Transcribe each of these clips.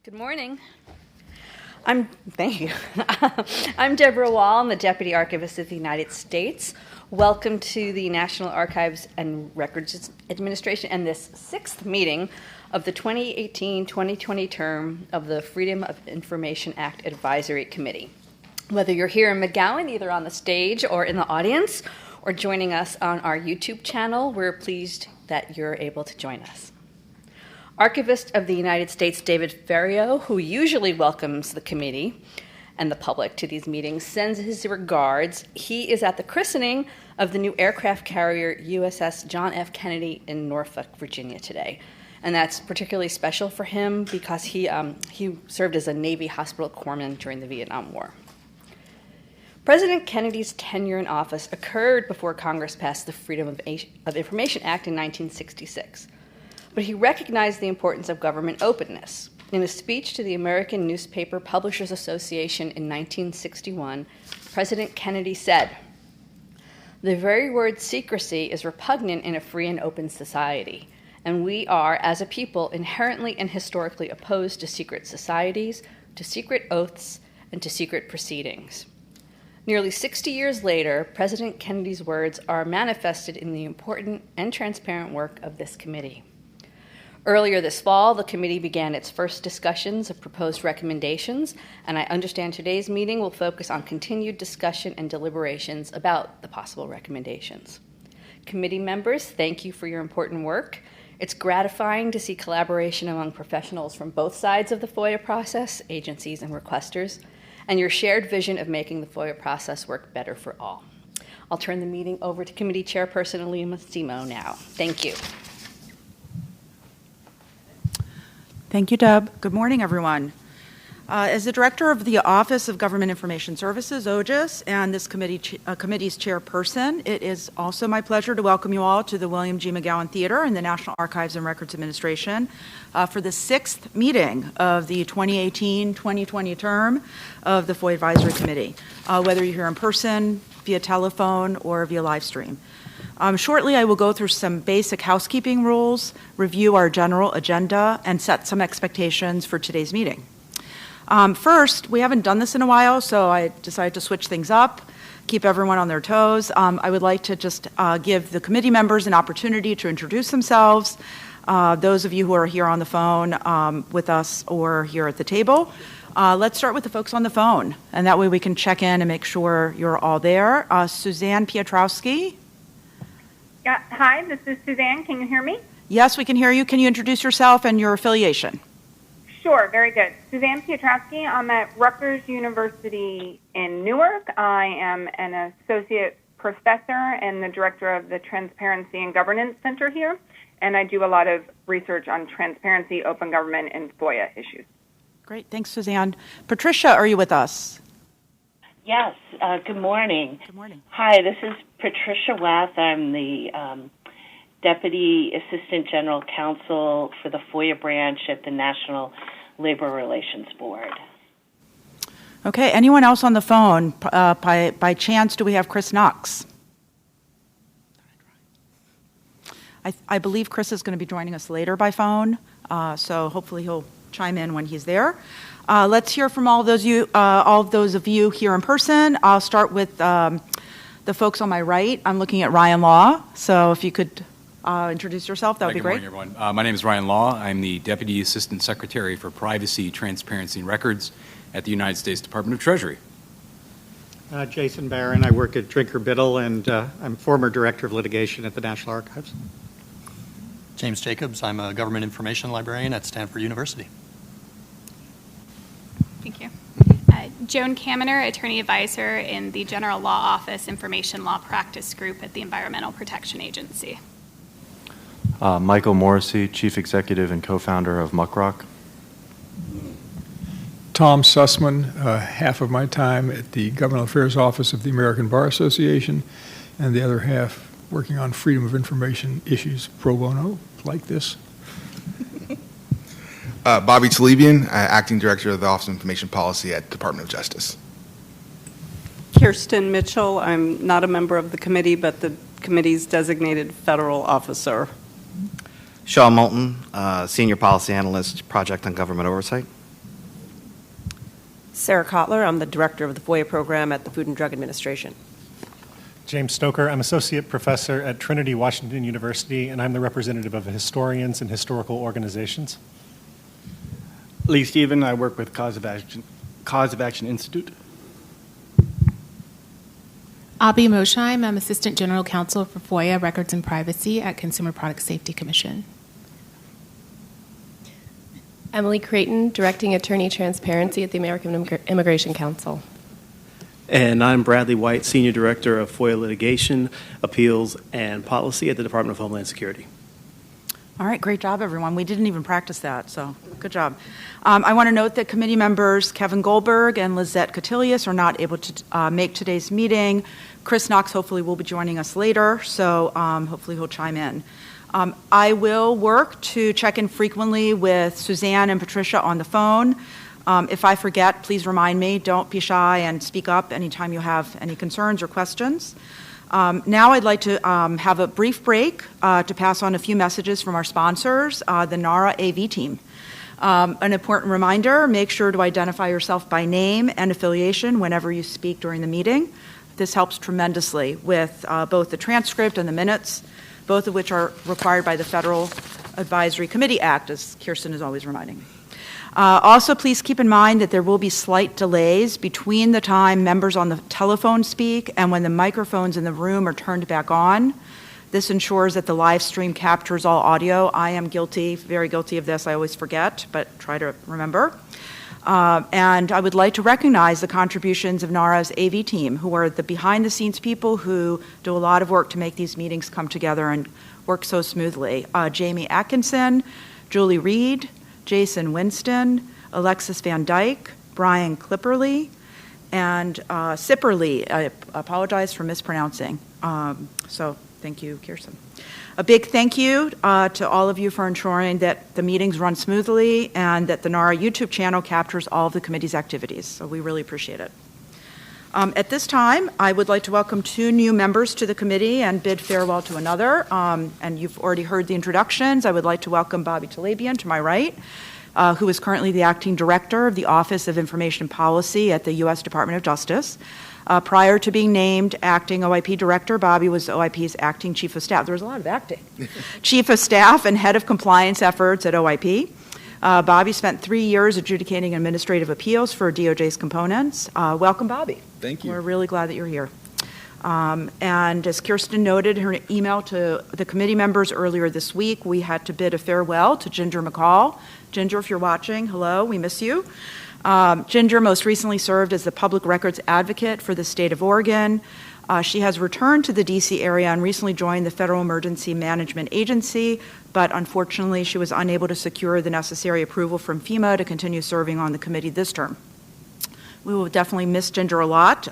Good morning. Thank you. I'm Deborah Wall. I'm the Deputy Archivist of the United States. Welcome to the National Archives and Records Administration and this sixth meeting of the 2018-2020 term of the Freedom of Information Act Advisory Committee. Whether you're here in McGowan, either on the stage or in the audience, or joining us on our YouTube channel, we're pleased that you're able to join us. Archivist of the United States David Ferriero, who usually welcomes the committee and the public to these meetings, sends his regards. He is at the christening of the new aircraft carrier USS John F. Kennedy in Norfolk, Virginia today. And that's particularly special for him because he served as a Navy hospital corpsman during the Vietnam War. President Kennedy's tenure in office occurred before Congress passed the Freedom of Information Act in 1966. But he recognized the importance of government openness. In a speech to the American Newspaper Publishers Association in 1961, President Kennedy said, "The very word secrecy is repugnant in a free and open society, and we are, as a people, inherently and historically opposed to secret societies, to secret oaths, and to secret proceedings." Nearly 60 years later, President Kennedy's words are manifested in the important and transparent work of this committee. Earlier this fall, the committee began its first discussions of proposed recommendations, and I understand today's meeting will focus on continued discussion and deliberations about the possible recommendations. Committee members, thank you for your important work. It's gratifying to see collaboration among professionals from both sides of the FOIA process, agencies and requesters, and your shared vision of making the FOIA process work better for all. I'll turn the meeting over to Committee Chairperson Alima Simo now. Thank you. Thank you, Deb. Good morning, everyone. As the Director of the Office of Government Information Services, OGIS, and this committee's chairperson, it is also my pleasure to welcome you all to the William G. McGowan Theater in the National Archives and Records Administration for the sixth meeting of the 2018-2020 term of the FOIA Advisory Committee, whether you're here in person, via telephone, or via live stream. Shortly, I will go through some basic housekeeping rules, review our general agenda, and set some expectations for today's meeting. First, we haven't done this in a while, so I decided to switch things up, keep everyone on their toes. I would like to just give the committee members an opportunity to introduce themselves, those of you who are here on the phone with us or here at the table. Let's start with the folks on the phone, and that way we can check in and make sure you're all there. Suzanne Piotrowski. Yeah, hi, this is Suzanne. Can you hear me? Yes, we can hear you. Can you introduce yourself and your affiliation? Sure, very good. Suzanne Piotrowski. I'm at Rutgers University in Newark. I am an associate professor and the director of the Transparency and Governance Center here, and I do a lot of research on transparency, open government, and FOIA issues. Great. Thanks, Suzanne. Patricia, are you with us? Yes, good morning. Good morning. Hi, this is Patricia Wath. I'm the Deputy Assistant General Counsel for the FOIA branch at the National Labor Relations Board. Okay, anyone else on the phone? By chance, do we have Chris Knox? I believe Chris is going to be joining us later by phone, so hopefully he'll chime in when he's there. Let's hear from all of those of you here in person. I'll start with the folks on my right. I'm looking at Ryan Law, so if you could introduce yourself, that would be great. Good morning, everyone. My name is Ryan Law. I'm the Deputy Assistant Secretary for Privacy, Transparency, and Records at the United States Department of Treasury. Jason Barron. I work at Drinker Biddle, and I'm former Director of Litigation at the National Archives. James Jacobs. I'm a Government Information Librarian at Stanford University. Thank you. Joan Kaminer, Attorney Advisor in the General Law Office Information Law Practice Group at the Environmental Protection Agency. Michael Morrissey, Chief Executive and Co-Founder of Muckrock. Tom Sussman, half of my time at the Government Affairs Office of the American Bar Association, and the other half working on freedom of information issues pro bono, like this. Bobby Talebian, Acting Director of the Office of Information Policy at Department of Justice. Kirsten Mitchell. I'm not a member of the committee, but the committee's designated federal officer. Shaw Moulton, Senior Policy Analyst, Project on Government Oversight. Sarah Kotler, I'm the director of the FOIA program at the Food and Drug Administration. James Stoker, I'm associate professor at Trinity Washington University, and I'm the representative of historians and historical organizations. Lee Stephen, I work with Cause of Action Institute. Abhi Mosheim, I'm Assistant General Counsel for FOIA Records and Privacy at Consumer Product Safety Commission. Emily Creighton, Directing Attorney Transparency at the American Immigration Council. And I'm Bradley White, Senior Director of FOIA Litigation, Appeals, and Policy at the Department of Homeland Security. All right, great job, everyone. We didn't even practice that, so good job. I want to note that committee members Kevin Goldberg and Lizette Cotillius are not able to make today's meeting. Chris Knox hopefully will be joining us later, so hopefully he'll chime in. I will work to check in frequently with Suzanne and Patricia on the phone. If I forget, please remind me. Don't be shy and speak up anytime you have any concerns or questions. Now I'd like to have a brief break to pass on a few messages from our sponsors, the NARA AV team. An important reminder, make sure to identify yourself by name and affiliation whenever you speak during the meeting. This helps tremendously with both the transcript and the minutes, both of which are required by the Federal Advisory Committee Act, as Kirsten is always reminding me. Also, please keep in mind that there will be slight delays between the time members on the telephone speak and when the microphones in the room are turned back on. This ensures that the live stream captures all audio. I am guilty, very guilty of this. I always forget, but try to remember. And I would like to recognize the contributions of NARA's AV team, who are the behind-the-scenes people who do a lot of work to make these meetings come together and work so smoothly. Jamie Atkinson, Julie Reed, Jason Winston, Alexis Van Dyke, Brian Clipperly, and Sipperly. I apologize for mispronouncing. So thank you, Kirsten. A big thank you to all of you for ensuring that the meetings run smoothly and that the NARA YouTube channel captures all of the committee's activities. So we really appreciate it. At this time, I would like to welcome 2 new members to the committee and bid farewell to another. And you've already heard the introductions. I would like to welcome Bobby Talabian to my right, who is currently the acting director of the Office of Information Policy at the U.S. Department of Justice. Prior to being named acting OIP director, Bobby was OIP's acting chief of staff. There was a lot of acting. Chief of staff and head of compliance efforts at OIP. Bobby spent 3 years adjudicating administrative appeals for DOJ's components. Welcome, Bobby. Thank you. We're really glad that you're here. And as Kirsten noted in her email to the committee members earlier this week, we had to bid a farewell to Ginger McCall. Ginger, if you're watching, hello, we miss you. Ginger most recently served as the public records advocate for the state of Oregon. She has returned to the D.C. area and recently joined the Federal Emergency Management Agency, but unfortunately she was unable to secure the necessary approval from FEMA to continue serving on the committee this term. We will definitely miss Ginger a lot.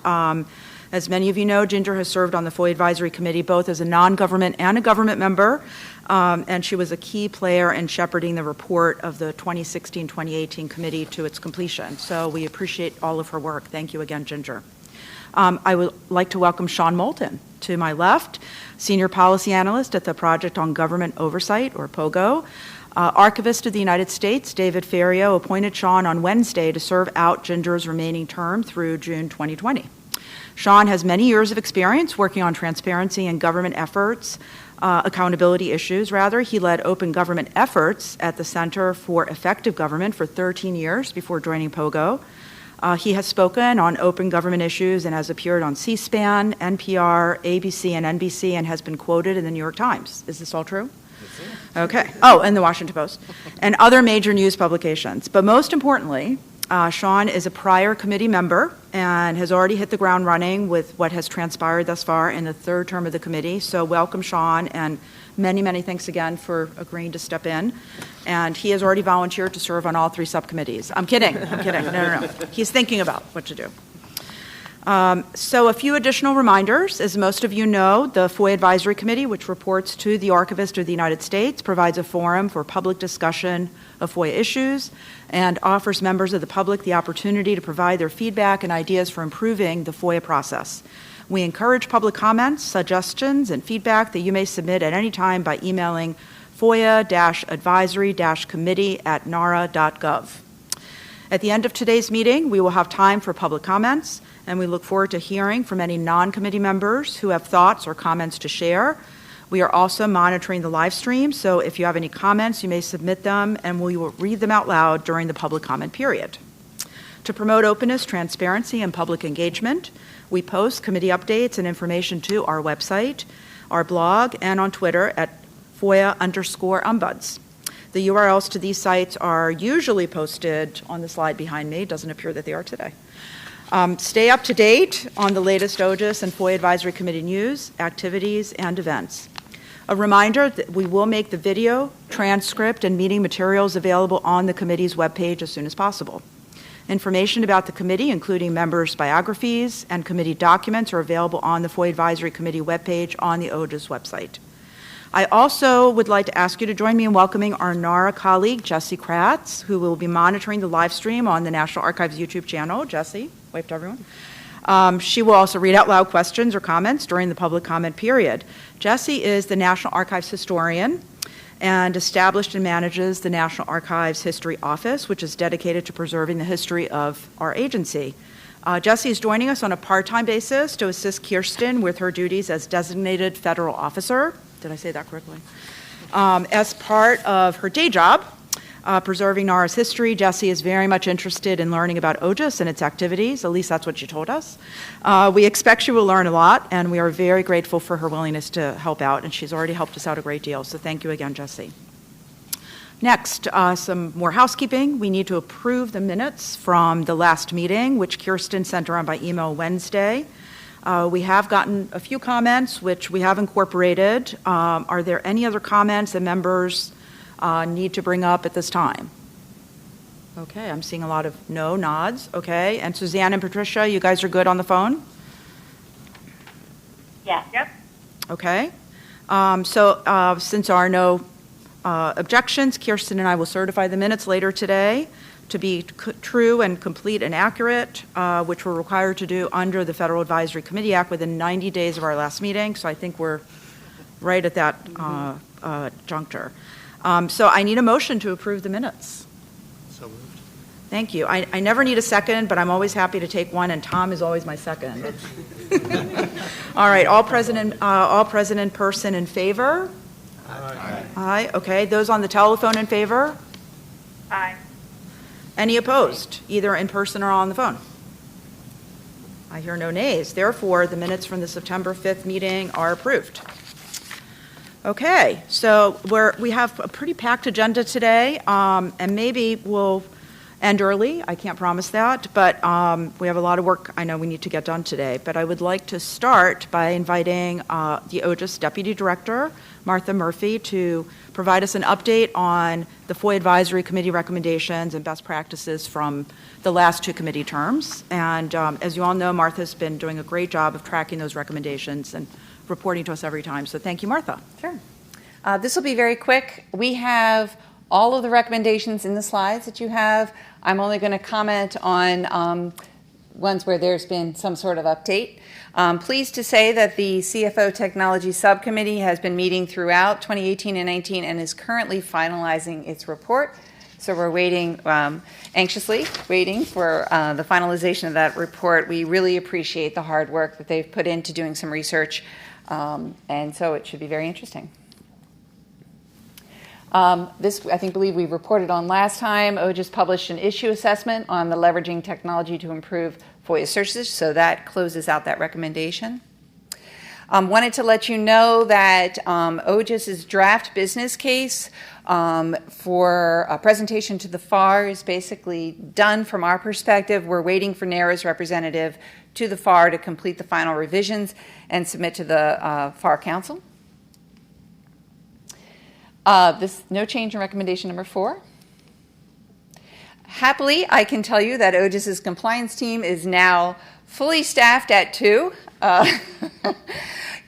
As many of you know, Ginger has served on the FOIA Advisory Committee both as a non-government and a government member, and she was a key player in shepherding the report of the 2016-2018 committee to its completion. So we appreciate all of her work. Thank you again, Ginger. I would like to welcome Sean Moulton to my left, Senior Policy Analyst at the Project on Government Oversight, or POGO. Archivist of the United States, David Ferriero, appointed Sean on Wednesday to serve out Ginger's remaining term through June 2020. Sean has many years of experience working on transparency and government efforts, accountability issues, rather. He led open government efforts at the Center for Effective Government for 13 years before joining POGO. He has spoken on open government issues and has appeared on C-SPAN, NPR, ABC, and NBC, and has been quoted in the New York Times. Is this all true? Okay. Oh, and the Washington Post, and other major news publications. But most importantly, Sean is a prior committee member and has already hit the ground running with what has transpired thus far in the 3rd term of the committee. So welcome, Sean, and many, many thanks again for agreeing to step in. And he has already volunteered to serve on all 3 subcommittees. I'm kidding. No. He's thinking about what to do. So a few additional reminders. As most of you know, the FOIA Advisory Committee, which reports to the Archivist of the United States, provides a forum for public discussion of FOIA issues and offers members of the public the opportunity to provide their feedback and ideas for improving the FOIA process. We encourage public comments, suggestions, and feedback that you may submit at any time by emailing FOIA-advisory-committee@nara.gov. At the end of today's meeting, we will have time for public comments, and we look forward to hearing from any non-committee members who have thoughts or comments to share. We are also monitoring the live stream, so if you have any comments, you may submit them, and we will read them out loud during the public comment period. To promote openness, transparency, and public engagement, we post committee updates and information to our website, our blog, and on Twitter at FOIA_ombuds. The URLs to these sites are usually posted on the slide behind me. It doesn't appear that they are today. Stay up to date on the latest OGIS and FOIA Advisory Committee news, activities, and events. A reminder that we will make the video, transcript, and meeting materials available on the committee's webpage as soon as possible. Information about the committee, including members' biographies and committee documents, are available on the FOIA Advisory Committee webpage on the OGIS website. I also would like to ask you to join me in welcoming our NARA colleague, Jessie Kratz, who will be monitoring the live stream on the National Archives YouTube channel. Jessie, wave to everyone. She will also read out loud questions or comments during the public comment period. Jessie is the National Archives historian and established and manages the National Archives History Office, which is dedicated to preserving the history of our agency. Jessie is joining us on a part-time basis to assist Kirsten with her duties as designated federal officer. Did I say that correctly? As part of her day job, preserving NARA's history, Jessie is very much interested in learning about OGIS and its activities. At least that's what she told us. We expect she will learn a lot, and we are very grateful for her willingness to help out, and she's already helped us out a great deal. So thank you again, Jessie. Next, some more housekeeping. We need to approve the minutes from the last meeting, which Kirsten sent around by email Wednesday. We have gotten a few comments, which we have incorporated. Are there any other comments that members need to bring up at this time? Okay, I'm seeing a lot of no nods. Okay, and Suzanne and Patricia, you guys are good on the phone? Yeah. Yep. Okay. Since there are no objections, Kirsten and I will certify the minutes later today to be true and complete and accurate, which we're required to do under the Federal Advisory Committee Act within 90 days of our last meeting. So I think we're right at that juncture. So I need a motion to approve the minutes. So moved. Thank you. I never need a second, but I'm always happy to take one, and Tom is always my second. All right, all present in person in favor? Aye. Aye, okay. Those on the telephone in favor? Aye. Any opposed, either in person or on the phone? I hear no nays. Therefore, the minutes from the September 5th meeting are approved. Okay, so we have a pretty packed agenda today, and maybe we'll end early. I can't promise that, but we have a lot of work I know we need to get done today. But I would like to start by inviting the OGIS Deputy Director, Martha Murphy, to provide us an update on the FOIA Advisory Committee recommendations and best practices from the last two committee terms. And as you all know, Martha's been doing a great job of tracking those recommendations and reporting to us every time. So thank you, Martha. Sure. This will be very quick. We have all of the recommendations in the slides that you have. I'm only going to comment on ones where there's been some sort of update. Pleased to say that the CFO Technology Subcommittee has been meeting throughout 2018 and 19 and is currently finalizing its report. So we're waiting, anxiously waiting for the finalization of that report. We really appreciate the hard work that they've put into doing some research, and so it should be very interesting. This, I believe we reported on last time. OGIS published an issue assessment on the leveraging technology to improve FOIA searches, so that closes out that recommendation. Wanted to let you know that OGIS's draft business case for a presentation to the FAR is basically done from our perspective. We're waiting for NARA's representative to the FAR to complete the final revisions and submit to the FAR Council. No change in recommendation number 4. Happily, I can tell you that OGIS's compliance team is now fully staffed at 2.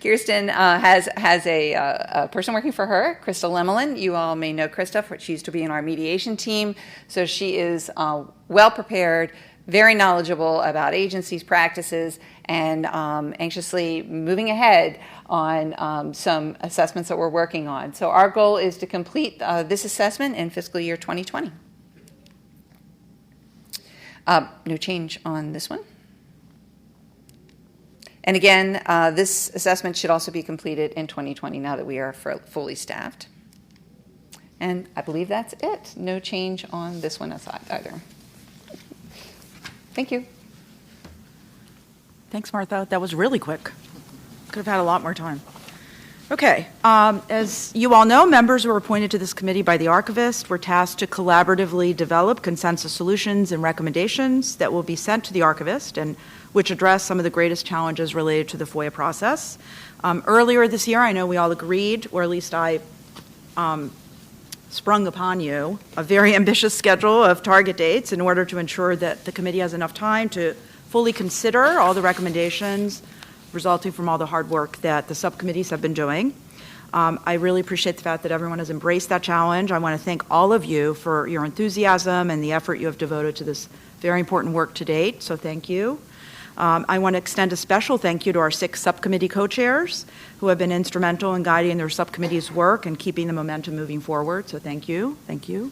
Kirsten has a person working for her, Krista Lemelin. You all may know Krista, she used to be in our mediation team. So she is well prepared, very knowledgeable about agencies' practices, and anxiously moving ahead on some assessments that we're working on. So our goal is to complete this assessment in fiscal year 2020. No change on this one. And again, this assessment should also be completed in 2020 now that we are fully staffed. And I believe that's it. No change on this one aside either. Thank you. Thanks, Martha. That was really quick. Could have had a lot more time. Okay. As you all know, members who were appointed to this committee by the archivist were tasked to collaboratively develop consensus solutions and recommendations that will be sent to the archivist and which address some of the greatest challenges related to the FOIA process. Earlier this year, I know we all agreed, or at least I sprung upon you, a very ambitious schedule of target dates in order to ensure that the committee has enough time to fully consider all the recommendations resulting from all the hard work that the subcommittees have been doing. I really appreciate the fact that everyone has embraced that challenge. I want to thank all of you for your enthusiasm and the effort you have devoted to this very important work to date, so thank you. I want to extend a special thank you to our 6 subcommittee co-chairs who have been instrumental in guiding their subcommittee's work and keeping the momentum moving forward, so thank you. Thank you.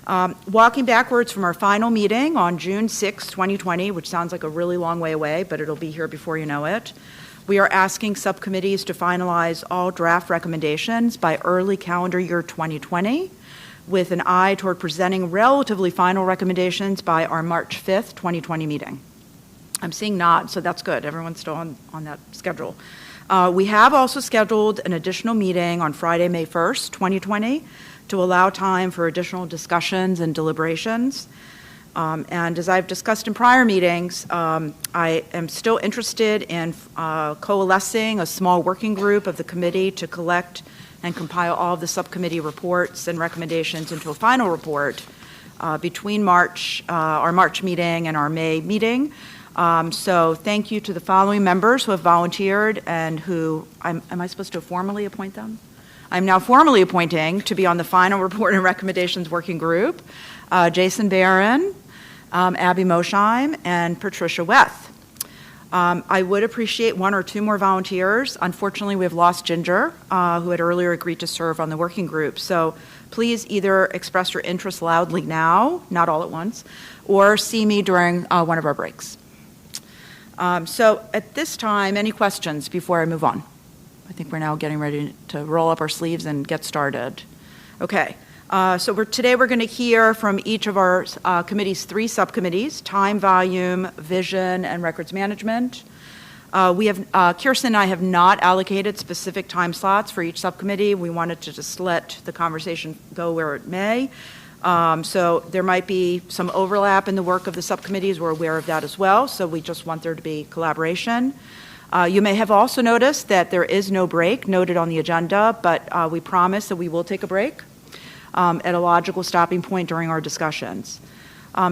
Walking backwards from our final meeting on June 6, 2020, which sounds like a really long way away, but it'll be here before you know it, we are asking subcommittees to finalize all draft recommendations by early calendar year 2020, with an eye toward presenting relatively final recommendations by our March 5th, 2020 meeting. I'm seeing nods, so that's good. Everyone's still on that schedule. We have also scheduled an additional meeting on Friday, May 1st, 2020, to allow time for additional discussions and deliberations. And as I've discussed in prior meetings, I am still interested in coalescing a small working group of the committee to collect and compile all of the subcommittee reports and recommendations into a final report between our March meeting and our May meeting. So thank you to the following members who have volunteered and who, am I supposed to formally appoint them? I'm now formally appointing to be on the final report and recommendations working group, Jason Barron, Abby Mosheim, and Patricia Weth. I would appreciate 1 or 2 more volunteers. Unfortunately, we have lost Ginger, who had earlier agreed to serve on the working group. So please either express your interest loudly now, not all at once, or see me during one of our breaks. So at this time, any questions before I move on? I think we're now getting ready to roll up our sleeves and get started. Okay, so today we're going to hear from each of our committee's 3 subcommittees: time, volume, vision, and records management. Kirsten and I have not allocated specific time slots for each subcommittee. We wanted to just let the conversation go where it may. So there might be some overlap in the work of the subcommittees. We're aware of that as well, so we just want there to be collaboration. You may have also noticed that there is no break noted on the agenda, but we promise that we will take a break at a logical stopping point during our discussions.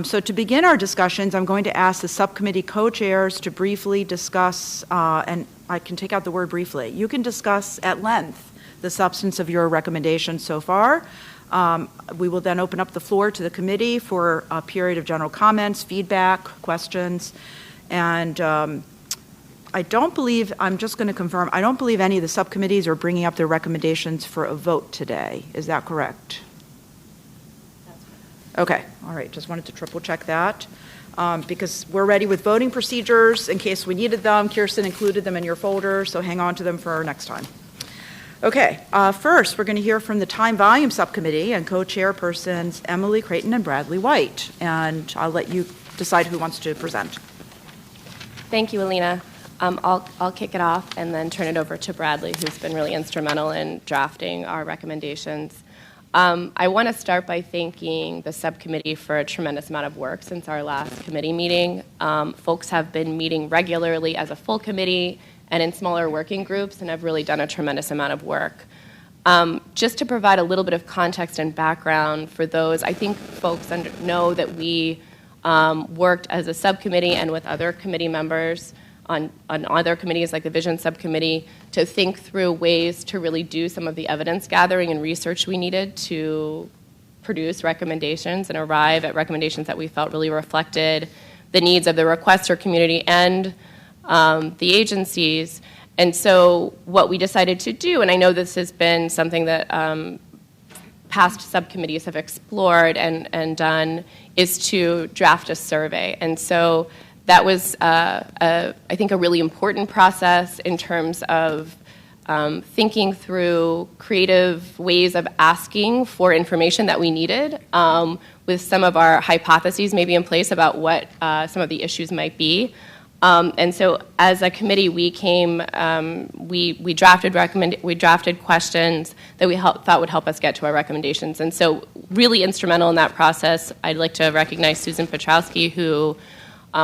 So to begin our discussions, I'm going to ask the subcommittee co-chairs to briefly discuss, and I can take out the word briefly, you can discuss at length the substance of your recommendations so far. We will then open up the floor to the committee for a period of general comments, feedback, questions, and I'm just going to confirm, I don't believe any of the subcommittees are bringing up their recommendations for a vote today. Is that correct? Okay, all right, just wanted to triple check that. Because we're ready with voting procedures in case we needed them. Kirsten included them in your folder, so hang on to them for next time. Okay, first we're going to hear from the Time Volume Subcommittee and co-chairpersons Emily Creighton and Bradley White. And I'll let you decide who wants to present. Thank you, Alina. I'll kick it off and then turn it over to Bradley, who's been really instrumental in drafting our recommendations. I want to start by thanking the subcommittee for a tremendous amount of work since our last committee meeting. Folks have been meeting regularly as a full committee and in smaller working groups and have really done a tremendous amount of work. Just to provide a little bit of context and background for those, I think folks know that we worked as a subcommittee and with other committee members on other committees like the Vision Subcommittee to think through ways to really do some of the evidence gathering and research we needed to produce recommendations and arrive at recommendations that we felt really reflected the needs of the requester community and the agencies. And so what we decided to do, and I know this has been something that past subcommittees have explored and done is to draft a survey. And so that was, I think, a really important process in terms of thinking through creative ways of asking for information that we needed, with some of our hypotheses maybe in place about what some of the issues might be. And so as a committee, we came, we drafted questions that we thought would help us get to our recommendations. And so really instrumental in that process, I'd like to recognize Susan Petrowski, who,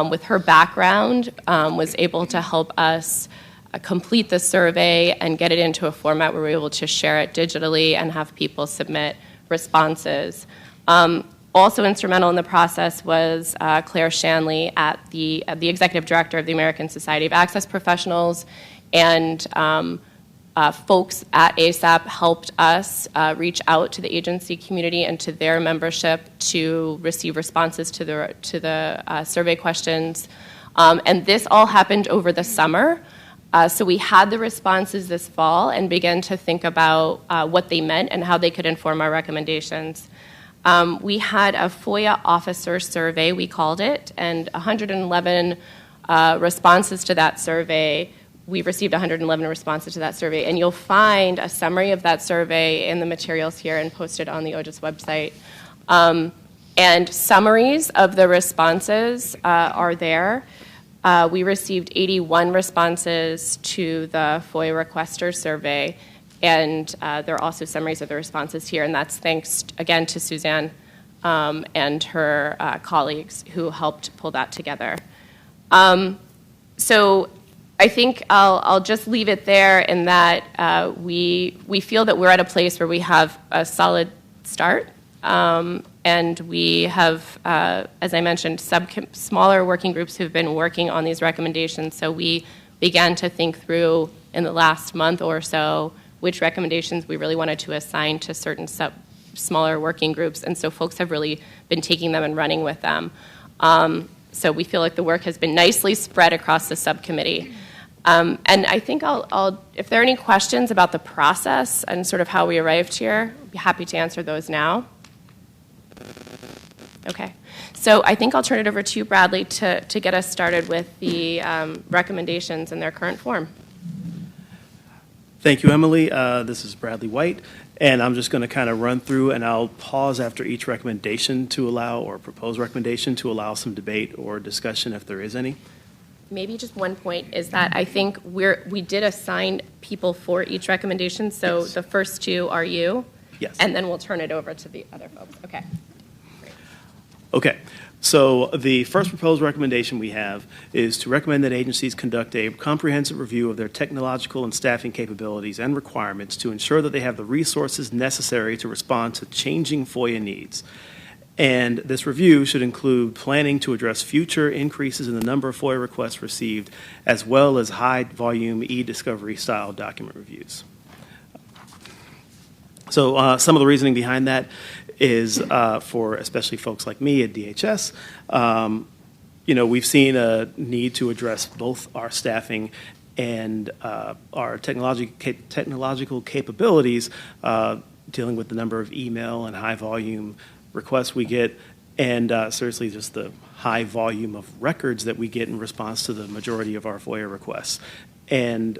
with her background, was able to help us complete the survey and get it into a format where we were able to share it digitally and have people submit responses. Also instrumental in the process was Claire Shanley, the executive director of the American Society of Access Professionals, and folks at ASAP helped us reach out to the agency community and to their membership to receive responses to the survey questions. And this all happened over the summer. So we had the responses this fall and began to think about what they meant and how they could inform our recommendations. We had a FOIA officer survey, we called it, and 111 responses to that survey. We received 111 responses to that survey, and you'll find a summary of that survey in the materials here and posted on the OGIS website. And summaries of the responses are there. We received 81 responses to the FOIA requester survey, and there are also summaries of the responses here, and that's thanks, again, to Suzanne and her colleagues who helped pull that together. So I think I'll just leave it there in that we feel that we're at a place where we have a solid start, and we have, as I mentioned, smaller working groups who've been working on these recommendations. So we began to think through in the last month or so which recommendations we really wanted to assign to certain smaller working groups. And so folks have really been taking them and running with them. So we feel like the work has been nicely spread across the subcommittee. And I think if there are any questions about the process and sort of how we arrived here, I'd be happy to answer those now. Okay. So I think I'll turn it over to you, Bradley, to get us started with the recommendations in their current form. Thank you, Emily. This is Bradley White, and I'm just going to kind of run through, and I'll pause after each recommendation to allow, or proposed recommendation to allow some debate or discussion if there is any. Maybe just one point is that I think we did assign people for each recommendation, so yes. The first two are you, yes, and then we'll turn it over to the other folks. Okay. Great. Okay. So the first proposed recommendation we have is to recommend that agencies conduct a comprehensive review of their technological and staffing capabilities and requirements to ensure that they have the resources necessary to respond to changing FOIA needs. And this review should include planning to address future increases in the number of FOIA requests received, as well as high-volume e-discovery style document reviews. So some of the reasoning behind that is for especially folks like me at DHS, we've seen a need to address both our staffing and our technological capabilities, dealing with the number of email and high volume requests we get, and seriously just the high volume of records that we get in response to the majority of our FOIA requests. And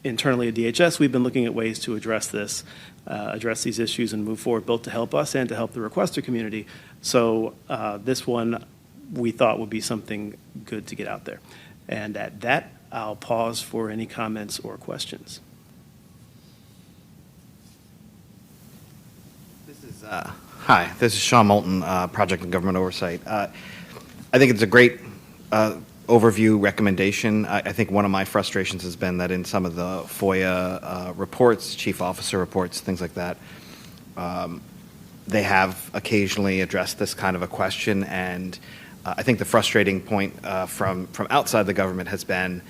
internally at DHS, we've been looking at ways to address this, address these issues and move forward, both to help us and to help the requester community. So this one we thought would be something good to get out there. And at that, I'll pause for any comments or questions. Hi, this is Sean Moulton, Project and Government Oversight. I think it's a great overview recommendation. I think one of my frustrations has been that in some of the FOIA reports, chief officer reports, things like that, they have occasionally addressed this kind of a question, and I think the frustrating point from outside the government has been,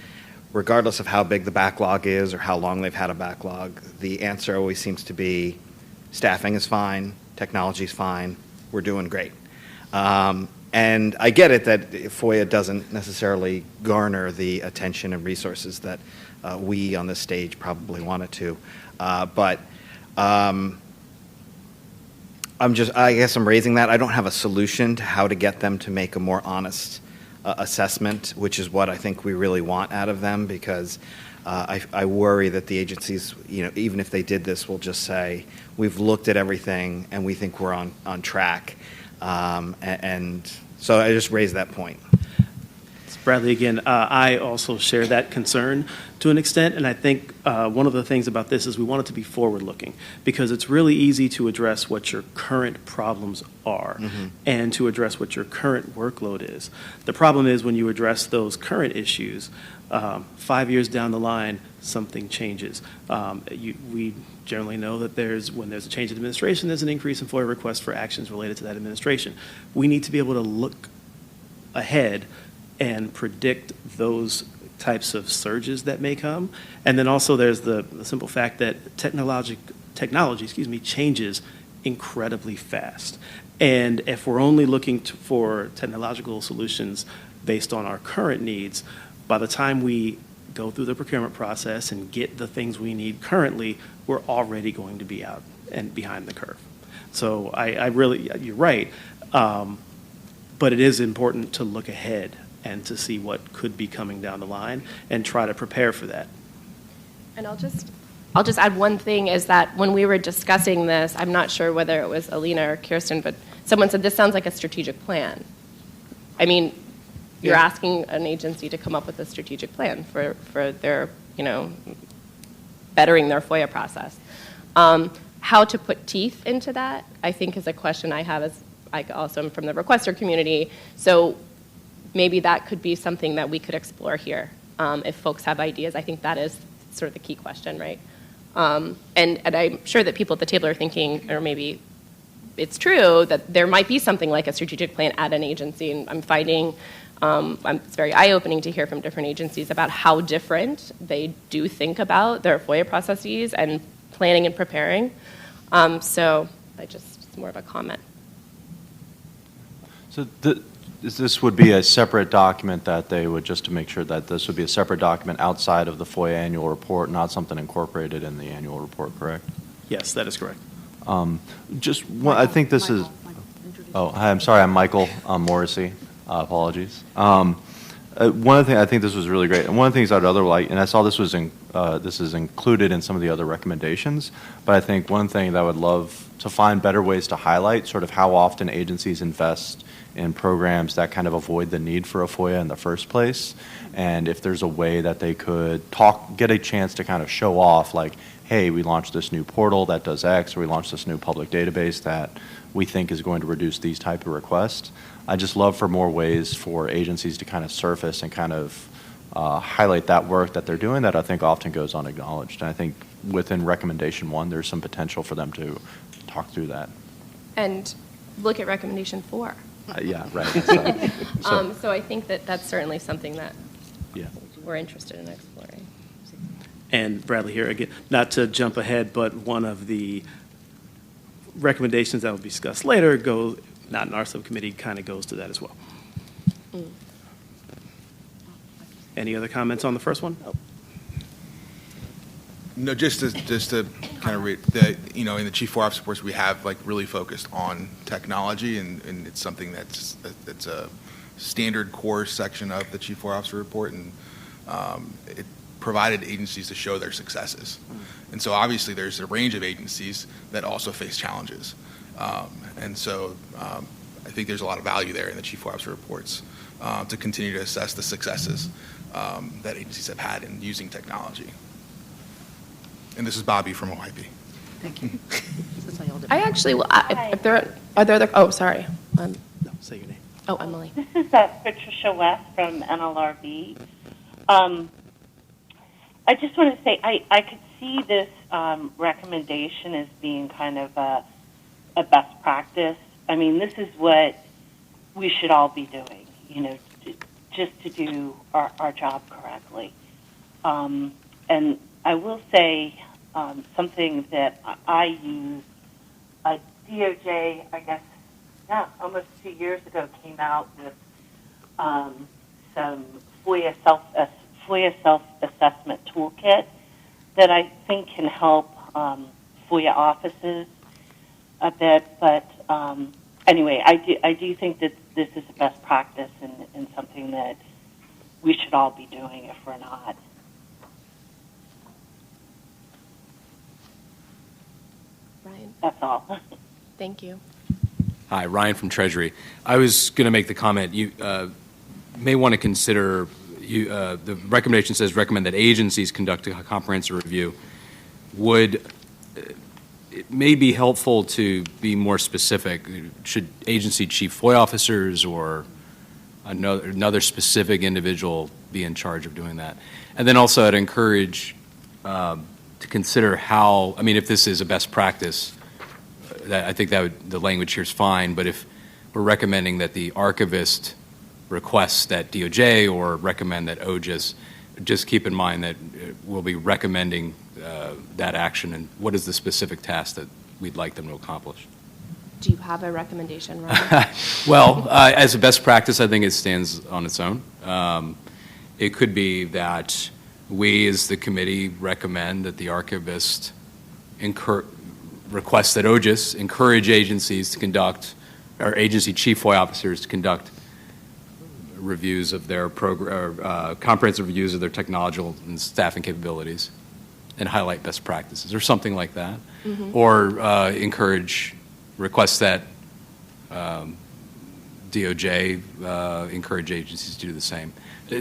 regardless of how big the backlog is or how long they've had a backlog, the answer always seems to be staffing is fine, technology is fine, we're doing great. And I get it that FOIA doesn't necessarily garner the attention and resources that we on this stage probably want it to. But I guess I'm raising that. I don't have a solution to how to get them to make a more honest assessment, which is what I think we really want out of them, because I worry that the agencies, even if they did this, will just say, we've looked at everything and we think we're on track. And so I just raised that point. Bradley again. I also share that concern to an extent, and I think one of the things about this is we want it to be forward-looking, because it's really easy to address what your current problems are and to address what your current workload is. The problem is when you address those current issues, 5 years down the line, something changes. We generally know that when there's a change in administration, there's an increase in FOIA requests for actions related to that administration. We need to be able to look ahead and predict those types of surges that may come. And then also there's the simple fact that technology changes incredibly fast. And if we're only looking for technological solutions based on our current needs, by the time we go through the procurement process and get the things we need currently, we're already going to be out and behind the curve. So I really, you're right, but it is important to look ahead and to see what could be coming down the line and try to prepare for that. And I'll just add one thing, is that when we were discussing this, I'm not sure whether it was Alina or Kirsten, but someone said this sounds like a strategic plan. I mean, you're asking an agency to come up with a strategic plan for their, bettering their FOIA process. How to put teeth into that, I think, is a question I have, as I also am from the requester community. So maybe that could be something that we could explore here. If folks have ideas, I think that is sort of the key question, right? And I'm sure that people at the table are thinking, or maybe it's true, that there might be something like a strategic plan at an agency. And I'm finding it's very eye-opening to hear from different agencies about how different they do think about their FOIA processes and planning and preparing. So it's more of a comment. So this would be a separate document that they would, just to make sure that this would be a separate document outside of the FOIA annual report, not something incorporated in the annual report, correct? Yes, that is correct. I think this is, hi, I'm sorry, I'm Michael Morrissey. Apologies. One of the things, I think this was really great, and one of the things I'd other like, and I saw this was this is included in some of the other recommendations, but I think one thing that I would love to find better ways to highlight sort of how often agencies invest in programs that kind of avoid the need for a FOIA in the first place, and if there's a way that they could get a chance to kind of show off, like, hey, we launched this new portal that does X, or we launched this new public database that we think is going to reduce these type of requests. I just love for more ways for agencies to kind of surface and kind of highlight that work that they're doing that I think often goes unacknowledged. And I think within recommendation 1, there's some potential for them to talk through that. And look at recommendation 4. Yeah, right. So I think that's certainly something that we're interested in exploring. And Bradley here again, not to jump ahead, but one of the recommendations that will be discussed later not in our subcommittee, kind of goes to that as well. Any other comments on the first one? No, just to kind of read in the Chief FOIA Officer reports, we have really focused on technology, and it's something that's a standard core section of the Chief FOIA Officer report, and it provided agencies to show their successes. And so obviously there's a range of agencies that also face challenges. And so I think there's a lot of value there in the Chief FOIA Officer reports to continue to assess the successes that agencies have had in using technology. And this is Bobby from OIP. Thank you. I actually, if there are there other, oh, sorry. No, say your name. Oh, Emily. This is Patricia West from NLRB. I just want to say I could see this recommendation as being kind of a best practice. I mean, this is what we should all be doing, just to do our job correctly. And I will say something that I use, DOJ, I guess, almost 2 years ago came out with some FOIA self-assessment toolkit that I think can help FOIA offices a bit, but anyway, I do think that this is a best practice and something that we should all be doing if we're not. Ryan. That's all. Thank you. Hi, Ryan from Treasury. I was going to make the comment, you may want to consider, the recommendation says recommend that agencies conduct a comprehensive review. It may be helpful to be more specific. Should agency chief FOIA officers or another specific individual be in charge of doing that? And then also I'd encourage to consider how, I mean, if this is a best practice, I think that the language here is fine, but if we're recommending that the archivist requests that DOJ or recommend that OGIS, just keep in mind that we'll be recommending that action, and what is the specific task that we'd like them to accomplish. Do you have a recommendation, Ryan? Well, as a best practice, I think it stands on its own. It could be that we, as the committee, recommend that the archivist request that OGIS encourage agencies to conduct, or agency chief FOIA officers to conduct reviews of their comprehensive reviews of their technological and staffing capabilities and highlight best practices or something like that. Mm-hmm. Or request that DOJ encourage agencies to do the same.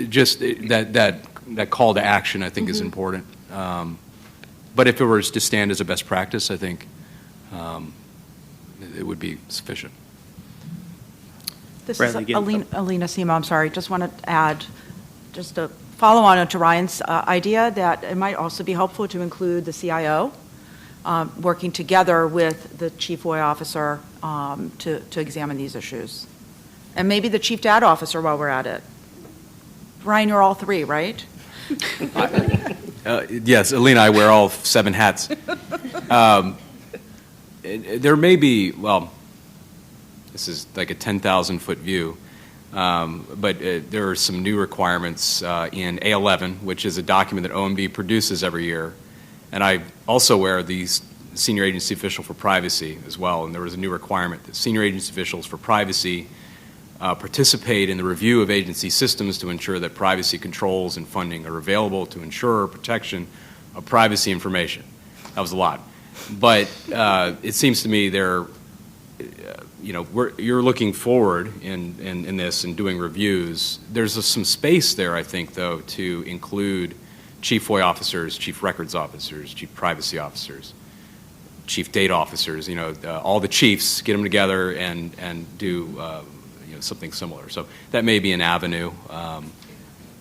Just that call to action, I think, is important. But if it were to stand as a best practice, I think it would be sufficient. This is Alina Sema. I'm sorry. Just want to add, just to follow on to Ryan's idea, that it might also be helpful to include the CIO working together with the chief FOIA officer to examine these issues. And maybe the chief data officer while we're at it. Ryan, you're all three, right? Yes, Alina, I wear all 7 hats. There may be, well, this is like a 10,000-foot view, but there are some new requirements in A11, which is a document that OMB produces every year. And I also wear the senior agency official for privacy as well, and there was a new requirement that senior agency officials for privacy participate in the review of agency systems to ensure that privacy controls and funding are available to ensure protection of privacy information. That was a lot. But it seems to me you're looking forward in this and doing reviews. There's some space there, I think, though, to include chief FOIA officers, chief records officers, chief privacy officers, chief data officers, all the chiefs, get them together and do something similar. So that may be an avenue.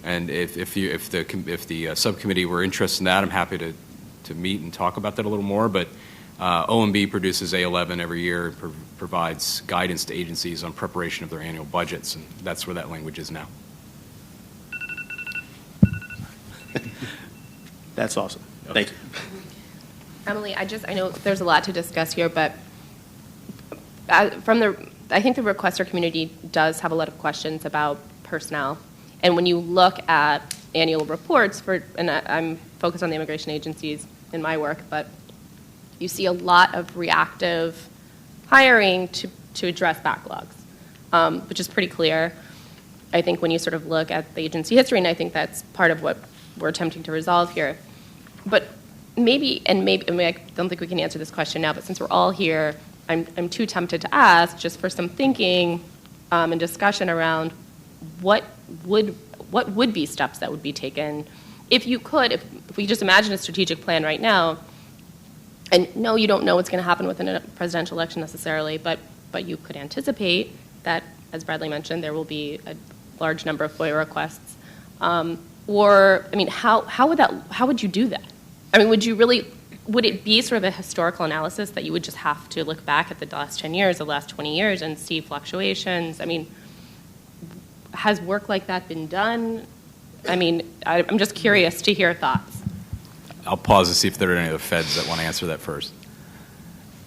And if the subcommittee were interested in that, I'm happy to meet and talk about that a little more. But OMB produces A11 every year and provides guidance to agencies on preparation of their annual budgets, and that's where that language is now. That's awesome. Thank you. Emily, I know there's a lot to discuss here, but I think the requester community does have a lot of questions about personnel. And when you look at annual reports and I'm focused on the immigration agencies in my work, but you see a lot of reactive hiring to address backlogs, which is pretty clear. I think when you sort of look at the agency history, and I think that's part of what we're attempting to resolve here. But maybe I don't think we can answer this question now, but since we're all here, I'm too tempted to ask, just for some thinking and discussion around what would be steps that would be taken if you could, if we just imagine a strategic plan right now, and no, you don't know what's going to happen within a presidential election necessarily, but you could anticipate that, as Bradley mentioned, there will be a large number of FOIA requests. Or, I mean, how would you do that? I mean, would it be sort of a historical analysis that you would just have to look back at the last 10 years, the last 20 years, and see fluctuations? I mean, has work like that been done? I mean, I'm just curious to hear thoughts. I'll pause to see if there are any of the feds that want to answer that first.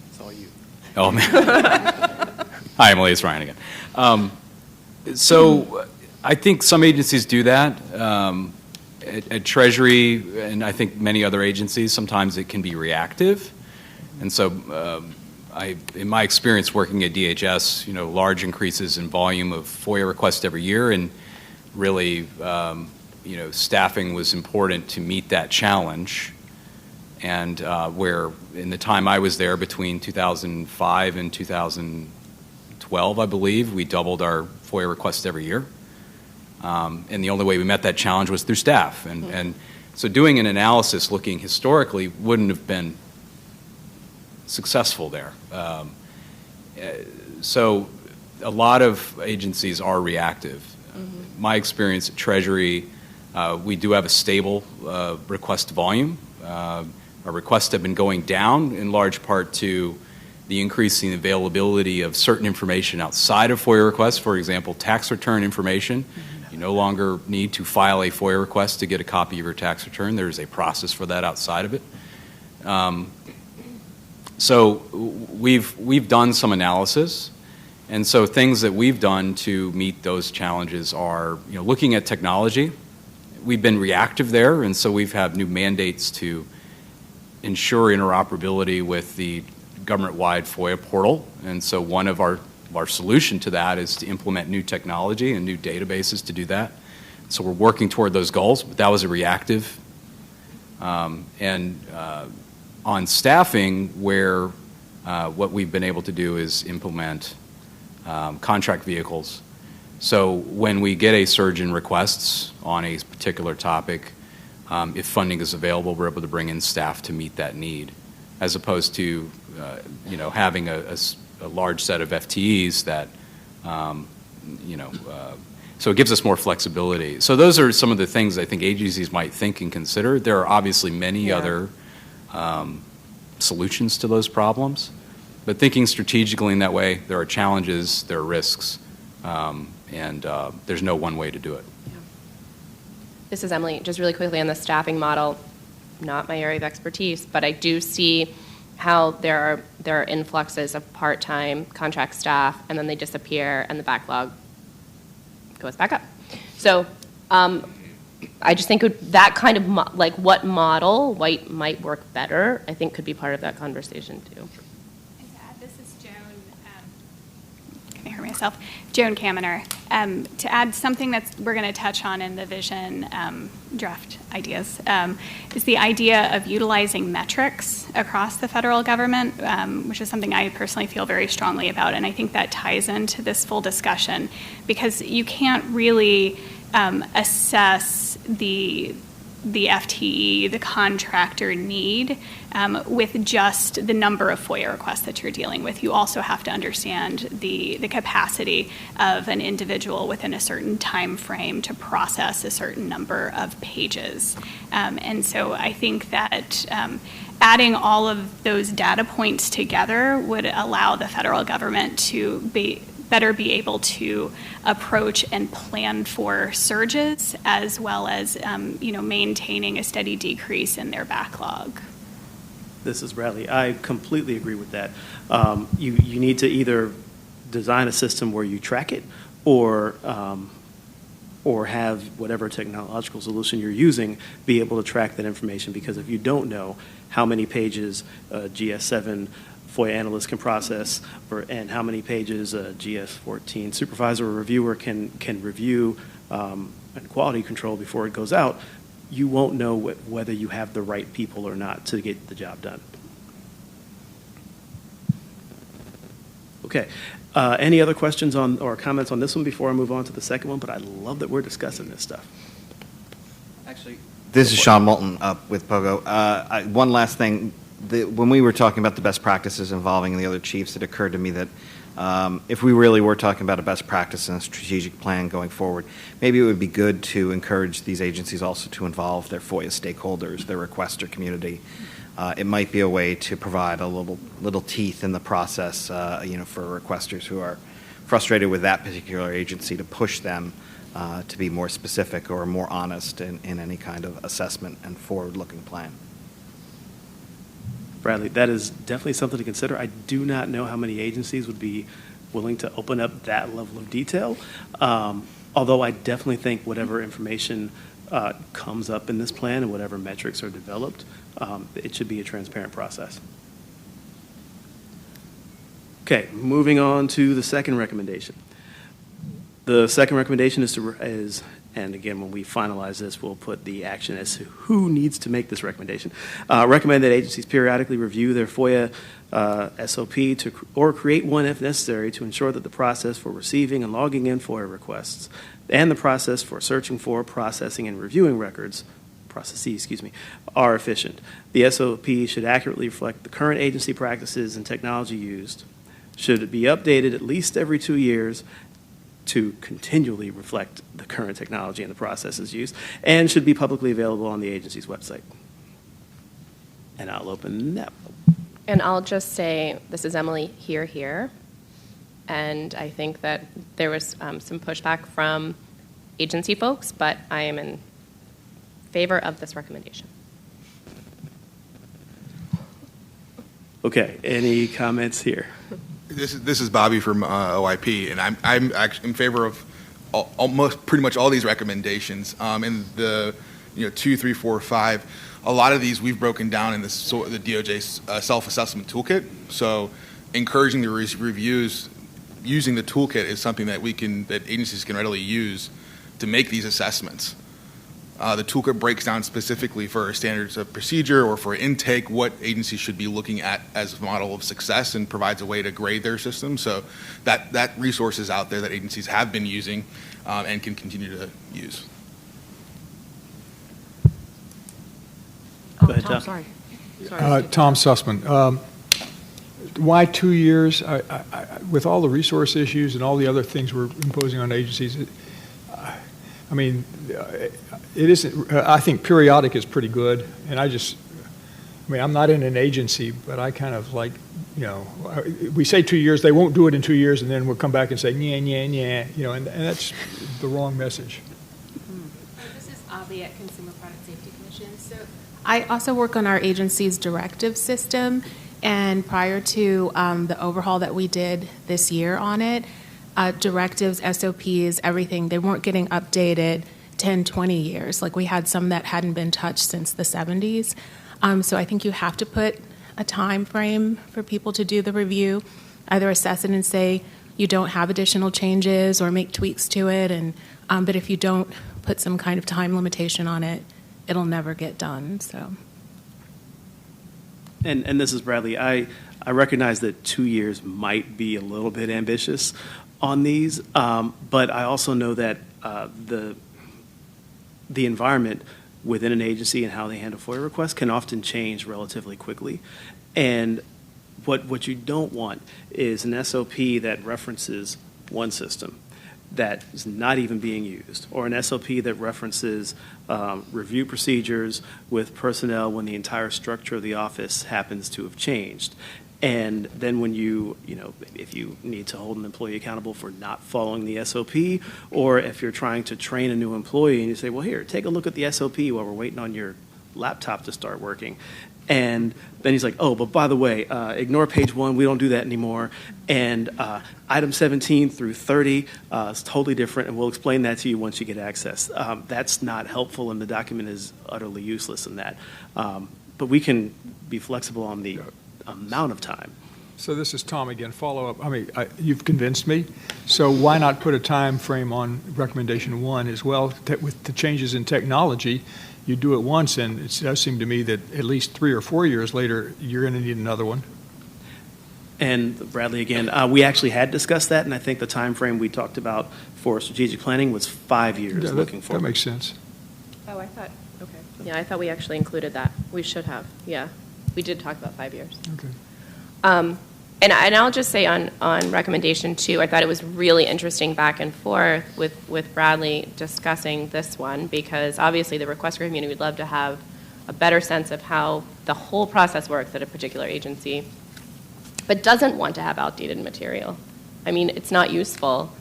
It's all you. Oh, man. Hi, Emily. It's Ryan again. So I think some agencies do that. At Treasury, and I think many other agencies, sometimes it can be reactive. And so in my experience working at DHS, large increases in volume of FOIA requests every year, and really, staffing was important to meet that challenge. And where in the time I was there, between 2005 and 2012, I believe, we doubled our FOIA requests every year. And the only way we met that challenge was through staff. And so doing an analysis looking historically wouldn't have been successful there. So a lot of agencies are reactive. My experience at Treasury, we do have a stable request volume. Our requests have been going down in large part to the increasing availability of certain information outside of FOIA requests. For example, tax return information. You no longer need to file a FOIA request to get a copy of your tax return. There's a process for that outside of it. So we've done some analysis, and so things that we've done to meet those challenges are, looking at technology. We've been reactive there, and so we've had new mandates to ensure interoperability with the government-wide FOIA portal. And so one of our solution to that is to implement new technology and new databases to do that. So we're working toward those goals, but that was a reactive. On staffing, where what we've been able to do is implement contract vehicles. So when we get a surge in requests on a particular topic, if funding is available, we're able to bring in staff to meet that need, as opposed to having a large set of FTEs that, so it gives us more flexibility. So those are some of the things I think agencies might think and consider. There are obviously many other solutions to those problems, but thinking strategically in that way, there are challenges, there are risks, and there's no one way to do it. This is Emily. Just really quickly on the staffing model, not my area of expertise, but I do see how there are influxes of part-time contract staff, and then they disappear, and the backlog goes back up. So I just think that kind of what model might work better, I think could be part of that conversation too. This is Joan. Can I hear myself? Joan Kaminer. To add something that we're going to touch on in the vision draft ideas is the idea of utilizing metrics across the federal government, which is something I personally feel very strongly about, and I think that ties into this full discussion because you can't really assess the FTE, the contractor need, with just the number of FOIA requests that you're dealing with. You also have to understand the capacity of an individual within a certain time frame to process a certain number of pages. And so I think that adding all of those data points together would allow the federal government to better be able to approach and plan for surges, as well as maintaining a steady decrease in their backlog. This is Bradley. I completely agree with that. You need to either design a system where you track it, or have whatever technological solution you're using be able to track that information. Because if you don't know how many pages GS7 FOIA analyst can process, and how many pages a GS14 supervisor or reviewer can review and quality control before it goes out, you won't know whether you have the right people or not to get the job done. Okay. Any other questions or comments on this one before I move on to the second one? But I love that we're discussing this stuff. Actually, this is Sean Moulton with POGO. One last thing. When we were talking about the best practices involving the other chiefs, it occurred to me that if we really were talking about a best practice and a strategic plan going forward, maybe it would be good to encourage these agencies also to involve their FOIA stakeholders, their requester community. It might be a way to provide a little teeth in the process, for requesters who are frustrated with that particular agency, to push them to be more specific or more honest in any kind of assessment and forward-looking plan. Bradley, that is definitely something to consider. I do not know how many agencies would be willing to open up that level of detail, although I definitely think whatever information comes up in this plan and whatever metrics are developed, it should be a transparent process. Okay, moving on to the second recommendation. The second recommendation is, and again, when we finalize this, we'll put the action as to who needs to make this recommendation. Recommend that agencies periodically review their FOIA SOP or create one if necessary to ensure that the process for receiving and logging in FOIA requests and the process for searching for, processing, and reviewing processes, are efficient. The SOP should accurately reflect the current agency practices and technology used, should be updated at least every 2 years to continually reflect the current technology and the processes used, and should be publicly available on the agency's website. And I'll open that. And I'll just say, this is Emily here. And I think that there was some pushback from agency folks, but I am in favor of this recommendation. Okay, any comments here? This is Bobby from OIP, and I'm actually in favor of almost pretty much all these recommendations. In the 2, 3, 4, 5, a lot of these we've broken down in the DOJ self-assessment toolkit. So encouraging the reviews using the toolkit is something that agencies can readily use to make these assessments. The toolkit breaks down specifically for standards of procedure or for intake what agencies should be looking at as a model of success and provides a way to grade their system. So that resource is out there that agencies have been using and can continue to use. Go ahead, Tom. Sorry. Tom Sussman. Why 2 years? With all the resource issues and all the other things we're imposing on agencies, it isn't. I think periodic is pretty good, and I'm not in an agency, but I kind of like, we say 2 years, they won't do it in 2 years, and then we'll come back and say, and that's the wrong message. This is Avi at Consumer Product Safety Commission. So I also work on our agency's directive system, and prior to the overhaul that we did this year on it, directives, SOPs, everything, they weren't getting updated 10, 20 years. Like we had some that hadn't been touched since the 70s. So I think you have to put a time frame for people to do the review, either assess it and say you don't have additional changes or make tweaks to it. And but if you don't put some kind of time limitation on it, it'll never get done. So. And this is Bradley. I recognize that 2 years might be a little bit ambitious on these, but I also know that the environment within an agency and how they handle FOIA requests can often change relatively quickly. And what you don't want is an SOP that references one system that is not even being used, or an SOP that references review procedures with personnel when the entire structure of the office happens to have changed. And then when if you need to hold an employee accountable for not following the SOP, or if you're trying to train a new employee and you say, well, here, take a look at the SOP while we're waiting on your laptop to start working. And then he's like, oh, but by the way, ignore page 1, we don't do that anymore. And item 17 through 30 is totally different, and we'll explain that to you once you get access. That's not helpful, and the document is utterly useless in that. But we can be flexible on the amount of time. So this is Tom again, follow up. You've convinced me. So why not put a time frame on recommendation 1 as well? With the changes in technology, you do it once, and it does seem to me that at least 3 or 4 years later, you're going to need another one. And Bradley, again, we actually had discussed that, and I think the time frame we talked about for strategic planning was 5 years looking forward. That makes sense. Oh, I thought, okay. Yeah, I thought we actually included that. We should have, yeah. We did talk about 5 years. Okay. And I'll just say on recommendation 2, I thought it was really interesting back and forth with Bradley discussing this one, because obviously the requester community would love to have a better sense of how the whole process works at a particular agency, but doesn't want to have outdated material. I mean, it's not useful.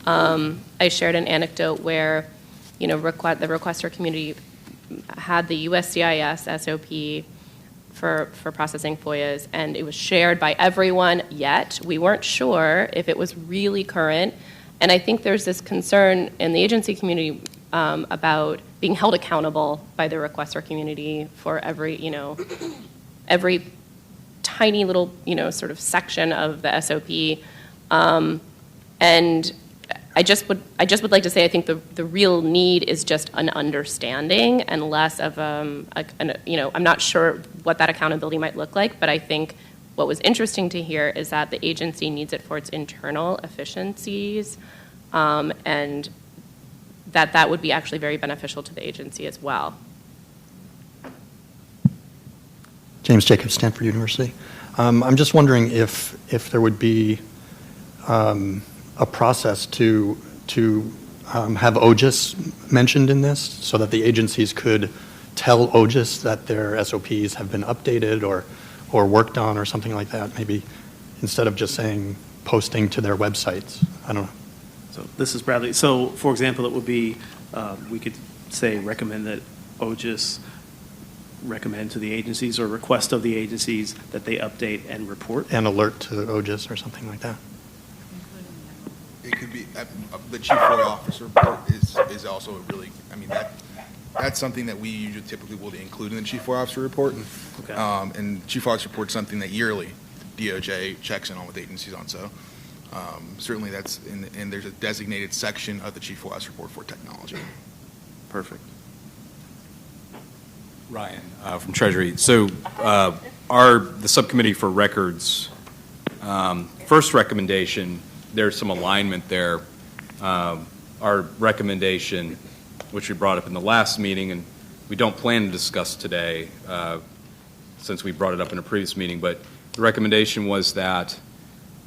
I shared an anecdote where, the requester community had the USCIS SOP for processing FOIAs, and it was shared by everyone, yet we weren't sure if it was really current. And I think there's this concern in the agency community about being held accountable by the requester community for every tiny little, sort of section of the SOP. And I just would like to say I think the real need is just an understanding and less of I'm not sure what that accountability might look like, but I think what was interesting to hear is that the agency needs it for its internal efficiencies, and that would be actually very beneficial to the agency as well. James Jacobs, Stanford University. I'm just wondering if there would be a process to have OGIS mentioned in this so that the agencies could tell OGIS that their SOPs have been updated or worked on or something like that, maybe instead of just saying posting to their websites. I don't know. So this is Bradley. So for example, it would be, we could say recommend that OGIS recommend to the agencies or request of the agencies that they update and report. And alert to OGIS or something like that. It could be, the chief FOIA officer report is also a really, that's something that we usually typically will include in the chief FOIA officer report. Okay. And chief FOIA officer report is something that yearly DOJ checks in on with agencies on. So certainly that's, and there's a designated section of the chief FOIA officer report for technology. Perfect. Ryan from Treasury. So the subcommittee for records, first recommendation, there's some alignment there. Our recommendation, which we brought up in the last meeting, and we don't plan to discuss today since we brought it up in a previous meeting, but the recommendation was that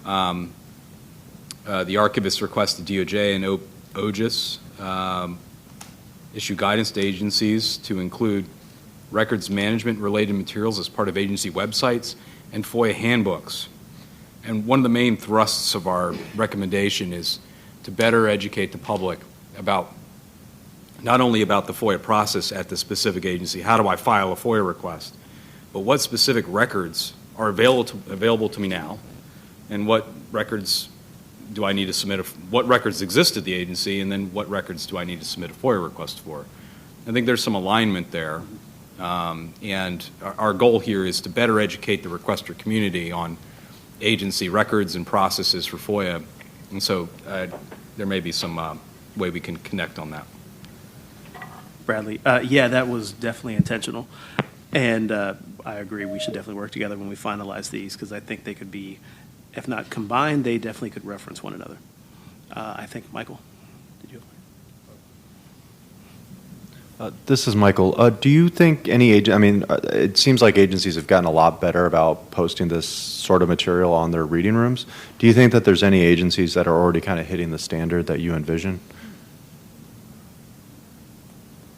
the archivist request the DOJ and OGIS issue guidance to agencies to include records management related materials as part of agency websites and FOIA handbooks. And one of the main thrusts of our recommendation is to better educate the public about not only about the FOIA process at the specific agency, how do I file a FOIA request, but what specific records are available to me now, and what records do I need to submit, what records exist at the agency, and then what records do I need to submit a FOIA request for. I think there's some alignment there, and our goal here is to better educate the requester community on agency records and processes for FOIA, and so there may be some way we can connect on that. Bradley, yeah, that was definitely intentional, and I agree we should definitely work together when we finalize these, because I think they could be, if not combined, they definitely could reference one another. I think, Michael, did you? This is Michael. Do you think any it seems like agencies have gotten a lot better about posting this sort of material on their reading rooms. Do you think that there's any agencies that are already kind of hitting the standard that you envision?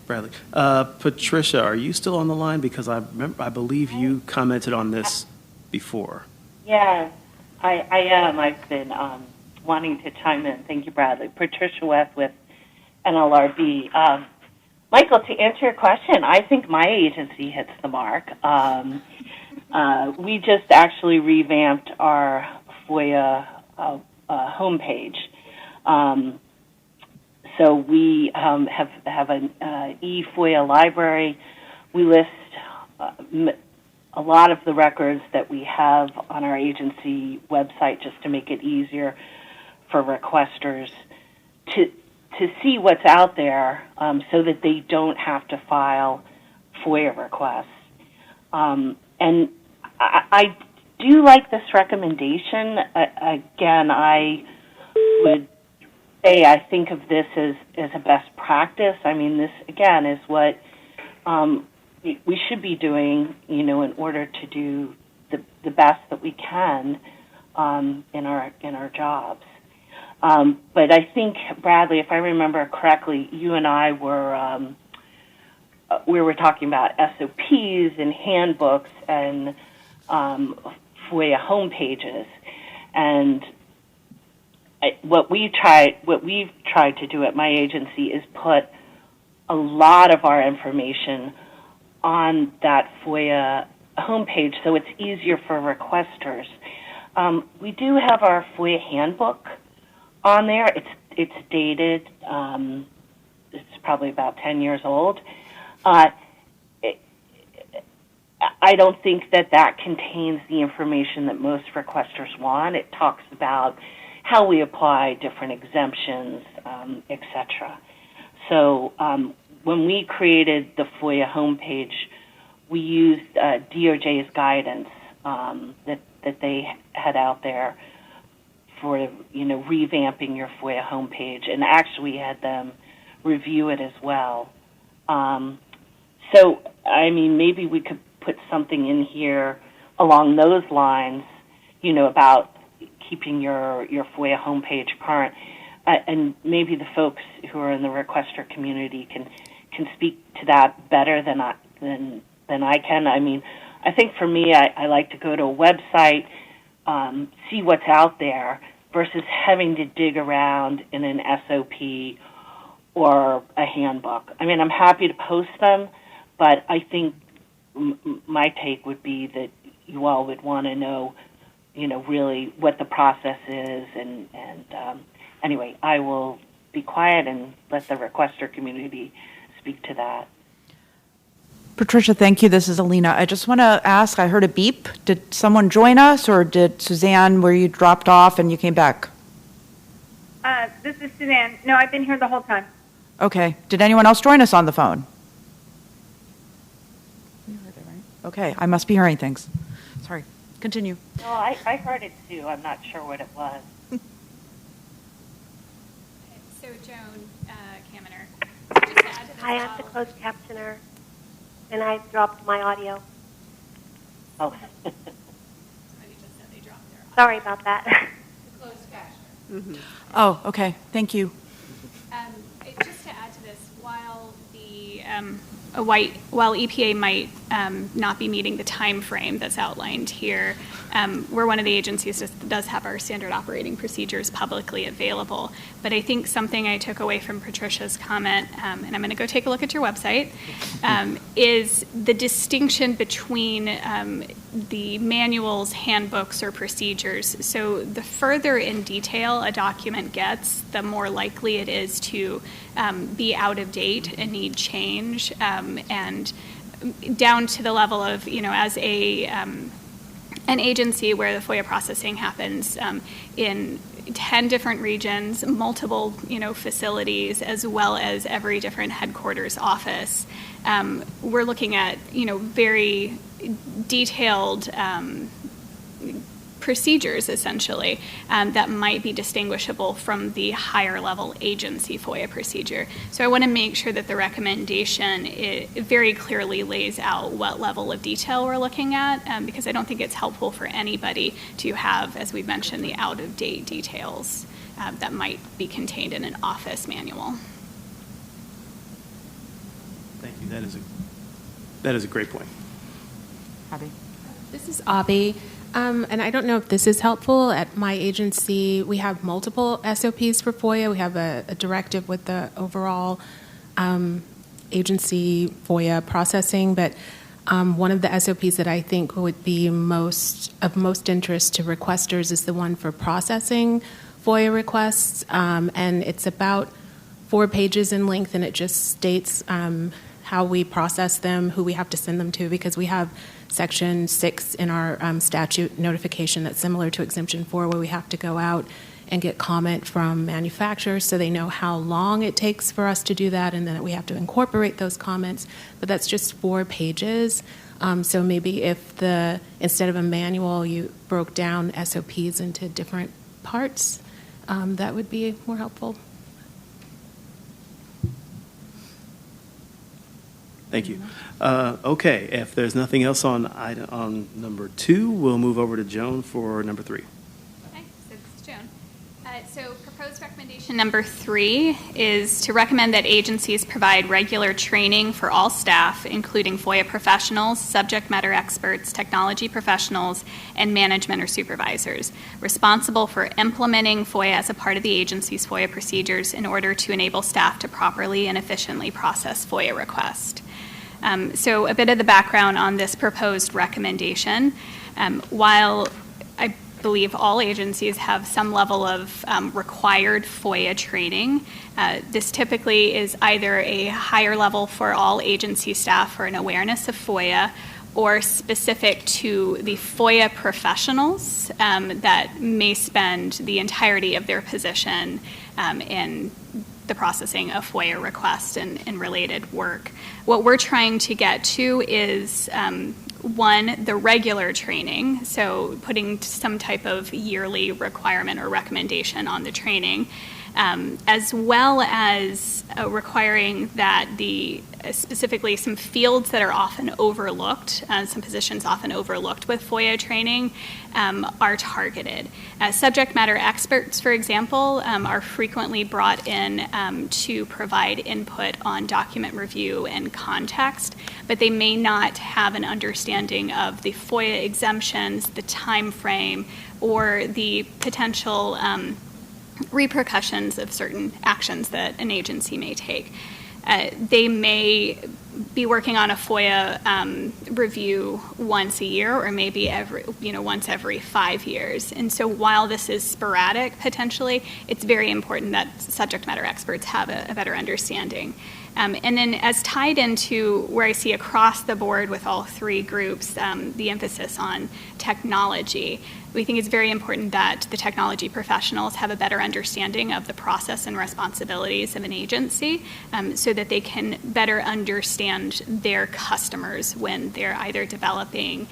Bradley. Patricia, are you still on the line? Because I believe you commented on this before. Yes, I am. I've been wanting to chime in. Thank you, Bradley. Patricia West with NLRB. Michael, to answer your question, I think my agency hits the mark. We just actually revamped our FOIA homepage. So we have an e-FOIA library. We list a lot of the records that we have on our agency website just to make it easier for requesters to see what's out there so that they don't have to file FOIA requests. And I do like this recommendation. Again, I would say I think of this as a best practice. I mean, this, again, is what we should be doing, in order to do the best that we can in our jobs. But I think, Bradley, if I remember correctly, you and I we were talking about SOPs and handbooks and FOIA homepages, and what we've tried to do at my agency is put a lot of our information on that FOIA homepage so it's easier for requesters. We do have our FOIA handbook on there. It's dated. It's probably about 10 years old. I don't think that contains the information that most requesters want. It talks about how we apply different exemptions, etc. So when we created the FOIA homepage, we used DOJ's guidance that they had out there for revamping your FOIA homepage, and actually had them review it as well. So I mean, maybe we could put something in here along those lines, about keeping your FOIA homepage current, and maybe the folks who are in the requester community can speak to that better than I can. I mean, I think for me, I like to go to a website, see what's out there, versus having to dig around in an SOP or a handbook. I mean, I'm happy to post them, but I think my take would be that you all would want to know, really what the process is. And anyway, I will be quiet and let the requester community speak to that. Patricia, thank you. This is Alina. I just want to ask, I heard a beep. Did someone join us, or did Suzanne, where you dropped off and you came back? This is Suzanne. No, I've been here the whole time. Okay. Did anyone else join us on the phone? Okay, I must be hearing things. Sorry. Continue. No, I heard it too. I'm not sure what it was. So Joan Kaminer, just to add to this. Hi, I'm the closed captioner, and I dropped my audio. Oh. Sorry about that. Closed captioner. Mm-hmm. Oh, okay. Thank you. Just to add to this, while while EPA might not be meeting the time frame that's outlined here, we're one of the agencies that does have our standard operating procedures publicly available. But I think something I took away from Patricia's comment, and I'm going to go take a look at your website, is the distinction between the manuals, handbooks, or procedures. So the further in detail a document gets, the more likely it is to be out of date and need change, and down to the level of, as an agency where the FOIA processing happens in 10 different regions, multiple, facilities, as well as every different headquarters office. We're looking at, very detailed procedures, essentially, that might be distinguishable from the higher level agency FOIA procedure. So I want to make sure that the recommendation very clearly lays out what level of detail we're looking at, because I don't think it's helpful for anybody to have, as we've mentioned, the out-of-date details that might be contained in an office manual. Thank you. That is a great point. Abby. This is Abby. And I don't know if this is helpful. At my agency, we have multiple SOPs for FOIA. We have a directive with the overall agency FOIA processing, but one of the SOPs that I think would be of most interest to requesters is the one for processing FOIA requests, and it's about 4 pages in length, and it just states how we process them, who we have to send them to, because we have Section 6 in our statute notification that's similar to Exemption 4, where we have to go out and get comment from manufacturers so they know how long it takes for us to do that, and then we have to incorporate those comments. But that's just 4 pages. So maybe if instead of a manual, you broke down SOPs into different parts, that would be more helpful. Thank you. Okay, if there's nothing else on number 2, we'll move over to Joan for number 3. Okay, so this is Joan. So proposed recommendation number 3 is to recommend that agencies provide regular training for all staff, including FOIA professionals, subject matter experts, technology professionals, and management or supervisors, responsible for implementing FOIA as a part of the agency's FOIA procedures in order to enable staff to properly and efficiently process FOIA requests. So a bit of the background on this proposed recommendation. While I believe all agencies have some level of required FOIA training, this typically is either a higher level for all agency staff for an awareness of FOIA, or specific to the FOIA professionals that may spend the entirety of their position in the processing of FOIA requests and related work. What we're trying to get to is one, the regular training, so putting some type of yearly requirement or recommendation on the training, as well as requiring that specifically some fields that are often overlooked, some positions often overlooked with FOIA training, are targeted. Subject matter experts, for example, are frequently brought in to provide input on document review and context, but they may not have an understanding of the FOIA exemptions, the time frame, or the potential repercussions of certain actions that an agency may take. They may be working on a FOIA review once a year, or maybe once every 5 years. And so while this is sporadic potentially, it's very important that subject matter experts have a better understanding. And then as tied into where I see across the board with all three groups, the emphasis on technology. We think it's very important that the technology professionals have a better understanding of the process and responsibilities of an agency so that they can better understand their customers when they're either developing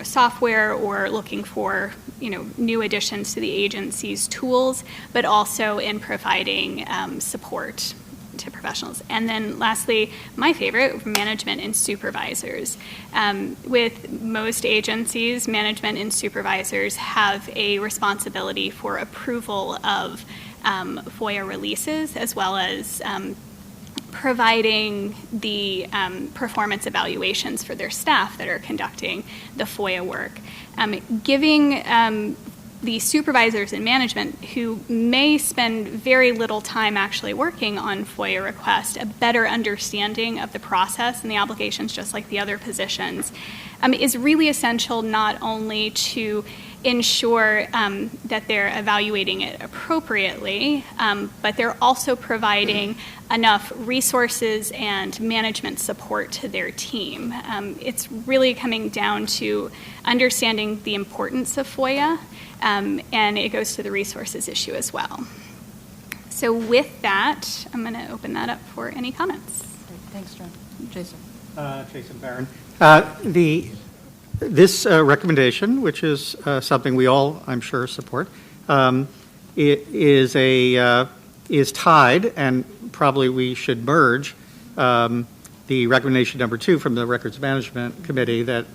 software or looking for new additions to the agency's tools, but also in providing support to professionals. And then lastly, my favorite, management and supervisors. With most agencies, management and supervisors have a responsibility for approval of FOIA releases, as well as providing the performance evaluations for their staff that are conducting the FOIA work. Giving the supervisors and management who may spend very little time actually working on FOIA requests a better understanding of the process and the obligations, just like the other positions, is really essential, not only to ensure that they're evaluating it appropriately, but they're also providing enough resources and management support to their team. It's really coming down to understanding the importance of FOIA, and it goes to the resources issue as well. So with that, I'm going to open that up for any comments. Great. Thanks, John. Jason. Jason Barron. This recommendation, which is something we all, I'm sure, support, is tied, and probably we should merge the recommendation number 2 from the Records Management Committee that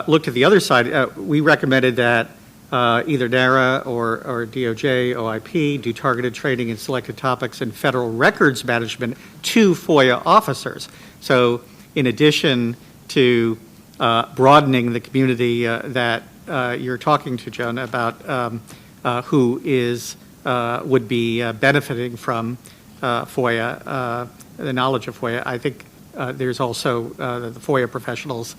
looked at the other side. We recommended that either NARA or DOJ, OIP do targeted training in selected topics in federal records management to FOIA officers. So in addition to broadening the community that you're talking to, Joan, about who would be benefiting from FOIA, the knowledge of FOIA, I think there's also the FOIA professionals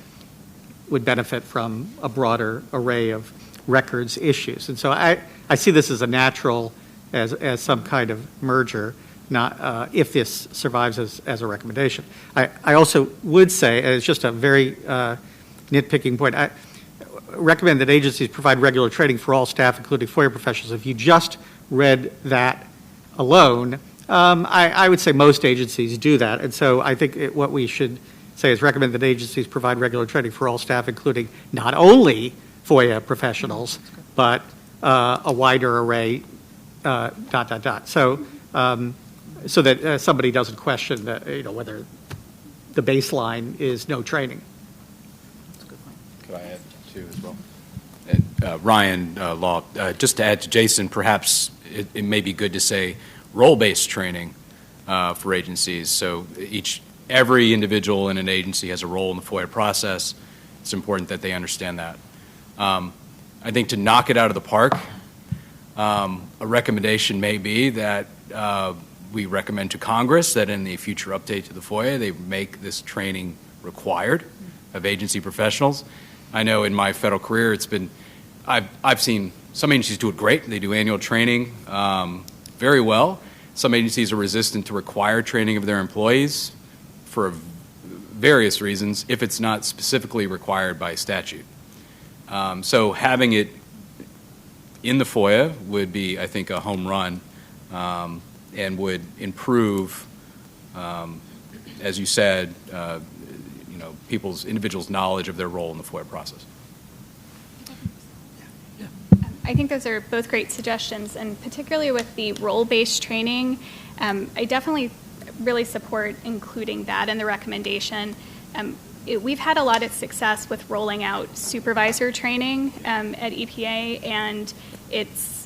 would benefit from a broader array of records issues. And so I see this as a natural, as some kind of merger, not if this survives as a recommendation. I also would say, as just a very nitpicking point, I recommend that agencies provide regular training for all staff, including FOIA professionals. If you just read that alone, I would say most agencies do that. And so I think what we should say is recommend that agencies provide regular training for all staff, including not only FOIA professionals, but a wider array, ... So, so that somebody doesn't question that, whether the baseline is no training. That's a good point. Could I add too as well? Ryan Law, just to add to Jason, perhaps it may be good to say role-based training for agencies. So every individual in an agency has a role in the FOIA process. It's important that they understand that. I think to knock it out of the park, a recommendation may be that we recommend to Congress that in the future update to the FOIA, they make this training required of agency professionals. I know in my federal career, I've seen some agencies do it great. They do annual training very well. Some agencies are resistant to require training of their employees for various reasons if it's not specifically required by statute. So having it in the FOIA would be, I think, a home run and would improve, as you said, individuals' knowledge of their role in the FOIA process. I think those are both great suggestions, and particularly with the role-based training, I definitely really support including that in the recommendation. We've had a lot of success with rolling out supervisor training at EPA, and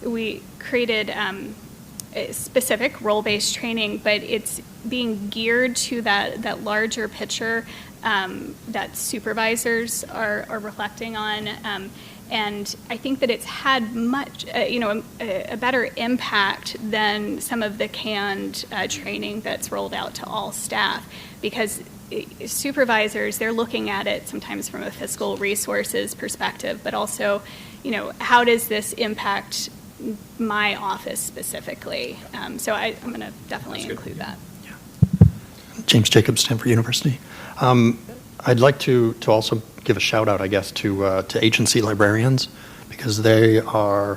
we created specific role-based training, but it's being geared to that larger picture that supervisors are reflecting on. And I think that it's had much, a better impact than some of the canned training that's rolled out to all staff, because supervisors, they're looking at it sometimes from a fiscal resources perspective, but also, how does this impact my office specifically? So I'm going to definitely include that. James Jacobs, Stanford University. I'd like to also give a shout out, I guess, to agency librarians, because they are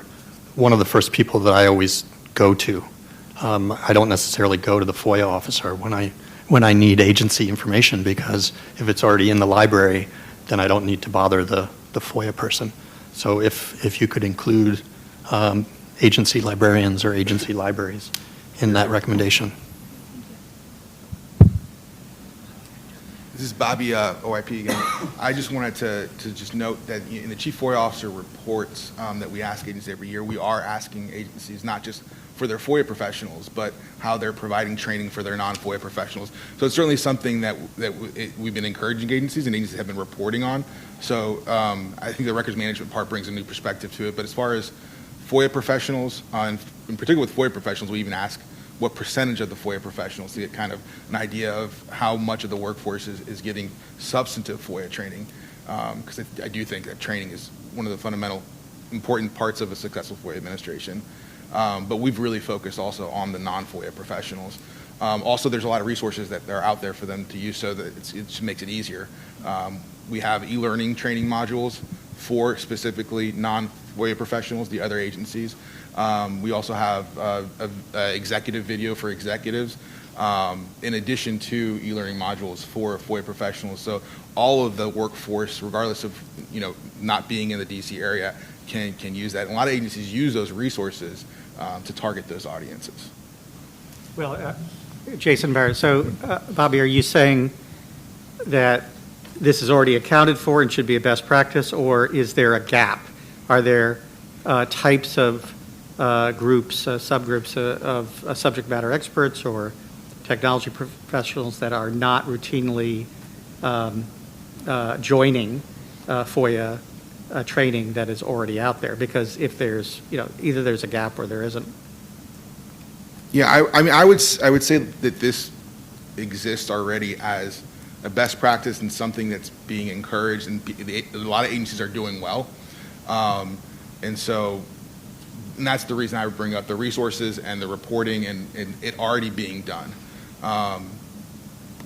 one of the first people that I always go to. I don't necessarily go to the FOIA officer when I need agency information, because if it's already in the library, then I don't need to bother the FOIA person. So if you could include agency librarians or agency libraries in that recommendation. This is Bobby, OIP again. I just wanted to just note that in the Chief FOIA Officer reports that we ask agencies every year, we are asking agencies not just for their FOIA professionals, but how they're providing training for their non-FOIA professionals. So it's certainly something that we've been encouraging agencies, and agencies have been reporting on. So I think the records management part brings a new perspective to it. But as far as FOIA professionals, in particular with FOIA professionals, we even ask what percentage of the FOIA professionals to get kind of an idea of how much of the workforce is getting substantive FOIA training. Because I do think that training is one of the fundamental important parts of a successful FOIA administration. But we've really focused also on the non-FOIA professionals. Also, there's a lot of resources that are out there for them to use, so that it just makes it easier. We have e-learning training modules for specifically non-FOIA professionals, the other agencies. We also have executive video for executives, in addition to e-learning modules for FOIA professionals. So all of the workforce, regardless of not being in the DC area, can use that. And a lot of agencies use those resources to target those audiences. Well, Jason Barrett, so Bobby, are you saying that this is already accounted for and should be a best practice, or is there a gap? Are there types of groups, subgroups of subject matter experts or technology professionals that are not routinely joining FOIA training that is already out there? Because if there's, either there's a gap or there isn't. Yeah, I mean, I would say that this exists already as a best practice and something that's being encouraged, and a lot of agencies are doing well. And that's the reason I would bring up the resources and the reporting and it already being done.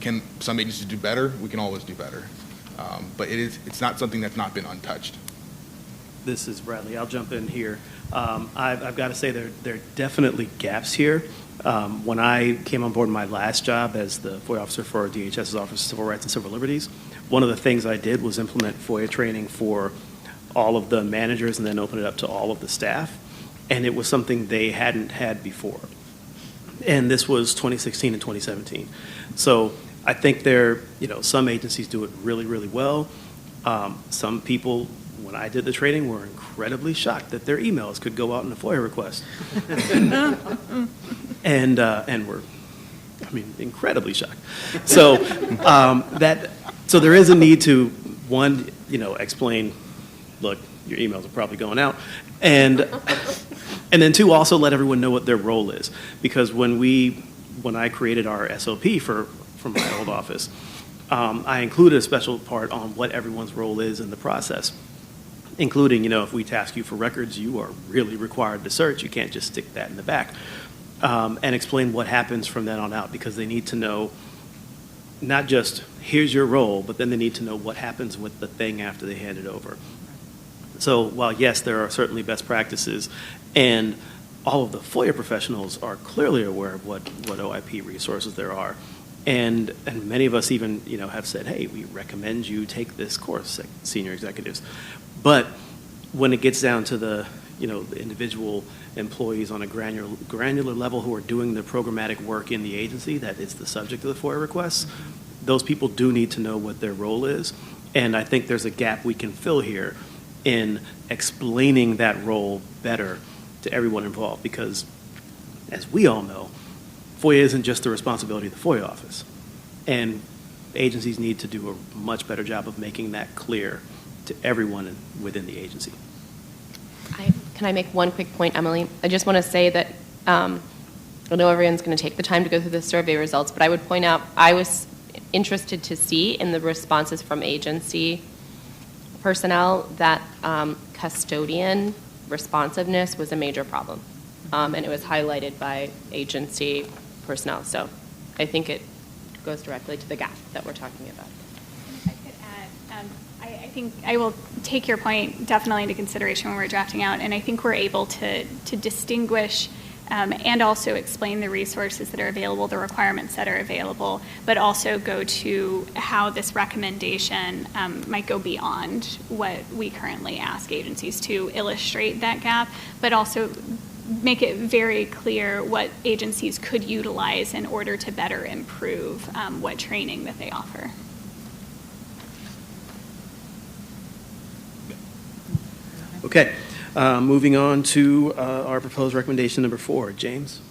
Can some agencies do better? We can always do better. But it's not something that's not been untouched. This is Bradley. I'll jump in here. I've got to say there are definitely gaps here. When I came on board in my last job as the FOIA officer for DHS's Office of Civil Rights and Civil Liberties, one of the things I did was implement FOIA training for all of the managers and then open it up to all of the staff. And it was something they hadn't had before. And this was 2016 and 2017. So I think some agencies do it really, really well. Some people, when I did the training, were incredibly shocked that their emails could go out in a FOIA request. and were, incredibly shocked. So so there is a need to, one, explain, look, your emails are probably going out. And then two, also let everyone know what their role is. Because when I created our SOP for my old office, I included a special part on what everyone's role is in the process, including, if we task you for records, you are really required to search. You can't just stick that in the back. And explain what happens from then on out, because they need to know not just here's your role, but then they need to know what happens with the thing after they hand it over. So while, yes, there are certainly best practices, and all of the FOIA professionals are clearly aware of what OIP resources there are, and many of us even have said, hey, we recommend you take this course, senior executives. But when it gets down to the the individual employees on a granular level who are doing the programmatic work in the agency that is the subject of the FOIA requests, those people do need to know what their role is. And I think there's a gap we can fill here in explaining that role better to everyone involved, because as we all know, FOIA isn't just the responsibility of the FOIA office. And agencies need to do a much better job of making that clear to everyone within the agency. Can I make one quick point, Emily? I just want to say that I know everyone's going to take the time to go through the survey results, but I would point out I was interested to see in the responses from agency personnel that custodian responsiveness was a major problem, and it was highlighted by agency personnel. So I think it goes directly to the gap that we're talking about. If I could add, I think I will take your point definitely into consideration when we're drafting out, and I think we're able to distinguish and also explain the resources that are available, the requirements that are available, but also go to how this recommendation might go beyond what we currently ask agencies to illustrate that gap, but also make it very clear what agencies could utilize in order to better improve what training that they offer. Okay, moving on to our proposed recommendation number 4. James?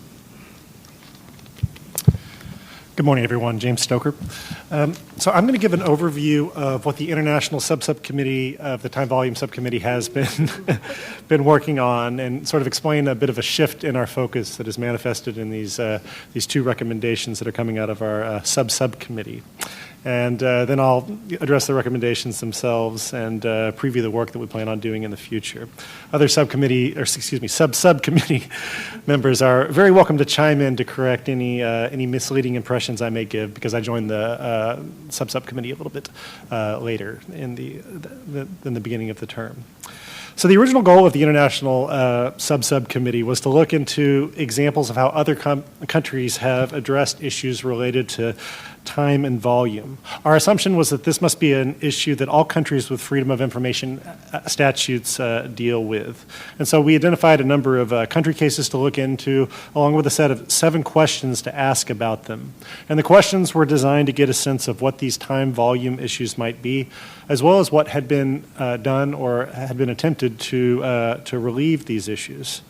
Good morning, everyone. James Stoker. So I'm going to give an overview of what the International Subcommittee of the Time Volume Subcommittee has been working on, and sort of explain a bit of a shift in our focus that is manifested in these 2 recommendations that are coming out of our subcommittee. And then I'll address the recommendations themselves and preview the work that we plan on doing in the future. Other subcommittee members are very welcome to chime in to correct any misleading impressions I may give, because I joined the subcommittee a little bit later in the beginning of the term. So the original goal of the International Subcommittee was to look into examples of how other countries have addressed issues related to time and volume. Our assumption was that this must be an issue that all countries with freedom of information statutes deal with. And so we identified a number of country cases to look into, along with a set of 7 questions to ask about them. And the questions were designed to get a sense of what these time volume issues might be, as well as what had been done or had been attempted to relieve these issues.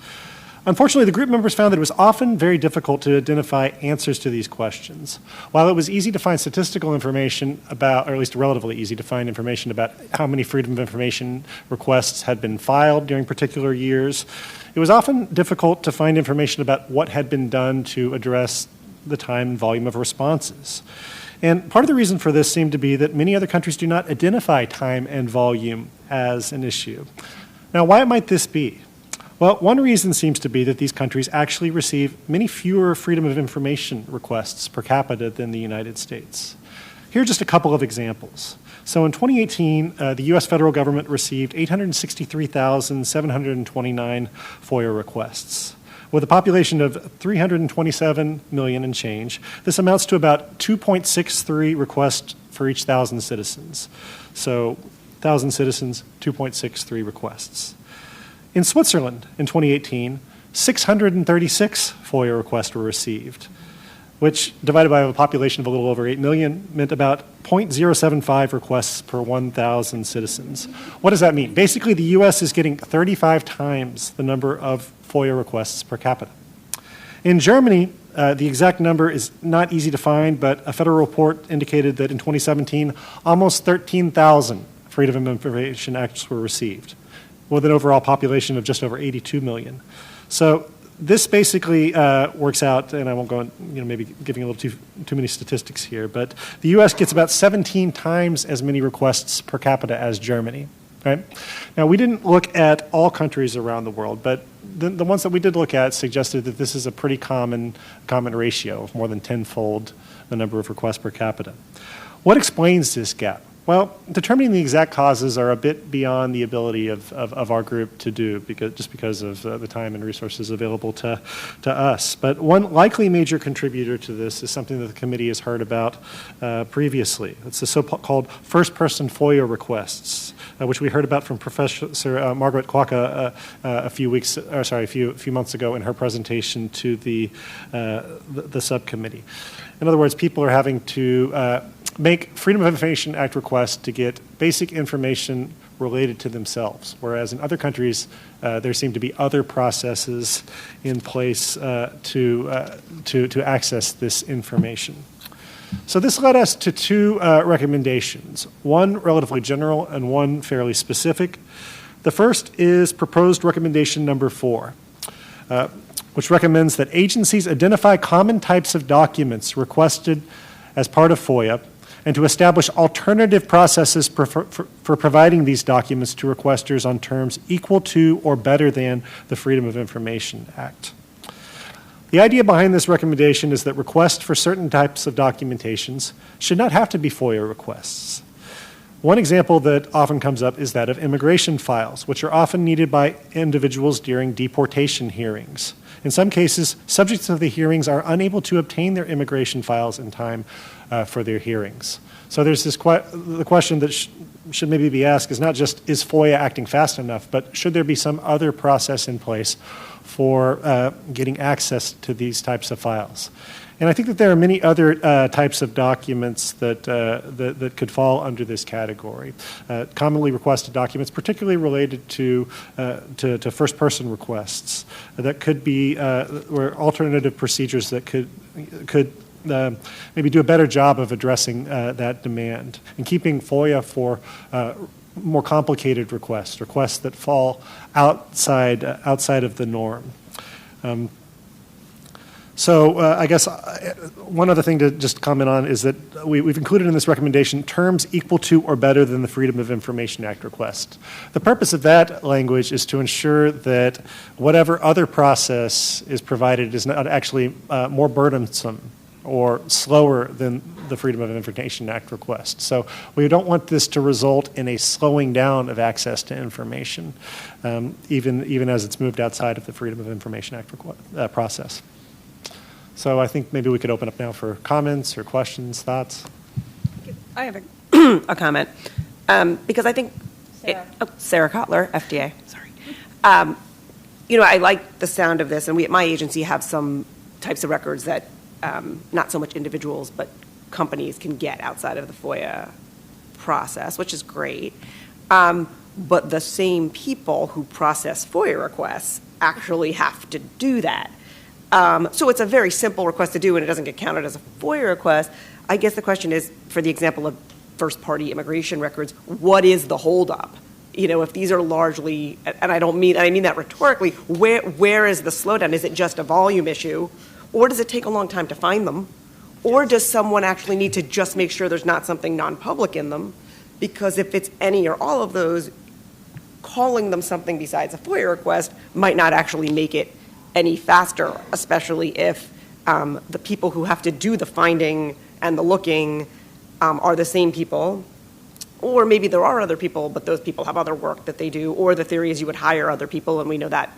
Unfortunately, the group members found that it was often very difficult to identify answers to these questions. While it was easy to find statistical information about, or at least relatively easy to find information about how many freedom of information requests had been filed during particular years, it was often difficult to find information about what had been done to address the time and volume of responses. And part of the reason for this seemed to be that many other countries do not identify time and volume as an issue. Now, why might this be? Well, one reason seems to be that these countries actually receive many fewer freedom of information requests per capita than the United States. Here are just a couple of examples. So in 2018, the U.S. federal government received 863,729 FOIA requests. With a population of 327 million and change, this amounts to about 2.63 requests for each 1,000 citizens. So 1,000 citizens, 2.63 requests. In Switzerland, in 2018, 636 FOIA requests were received, which, divided by a population of a little over 8 million, meant about 0.075 requests per 1,000 citizens. What does that mean? Basically, the U.S. is getting 35 times the number of FOIA requests per capita. In Germany, the exact number is not easy to find, but a federal report indicated that in 2017, almost 13,000 Freedom of Information Acts were received, with an overall population of just over 82 million. So this basically works out, and I won't go on, maybe giving a little too many statistics here, but the U.S. gets about 17 times as many requests per capita as Germany. Right? Now, we didn't look at all countries around the world, but the ones that we did look at suggested that this is a pretty common ratio of more than tenfold the number of requests per capita. What explains this gap? Well, determining the exact causes are a bit beyond the ability of our group to do, because of the time and resources available to us. But one likely major contributor to this is something that the committee has heard about previously. It's the so-called first-person FOIA requests, which we heard about from Professor Margaret Kwaka a few months ago in her presentation to the subcommittee. In other words, people are having to make Freedom of Information Act requests to get basic information related to themselves, whereas in other countries there seem to be other processes in place to access this information. So this led us to two recommendations, one relatively general and one fairly specific. The first is proposed recommendation number 4, which recommends that agencies identify common types of documents requested as part of FOIA and to establish alternative processes for providing these documents to requesters on terms equal to or better than the Freedom of Information Act. The idea behind this recommendation is that requests for certain types of documentations should not have to be FOIA requests. One example that often comes up is that of immigration files, which are often needed by individuals during deportation hearings. In some cases, subjects of the hearings are unable to obtain their immigration files in time for their hearings. So there's the question that should maybe be asked is not just, is FOIA acting fast enough, but should there be some other process in place for getting access to these types of files? And I think that there are many other types of documents that could fall under this category. Commonly requested documents, particularly related to first-person requests, that could be or alternative procedures that could maybe do a better job of addressing that demand and keeping FOIA for more complicated requests that fall outside of the norm. So I guess one other thing to just comment on is that we've included in this recommendation terms equal to or better than the Freedom of Information Act request. The purpose of that language is to ensure that whatever other process is provided is not actually more burdensome or slower than the Freedom of Information Act request. So we don't want this to result in a slowing down of access to information, even as it's moved outside of the Freedom of Information Act process. So I think maybe we could open up now for comments or questions, thoughts. I have a comment, because I think, Sarah Kotler, FDA, sorry. I like the sound of this, and we at my agency have some types of records that not so much individuals, but companies can get outside of the FOIA process, which is great. But the same people who process FOIA requests actually have to do that. So it's a very simple request to do, and it doesn't get counted as a FOIA request. I guess the question is, for the example of first-party immigration records, what is the holdup? If these are largely, and I mean that rhetorically, where is the slowdown? Is it just a volume issue, or does it take a long time to find them, or does someone actually need to just make sure there's not something non-public in them? Because if it's any or all of those, calling them something besides a FOIA request might not actually make it any faster, especially if the people who have to do the finding and the looking are the same people, or maybe there are other people, but those people have other work that they do, or the theory is you would hire other people, and we know that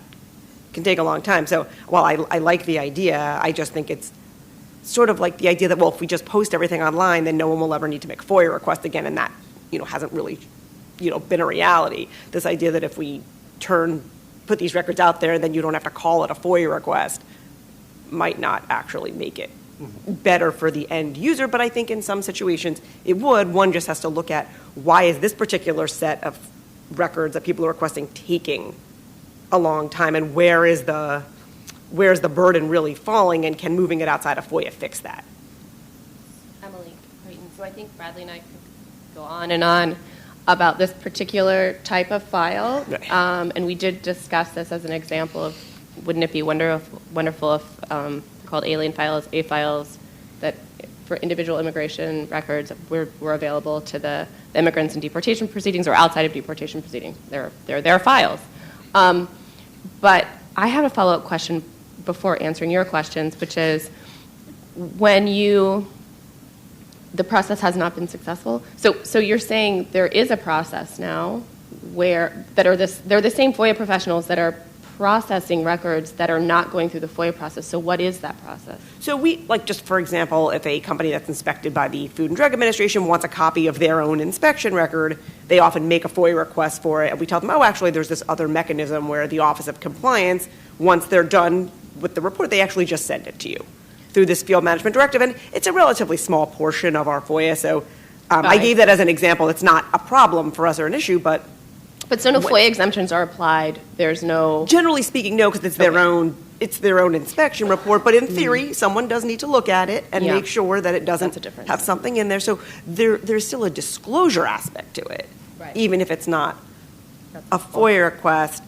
can take a long time. So while I like the idea, I just think it's sort of like the idea that, well, if we just post everything online, then no one will ever need to make a FOIA request again, and that hasn't really been a reality. This idea that if we put these records out there, then you don't have to call it a FOIA request, might not actually make it better for the end user, but I think in some situations it would. One just has to look at, why is this particular set of records that people are requesting taking a long time, and where's the burden really falling, and can moving it outside of FOIA fix that? Emily, so I think Bradley and I could go on and on about this particular type of file, and we did discuss this as an example of, wouldn't it be wonderful if called alien files, A files, that for individual immigration records were available to the immigrants in deportation proceedings or outside of deportation proceedings. They're their files. But I have a follow-up question before answering your questions, which is, when you the process has not been successful. So you're saying there is a process now where they're the same FOIA professionals that are processing records that are not going through the FOIA process. So what is that process? So just for example, if a company that's inspected by the Food and Drug Administration wants a copy of their own inspection record, they often make a FOIA request for it, and we tell them, oh, actually, there's this other mechanism where the Office of Compliance, once they're done with the report, they actually just send it to you through this field management directive, and it's a relatively small portion of our FOIA, so I gave that as an example. It's not a problem for us or an issue, but so no FOIA exemptions are applied. There's no. Generally speaking, no, because it's their own. It's their own inspection report. But in theory, someone does need to look at it and make sure that it doesn't have something in there. So there's still a disclosure aspect to it, even if it's not a FOIA request.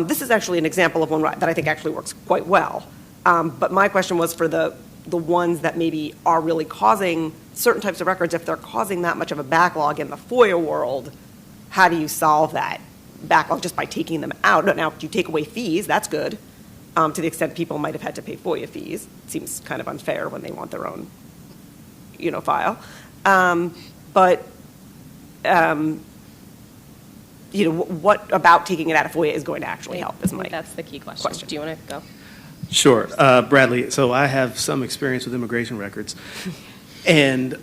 This is actually an example of one that I think actually works quite well. But my question was for the ones that maybe are really causing certain types of records. If they're causing that much of a backlog in the FOIA world, how do you solve that backlog just by taking them out? Now, if you take away fees, that's good, to the extent people might have had to pay FOIA fees. It seems kind of unfair when they want their own, file. What about taking it out of FOIA is going to actually help? That's the key question. Do you want to go? Sure. Bradley, so I have some experience with immigration records. And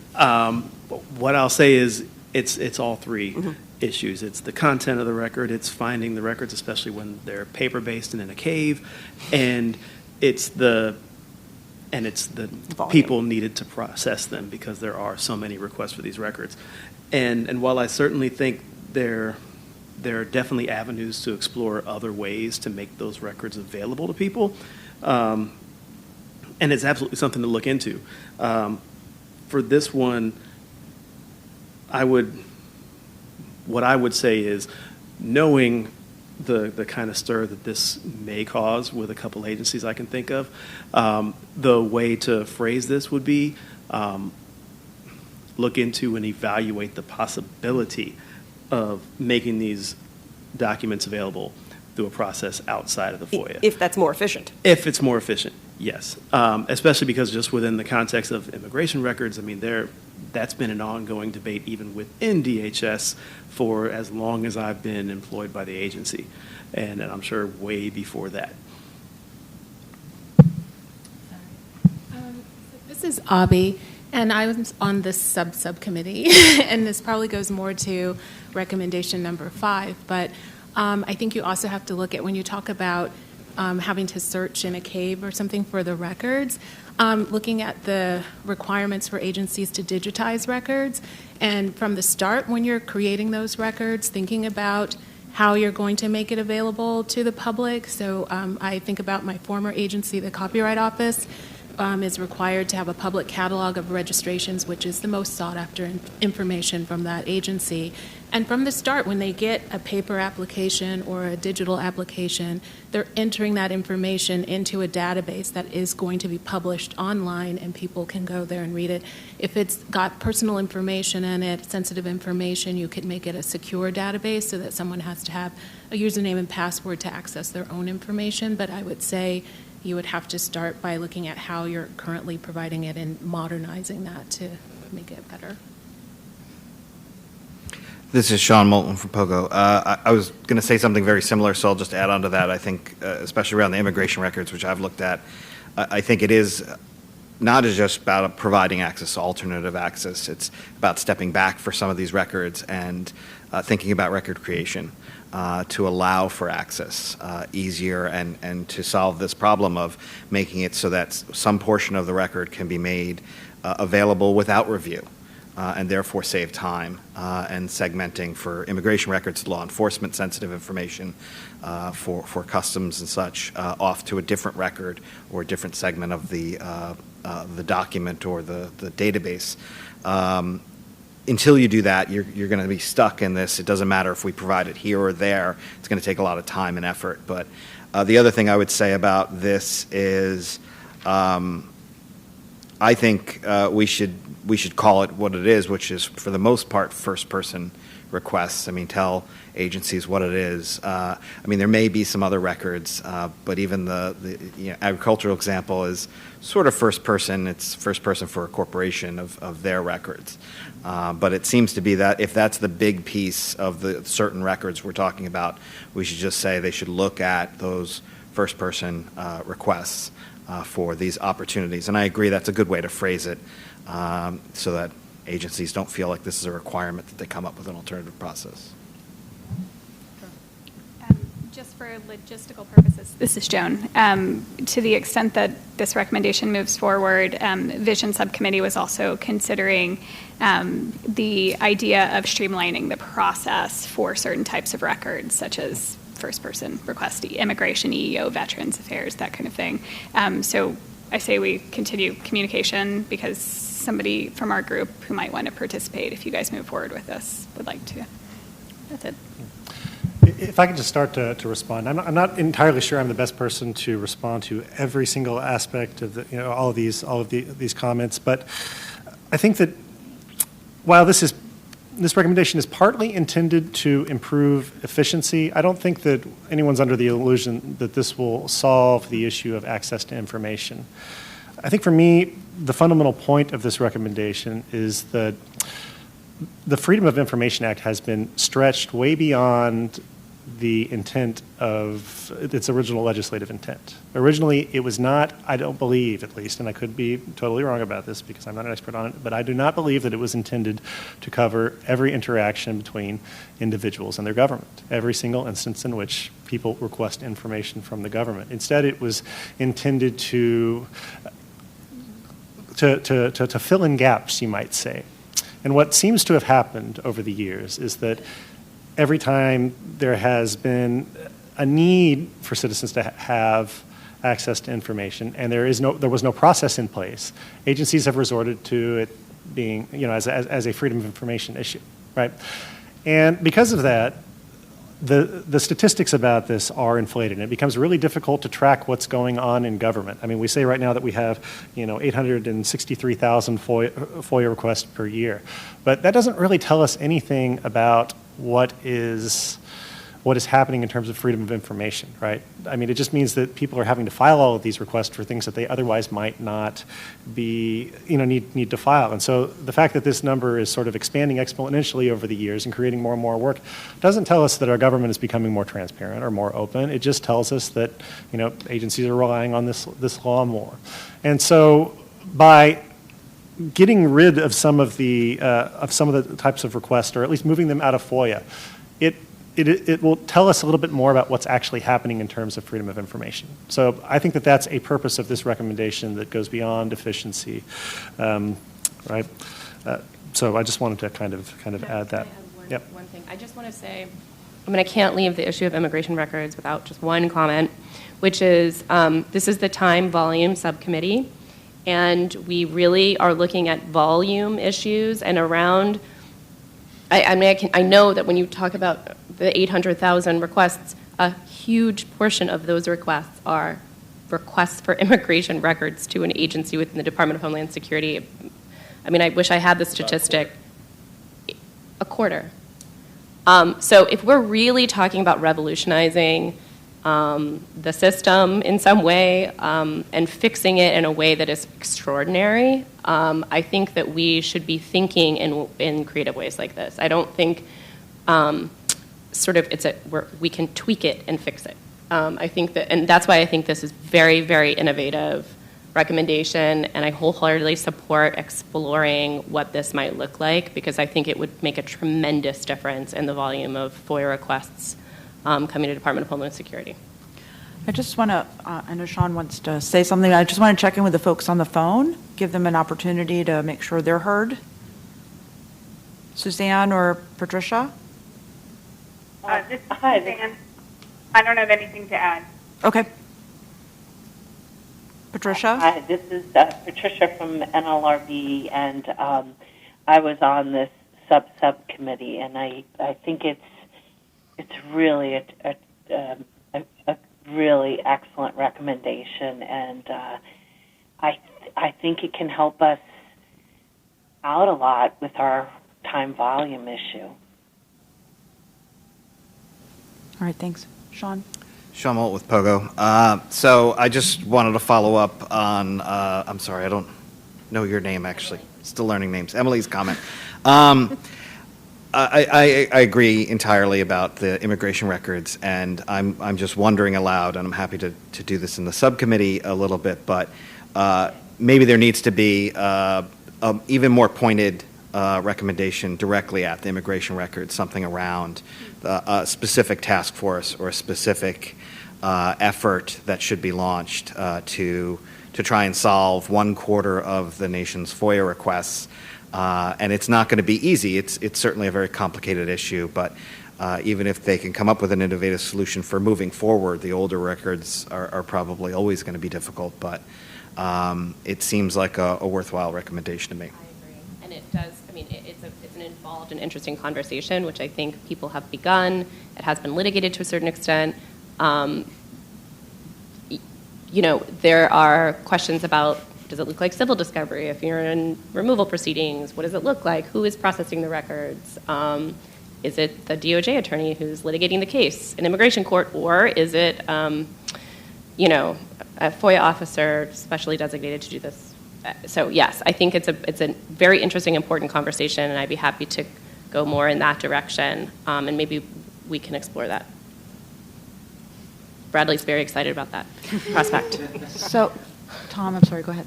what I'll say is it's all three issues. It's the content of the record, it's finding the records, especially when they're paper-based and in a cave, and it's the people needed to process them because there are so many requests for these records. And while I certainly think there are definitely avenues to explore other ways to make those records available to people, and it's absolutely something to look into. For this one, what I would say is, knowing the kind of stir that this may cause with a couple agencies I can think of, the way to phrase this would be look into and evaluate the possibility of making these documents available through a process outside of the FOIA. If that's more efficient. If it's more efficient, yes. Especially because just within the context of immigration records, I mean, that's been an ongoing debate even within DHS for as long as I've been employed by the agency, and I'm sure way before that. This is Abby, and I was on this subcommittee, and this probably goes more to recommendation number 5, but I think you also have to look at when you talk about having to search in a cave or something for the records, looking at the requirements for agencies to digitize records, and from the start when you're creating those records, thinking about how you're going to make it available to the public. So I think about my former agency, the Copyright Office, is required to have a public catalog of registrations, which is the most sought after information from that agency. And from the start, when they get a paper application or a digital application, they're entering that information into a database that is going to be published online, and people can go there and read it. If it's got personal information in it, sensitive information, you could make it a secure database so that someone has to have a username and password to access their own information. But I would say you would have to start by looking at how you're currently providing it and modernizing that to make it better. This is Sean Moulton from POGO. I was going to say something very similar, so I'll just add on to that. I think, especially around the immigration records, which I've looked at, I think it is not just about providing access, alternative access. It's about stepping back for some of these records and thinking about record creation to allow for access easier and to solve this problem of making it so that some portion of the record can be made available without review. And therefore save time and segmenting for immigration records, law enforcement sensitive information, for customs and such, off to a different record or a different segment of the document or the database. Until you do that, you're going to be stuck in this. It doesn't matter if we provide it here or there. It's going to take a lot of time and effort. But the other thing I would say about this is I think we should call it what it is, which is, for the most part, first-person requests. I mean, tell agencies what it is. I mean, there may be some other records, but even the agricultural example is sort of first person. It's first person for a corporation of their records. But it seems to be that if that's the big piece of the certain records we're talking about, we should just say they should look at those first person requests for these opportunities. And I agree that's a good way to phrase it, so that agencies don't feel like this is a requirement that they come up with an alternative process. Just for logistical purposes, this is Joan. To the extent that this recommendation moves forward, Vision Subcommittee was also considering the idea of streamlining the process for certain types of records, such as first-person request, immigration, EEO, Veterans Affairs, that kind of thing. So I say we continue communication because somebody from our group who might want to participate, if you guys move forward with this, would like to. That's it. If I could just start to respond, I'm not entirely sure I'm the best person to respond to every single aspect of the, all of these comments, but I think that while this recommendation is partly intended to improve efficiency, I don't think that anyone's under the illusion that this will solve the issue of access to information. I think for me, the fundamental point of this recommendation is that the Freedom of Information Act has been stretched way beyond the intent of its original legislative intent. Originally, it was not, I don't believe at least, and I could be totally wrong about this because I'm not an expert on it, but I do not believe that it was intended to cover every interaction between individuals and their government, every single instance in which people request information from the government. Instead, it was intended to fill in gaps, you might say. And what seems to have happened over the years is that every time there has been a need for citizens to have access to information, and there was no process in place, agencies have resorted to it being, as a freedom of information issue, right? And because of that, the statistics about this are inflated, and it becomes really difficult to track what's going on in government. I mean, we say right now that we have, 863,000 FOIA requests per year, but that doesn't really tell us anything about what is happening in terms of freedom of information, right? I mean, it just means that people are having to file all of these requests for things that they otherwise might not be, need to file. And so the fact that this number is sort of expanding exponentially over the years and creating more and more work doesn't tell us that our government is becoming more transparent or more open. It just tells us that, agencies are relying on this law more. And so by getting rid of some of the types of requests, or at least moving them out of FOIA, it will tell us a little bit more about what's actually happening in terms of freedom of information. So I think that that's a purpose of this recommendation that goes beyond efficiency, right? So I just wanted to kind of add that. One thing. I just want to say, I can't leave the issue of immigration records without just one comment, which is this is the time volume subcommittee, and we really are looking at volume issues and around. I know that when you talk about the 800,000 requests, a huge portion of those requests are requests for immigration records to an agency within the Department of Homeland Security. I wish I had the statistic. A quarter. So if we're really talking about revolutionizing the system in some way and fixing it in a way that is extraordinary, I think that we should be thinking in creative ways like this. I don't think we can tweak it and fix it. I think that, and that's why I think this is very, very innovative recommendation, and I wholeheartedly support exploring what this might look like, because I think it would make a tremendous difference in the volume of FOIA requests coming to Department of Homeland Security. I just want to, I know Sean wants to say something. I just want to check in with the folks on the phone, give them an opportunity to make sure they're heard. Suzanne or Patricia? This is Suzanne. I don't have anything to add. Okay. Patricia? Hi, this is Patricia from NLRB, and I was on this subcommittee, and I think it's really a really excellent recommendation, and I think it can help us out a lot with our time volume issue. All right, thanks. Sean? Sean Molt with Pogo. So I just wanted to follow up on, I'm sorry, I don't know your name, actually. Still learning names. Emily's comment. I agree entirely about the immigration records, and I'm just wondering aloud, and I'm happy to do this in the subcommittee a little bit, but maybe there needs to be even more pointed recommendation directly at the immigration records, something around a specific task force or a specific effort that should be launched to try and solve 1/4 of the nation's FOIA requests. And it's not going to be easy. It's certainly a very complicated issue, but even if they can come up with an innovative solution for moving forward, the older records are probably always going to be difficult, but it seems like a worthwhile recommendation to me. I agree. And it does, I mean, it's an involved and interesting conversation, which I think people have begun. It has been litigated to a certain extent. You know, there are questions about, does it look like civil discovery? If you're in removal proceedings, what does it look like? Who is processing the records? Is it the DOJ attorney who's litigating the case in immigration court, or is it, you know, a FOIA officer specially designated to do this? So yes, I think it's a very interesting, important conversation, and I'd be happy to go more in that direction, and maybe we can explore that. Bradley's very excited about that prospect. So, Tom, I'm sorry, go ahead.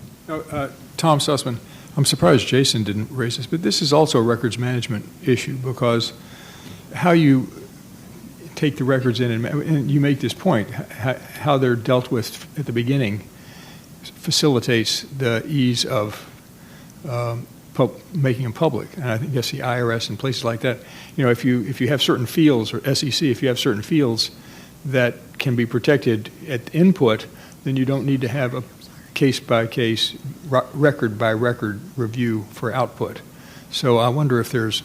Tom Sussman, I'm surprised Jason didn't raise this, but this is also a records management issue, because how you take the records in, and you make this point, how they're dealt with at the beginning facilitates the ease of making them public. And I think the IRS and places like that, you know, if you have certain fields, or SEC, if you have certain fields that can be protected at input, then you don't need to have a case-by-case, record-by-record review for output. So I wonder if there's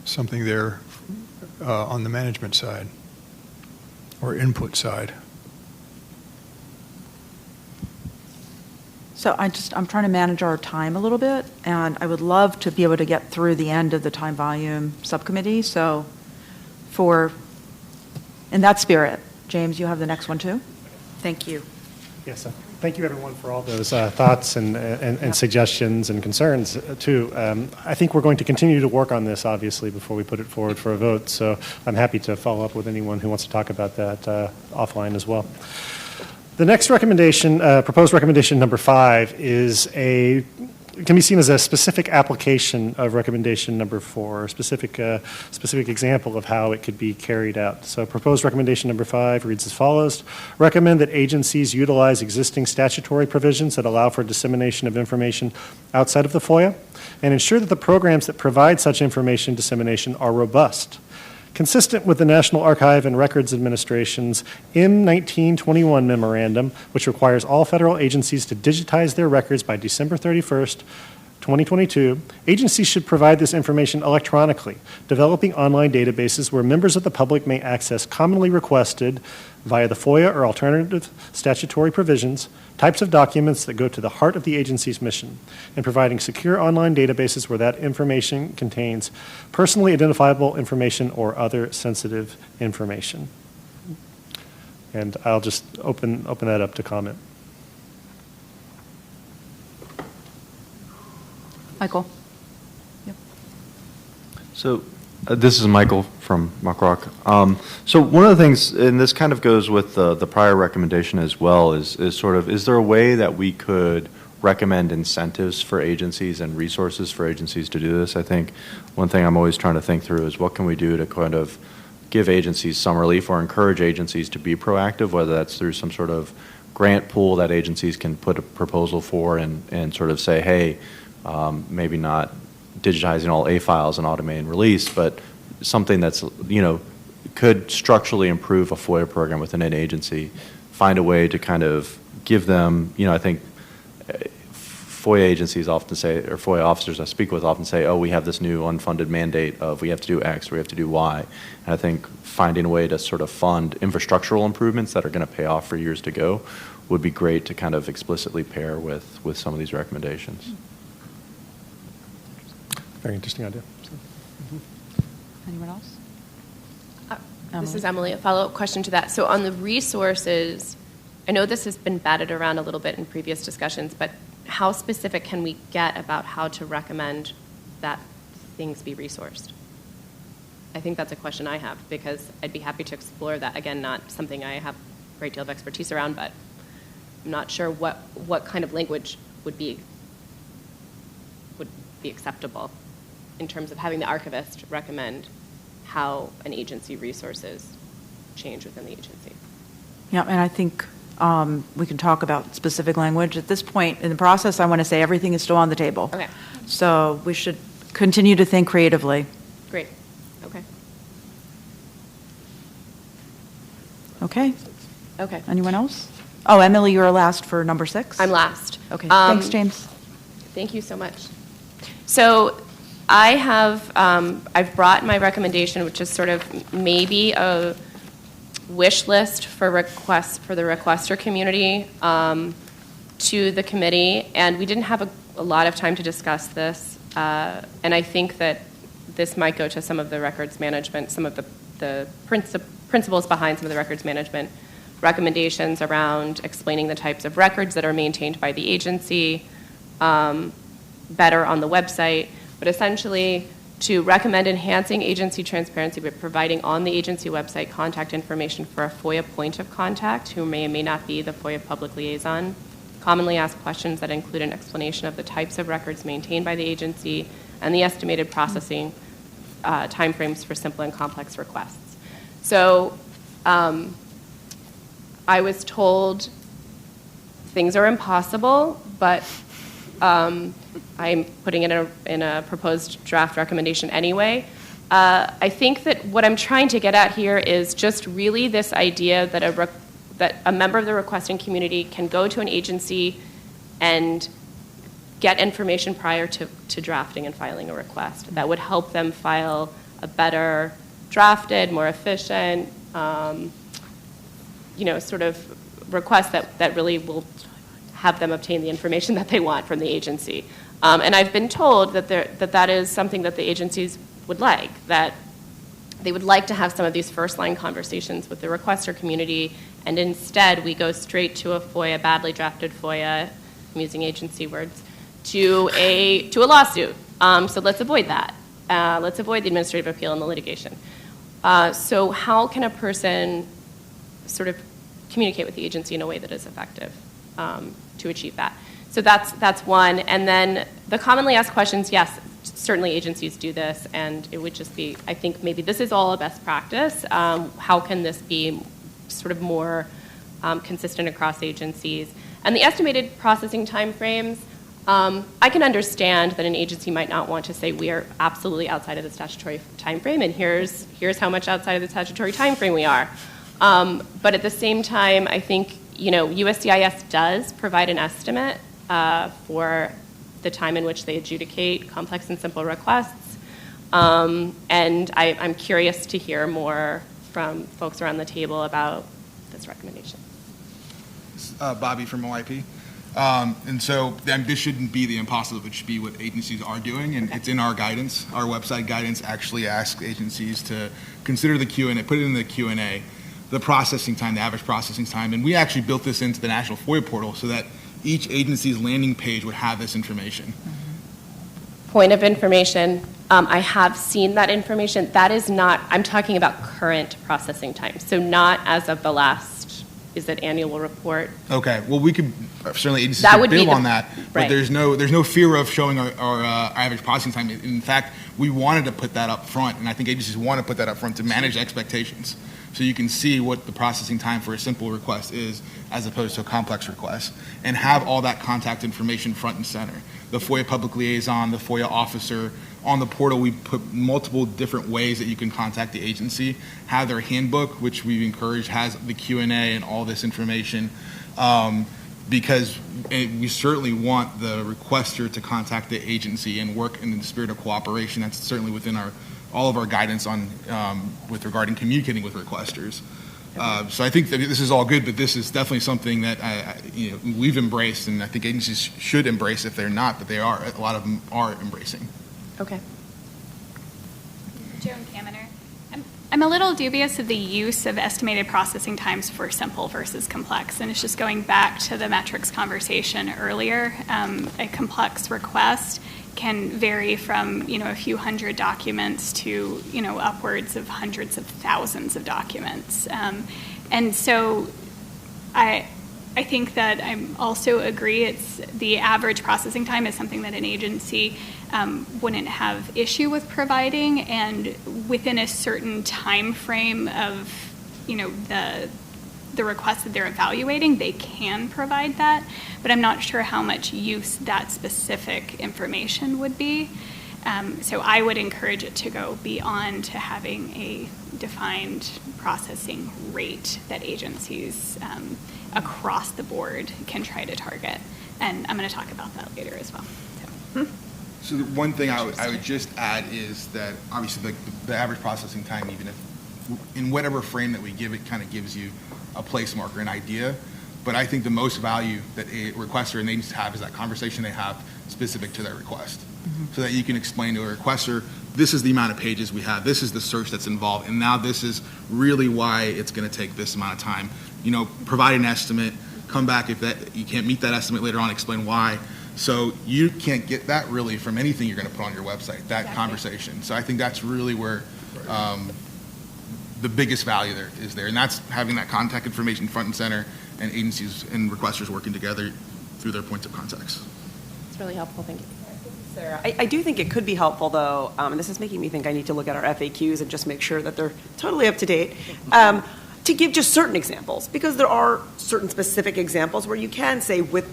something there on the management side or input side. So I'm trying to manage our time a little bit, and I would love to be able to get through the end of the time volume subcommittee. So in that spirit, James, you have the next one too? Thank you. Yes, thank you everyone for all those thoughts and suggestions and concerns too. I think we're going to continue to work on this, obviously, before we put it forward for a vote. So I'm happy to follow up with anyone who wants to talk about that offline as well. The next recommendation, proposed recommendation number 5, can be seen as a specific application of recommendation number 4, a specific example of how it could be carried out. So proposed recommendation number 5 reads as follows: recommend that agencies utilize existing statutory provisions that allow for dissemination of information outside of the FOIA, and ensure that the programs that provide such information dissemination are robust, consistent with the National Archive and Records Administration's M1921 memorandum, which requires all federal agencies to digitize their records by December 31st, 2022. Agencies should provide this information electronically, developing online databases where members of the public may access commonly requested via the FOIA or alternative statutory provisions, types of documents that go to the heart of the agency's mission, and providing secure online databases where that information contains personally identifiable information or other sensitive information. And I'll just open that up to comment. Michael? Yep. So this is Michael from Muck Rock. So one of the things, and this kind of goes with the prior recommendation as well, is there a way that we could recommend incentives for agencies and resources for agencies to do this? I think one thing I'm always trying to think through is what can we do to kind of give agencies some relief or encourage agencies to be proactive, whether that's through some sort of grant pool that agencies can put a proposal for and sort of say, hey, maybe not digitizing all A files and automating release, but something that's, you know, could structurally improve a FOIA program within an agency, find a way to kind of give them, you know, I think FOIA agencies often say, or FOIA officers I speak with often say, oh, we have this new unfunded mandate of we have to do X, or we have to do Y. And I think finding a way to sort of fund infrastructural improvements that are going to pay off for years to go would be great to kind of explicitly pair with some of these recommendations. Very interesting idea. Anyone else? This is Emily. A follow-up question to that. So on the resources, I know this has been batted around a little bit in previous discussions, but how specific can we get about how to recommend that things be resourced? I think that's a question I have, because I'd be happy to explore that. Again, not something I have a great deal of expertise around, but I'm not sure what kind of language would be acceptable in terms of having the archivist recommend how an agency resources change within the agency. Yeah, and I think we can talk about specific language. At this point in the process, I want to say everything is still on the table. Okay. So we should continue to think creatively. Great. Okay. Okay. Okay. Anyone else? Oh, Emily, you're last for number 6? I'm last. Okay. Thanks, James. Thank you so much. So I have, I've brought my recommendation, which is sort of maybe a wish list for requests for the requester community to the committee, and we didn't have a lot of time to discuss this, and I think that this might go to some of the records management, some of the principles behind some of the records management recommendations around explaining the types of records that are maintained by the agency better on the website, but essentially to recommend enhancing agency transparency by providing on the agency website contact information for a FOIA point of contact who may or may not be the FOIA public liaison, commonly asked questions that include an explanation of the types of records maintained by the agency and the estimated processing timeframes for simple and complex requests. So I was told things are impossible, but I'm putting it in a proposed draft recommendation anyway. I think that what I'm trying to get at here is just really this idea that that a member of the requesting community can go to an agency and get information prior to drafting and filing a request. That would help them file a better drafted, more efficient, sort of request that really will have them obtain the information that they want from the agency. And I've been told that is something that the agencies would like, that they would like to have some of these first-line conversations with the requester community, and instead we go straight to a FOIA, badly drafted FOIA, I'm using agency words, to a lawsuit. So let's avoid that. Let's avoid the administrative appeal and the litigation. So how can a person sort of communicate with the agency in a way that is effective to achieve that? So that's one. And then the commonly asked questions, yes, certainly agencies do this, and it would just be, I think maybe this is all a best practice. How can this be sort of more consistent across agencies? And the estimated processing timeframes, I can understand that an agency might not want to say we are absolutely outside of the statutory timeframe, and here's how much outside of the statutory timeframe we are. But at the same time, I think USCIS does provide an estimate for the time in which they adjudicate complex and simple requests. And I'm curious to hear more from folks around the table about this recommendation. Bobby from OIP. And so this shouldn't be the impossible, it should be what agencies are doing, and it's in our guidance. Our website guidance actually asks agencies to consider the Q&A, put it in the Q&A, the processing time, the average processing time, and we actually built this into the National FOIA portal so that each agency's landing page would have this information. Point of information, I have seen that information. That is not, I'm talking about current processing time, so not as of the last, is it annual report? Okay, well we could, certainly agencies could build on that, but right. there's no fear of showing our average processing time. In fact, we wanted to put that up front, and I think agencies want to put that up front to manage expectations. So you can see what the processing time for a simple request is as opposed to a complex request, and have all that contact information front and center. The FOIA public liaison, the FOIA officer. On the portal, we put multiple different ways that you can contact the agency, have their handbook, which we've encouraged has the Q&A and all this information, because we certainly want the requester to contact the agency and work in the spirit of cooperation. That's certainly within all of our guidance on with regarding communicating with requesters. So I think that this is all good, but this is definitely something that we've embraced, and I think agencies should embrace if they're not, but they are. A lot of them are embracing. Okay. Joan Kaminer. I'm a little dubious of the use of estimated processing times for simple versus complex, and it's just going back to the metrics conversation earlier. A complex request can vary from, a few hundred documents to, upwards of hundreds of thousands of documents. And so I think that I also agree it's the average processing time is something that an agency wouldn't have issue with providing, and within a certain time frame of, the requests that they're evaluating, they can provide that, but I'm not sure how much use that specific information would be. So I would encourage it to go beyond to having a defined processing rate that agencies across the board can try to target. And I'm going to talk about that later as well. So the one thing I would just add is that obviously the average processing time, even if in whatever frame that we give it, kind of gives you a place marker, an idea. But I think the most value that a requester and they need to have is that conversation they have specific to their request. So that you can explain to a requester, this is the amount of pages we have, this is the search that's involved, and now this is really why it's going to take this amount of time. Provide an estimate, come back if that you can't meet that estimate later on, explain why. So you can't get that really from anything you're going to put on your website, that conversation. So I think that's really where the biggest value there is there, and that's having that contact information front and center, and agencies and requesters working together through their points of contacts. It's really helpful. Thank you. Sarah, I do think it could be helpful, though, and this is making me think I need to look at our FAQs and just make sure that they're totally up to date, to give just certain examples, because there are certain specific examples where you can say with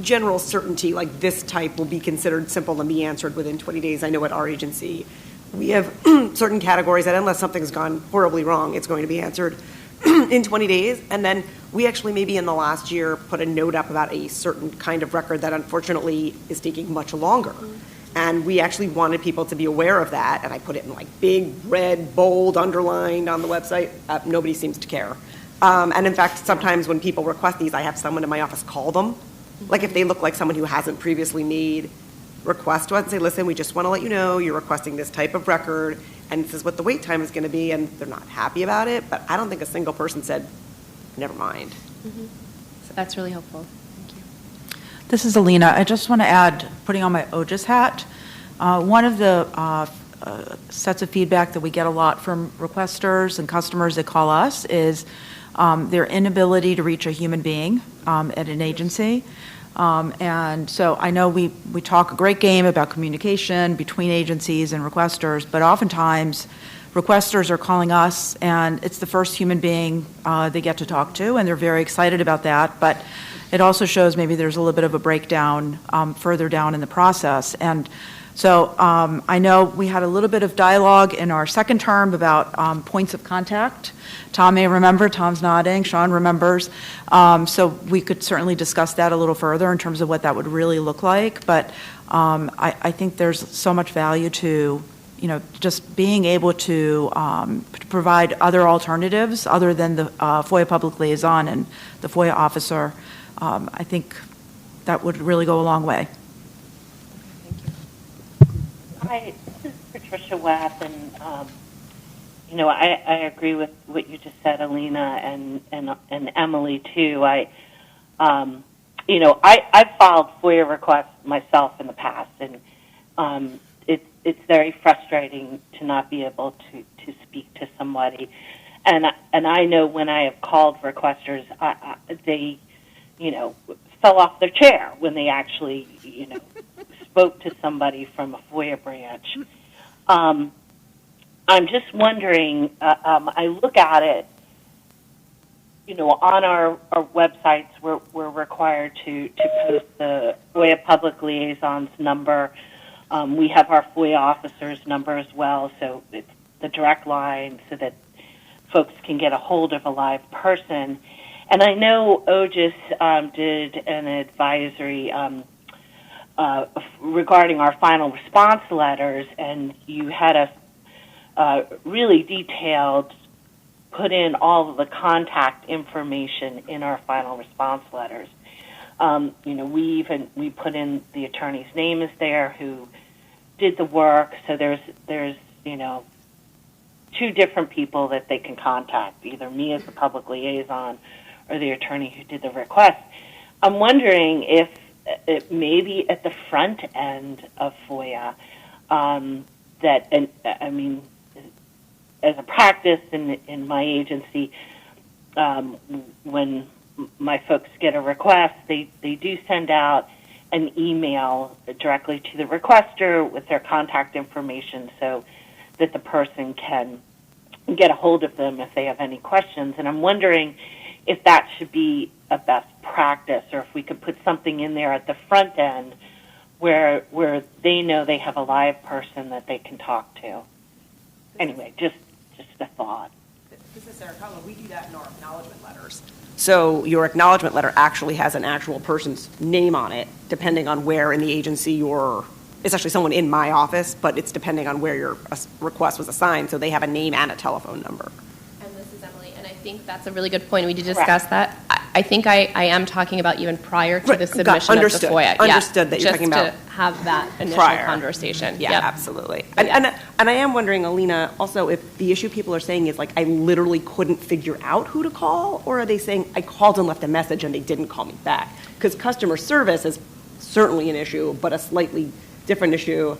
general certainty, like this type will be considered simple and be answered within 20 days. I know at our agency, we have certain categories that unless something's gone horribly wrong, it's going to be answered in 20 days. And then we actually maybe in the last year put a note up about a certain kind of record that unfortunately is taking much longer. And we actually wanted people to be aware of that. And I put it in like big, red, bold, underlined on the website. Nobody seems to care. And in fact, sometimes when people request these, I have someone in my office call them. Like if they look like someone who hasn't previously made request to us and say, listen, we just want to let you know you're requesting this type of record, and this is what the wait time is going to be, and they're not happy about it, but I don't think a single person said, never mind. So that's really helpful. Thank you. This is Alina. I just want to add, putting on my OGIS hat, one of the sets of feedback that we get a lot from requesters and customers that call us is their inability to reach a human being at an agency. And so I know we talk a great game about communication between agencies and requesters, but oftentimes requesters are calling us and it's the first human being they get to talk to, and they're very excited about that. But it also shows maybe there's a little bit of a breakdown further down in the process. And so I know we had a little bit of dialogue in our second term about points of contact. Tom may remember, Tom's nodding, Sean remembers. So we could certainly discuss that a little further in terms of what that would really look like. But I think there's so much value to, just being able to provide other alternatives other than the FOIA public liaison and the FOIA officer. I think that would really go a long way. Hi, this is Patricia Watt, and I agree with what you just said, Alina, and Emily too. I've filed FOIA requests myself in the past, and it's very frustrating to not be able to speak to somebody. And I know when I have called requesters, they fell off their chair when they actually spoke to somebody from a FOIA branch. I'm just wondering, I look at it, on our websites, we're required to post the FOIA public liaison's number. We have our FOIA officer's number as well, so it's the direct line so that folks can get a hold of a live person. And I know OGIS did an advisory regarding our final response letters, and you had us really detailed, put in all of the contact information in our final response letters. We put in the attorney's name is there who did the work, so there's two different people that they can contact, either me as the public liaison or the attorney who did the request. I'm wondering if maybe at the front end of FOIA, as a practice in my agency, when my folks get a request, they do send out an email directly to the requester with their contact information so that the person can get a hold of them if they have any questions. And I'm wondering if that should be a best practice, or if we could put something in there at the front end where they know they have a live person that they can talk to. Anyway, just a thought. This is Sarah Cutler. We do that in our acknowledgement letters. So your acknowledgement letter actually has an actual person's name on it, depending on where in the agency it's actually someone in my office, but it's depending on where your request was assigned. So they have a name and a telephone number. And this is Emily, and I think that's a really good point. We did discuss that. I think I am talking about even prior to the submission of the FOIA. Understood that you're talking about just to have that initial conversation. Yeah, absolutely. And I am wondering, Alina, also if the issue people are saying is like, I literally couldn't figure out who to call, or are they saying I called and left a message and they didn't call me back? Because customer service is certainly an issue, but a slightly different issue.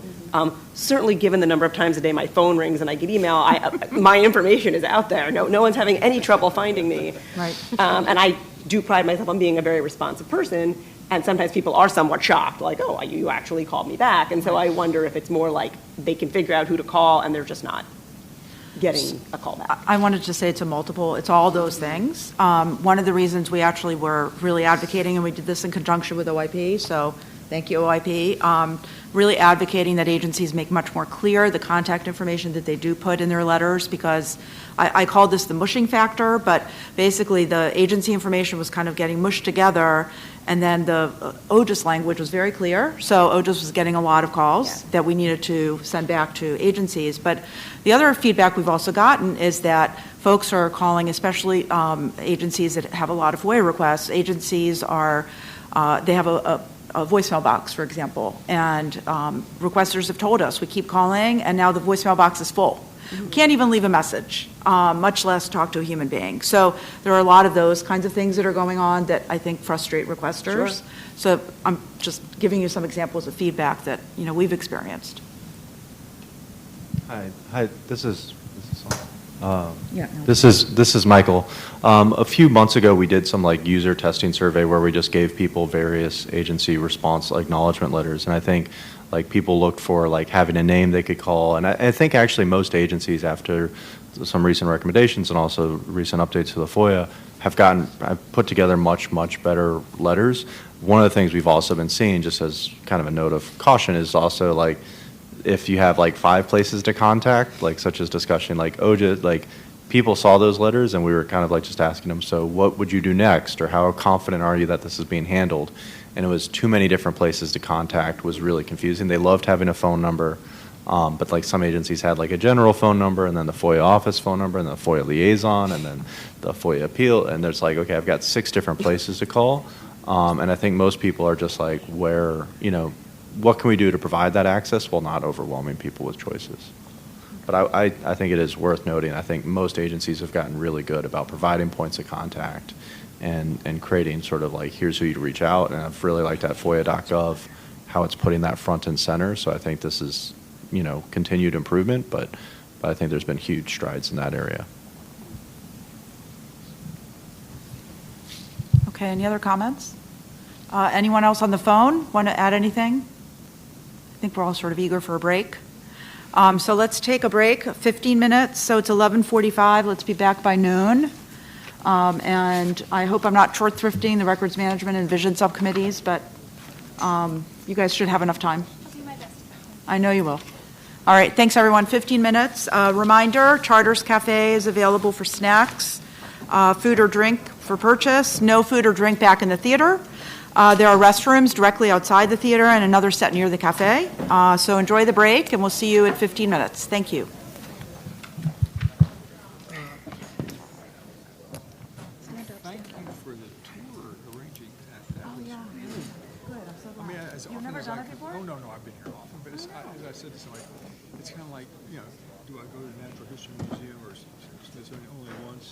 Certainly given the number of times a day my phone rings and I get email, my information is out there. No one's having any trouble finding me. Right. And I do pride myself on being a very responsive person, and sometimes people are somewhat shocked, like, oh, you actually called me back. And so I wonder if it's more like they can figure out who to call and they're just not getting a call back. I wanted to say it's all those things. One of the reasons we actually were really advocating, and we did this in conjunction with OIP, so thank you, OIP, really advocating that agencies make much more clear the contact information that they do put in their letters, because I called this the mushing factor, but basically the agency information was kind of getting mushed together, and then the OGIS language was very clear, so OGIS was getting a lot of calls that we needed to send back to agencies. But the other feedback we've also gotten is that folks are calling, especially agencies that have a lot of FOIA requests. Agencies are, they have a voicemail box, for example, and requesters have told us, we keep calling, and now the voicemail box is full. Can't even leave a message, much less talk to a human being. So there are a lot of those kinds of things that are going on that I think frustrate requesters. Sure. So I'm just giving you some examples of feedback that we've experienced. Hi. This is Yeah, no. This is Michael. A few months ago, we did some user testing survey where we just gave people various agency response acknowledgement letters, and I think people looked for having a name they could call, and I think actually most agencies, after some recent recommendations and also recent updates to the FOIA, have put together much better letters. One of the things we've also been seeing, just as kind of a note of caution, is also if you have 5 places to contact, such as discussion OJA, people saw those letters and we were kind of just asking them, so what would you do next, or how confident are you that this is being handled? And it was too many different places to contact was really confusing. They loved having a phone number, but some agencies had a general phone number, and then the FOIA office phone number, and the FOIA liaison, and then the FOIA appeal, and there's okay, I've got 6 different places to call, and I think most people are just where, what can we do to provide that access while not overwhelming people with choices? But I think it is worth noting, I think most agencies have gotten really good about providing points of contact and creating sort of here's who you reach out, and I've really liked that FOIA.gov, how it's putting that front and center, so I think this is, continued improvement, but I think there's been huge strides in that area. Okay, any other comments? Anyone else on the phone want to add anything? I think we're all sort of eager for a break. So let's take a break, 15 minutes, so it's 11:45, let's be back by noon. And I hope I'm not short thrifting the records management and vision subcommittees, but you guys should have enough time. I'll do my best. I know you will. All right, thanks everyone, 15 minutes. Reminder, Charters Cafe is available for snacks, food or drink for purchase, no food or drink back in the theater. There are restrooms directly outside the theater and another set near the cafe. So enjoy the break, and we'll see you at 15 minutes. Thank you. Thank you for the tour, arranging that. Oh, yeah. Good. I'm so glad. I mean, as You've often never as done I it could- before? Oh, no, I've been here often, but as I said to somebody, it's kind of like, do I go to the Natural History Museum or Smithsonian only once?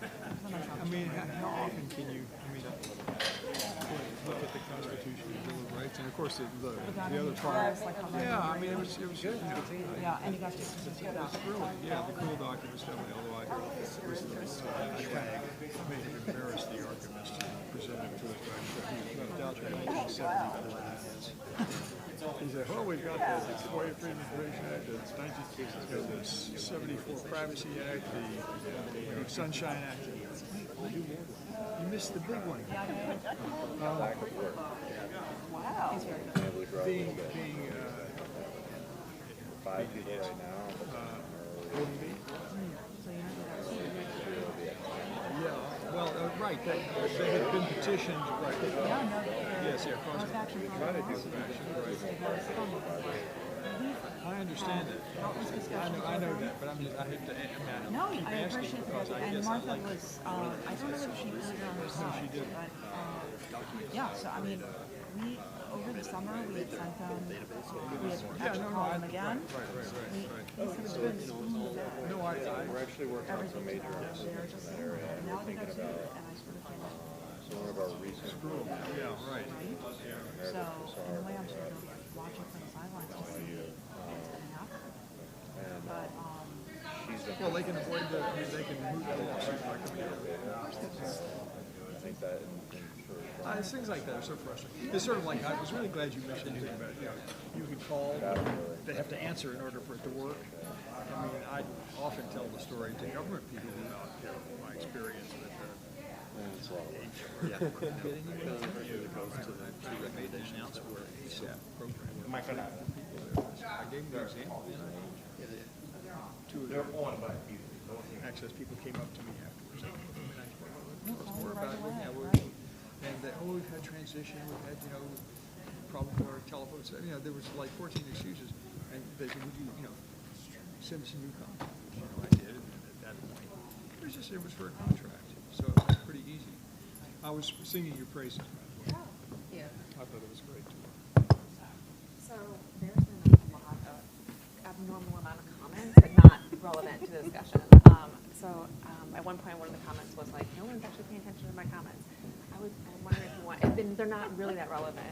I mean, how often can you, look at the Constitution and Bill of Rights, and of course the other part. Yeah, I mean, it was Yeah, and you got to it's really, the cool documents definitely, although I kind of may have embarrassed the archivist to present it to us, but he left out the 1974 ads. He said, well, we've got the FOIA Freedom of Information Act, the 74 Privacy Act, the Sunshine Act. You missed the big one. Wow. Being 5 people right now. Yeah, well, right, they had been petitioned, right. Yes, yeah, cause of action, right. I understand that. I know that, but I have to, No, keep I asking appreciate because that. I And guess Martha I like was, I don't know if she included it on her side. she didn't. But, yeah, so I mean, we, over the summer, we had sent them, we had actually called them again. No, we're actually working on some major offices in that area. Now We're thinking about one of our recent. Yeah, right. So, in a way, I'm sort of watching from the sidelines to see what's going to happen. But, well, they can avoid they can move the lawsuit by coming out. I think that It's things like that are so frustrating. It's sort of like, I was really glad you mentioned anything about, you can call, they have to answer in order for it to work. I mean, I often tell the story to government people about, my experience with getting made an announcement where a SOP program. I gave them the example. Two of the access people came up to me afterwards. Tell us more about it. And they, we've had transition, we've had, problems with our telephone. So, there was like 14 excuses. And they said, would you, send us a new contract? I did. And at that point, it was for a contract. So it was pretty easy. I was singing your praises. Yeah. I thought it was great. So there's been a lot of abnormal amount of comments, but not relevant to the discussion. At one point, one of the comments was like, no one's actually paying attention to my comments. I'm wondering if you want, they're not really that relevant.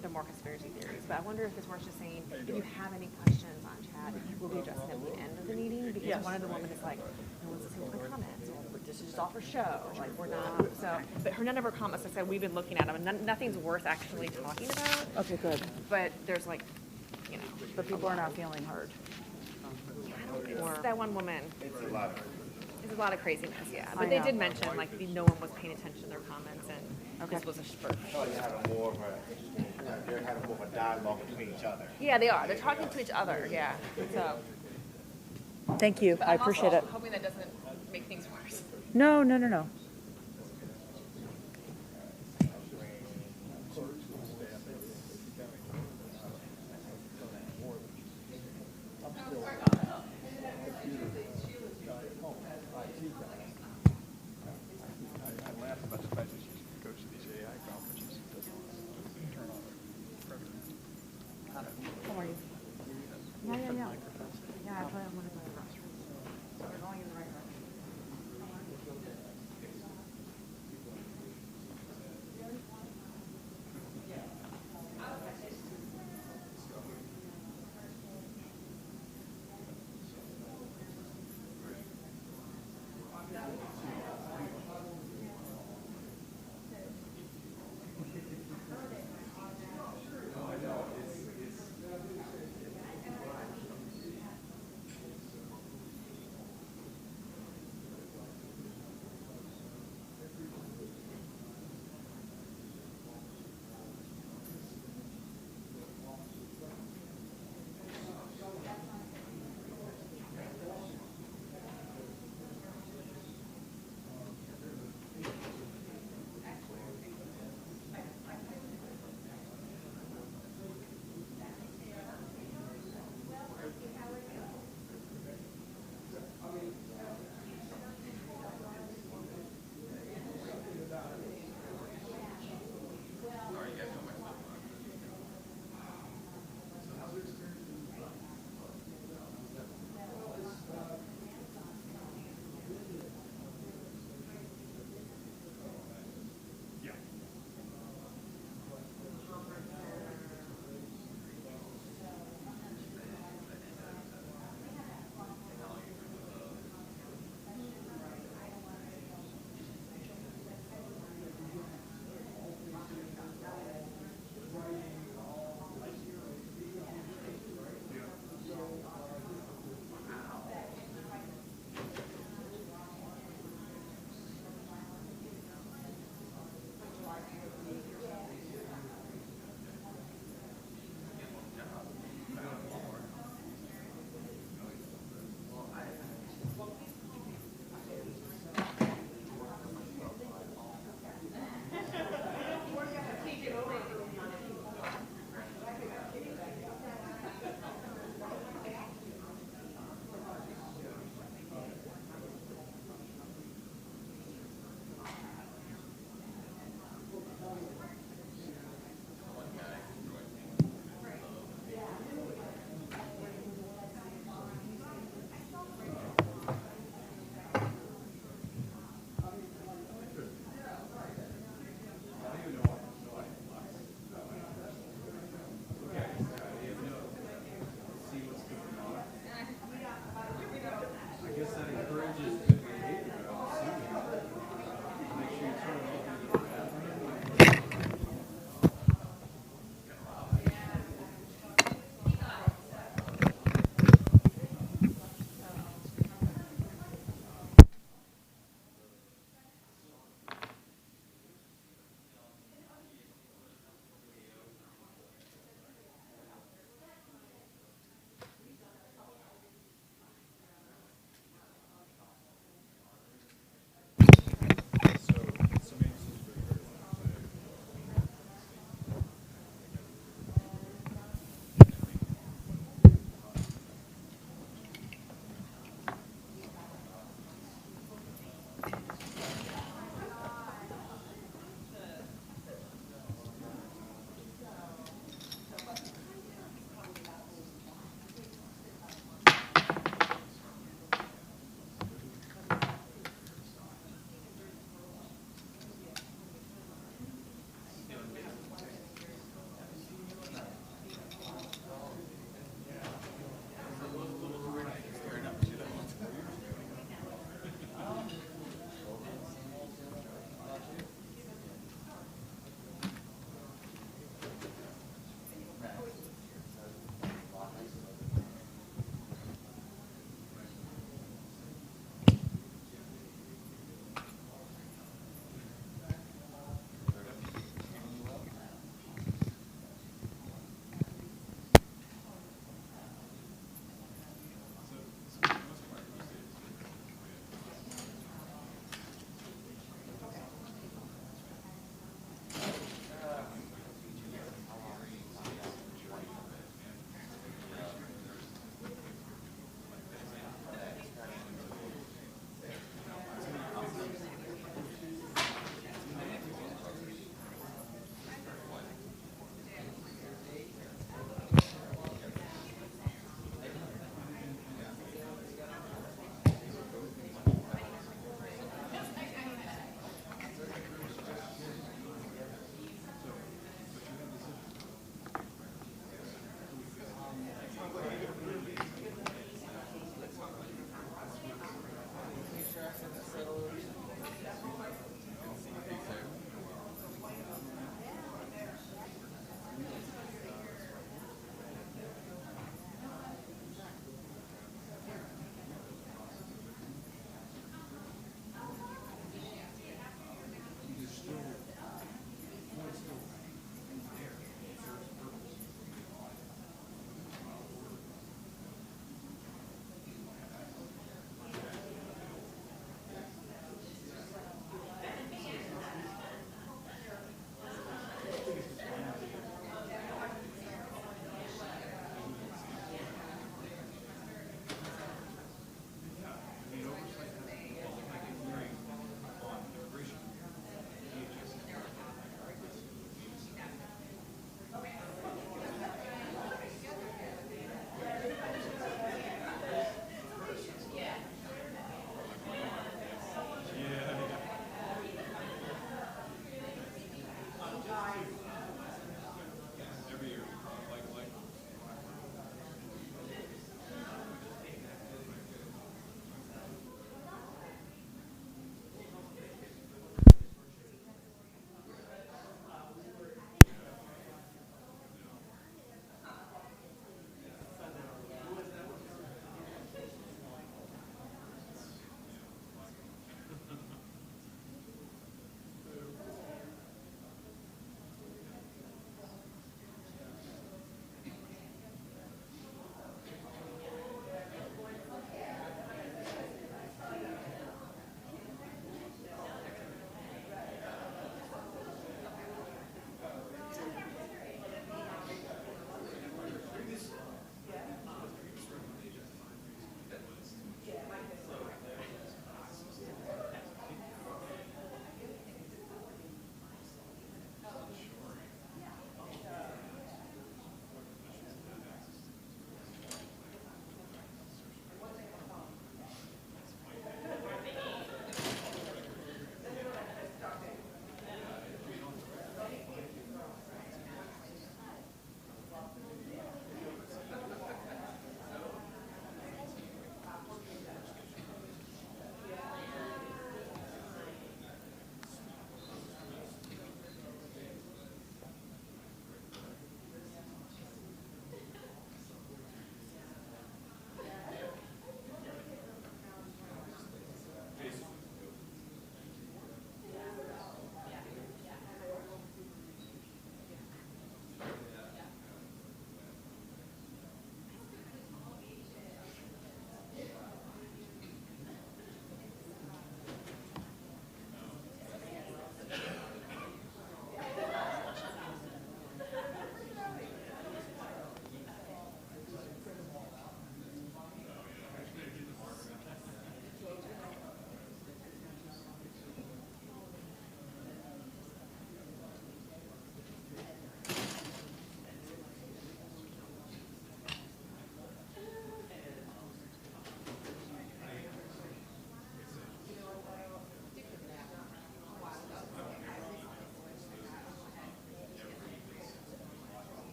They're more conspiracy theories. But I wonder if it's worth just saying, if you have any questions on chat, we'll be addressing them at the end of the meeting. Because one of the women is like, no one's listening to my comments. Or this is just all for show. Like, we're not. So, but none of her comments, I said, we've been looking at them, and nothing's worth actually talking about. okay, good. But there's like, But people are not feeling heard. it's that one woman. It's a lot. It's a lot of craziness, yeah. I But they know. did mention, like, no one was paying attention to their comments, and this was a spurt. They're having more of a dialogue between each other. Yeah, they are. They're talking to each other, yeah. So. Thank you. But I I'm appreciate also it. hoping that doesn't make things worse. No. I laugh about the fact that she goes to these AI conferences. Turn on How are you? Yeah. Yeah, I probably want to go to the restroom. So we're going in the right direction.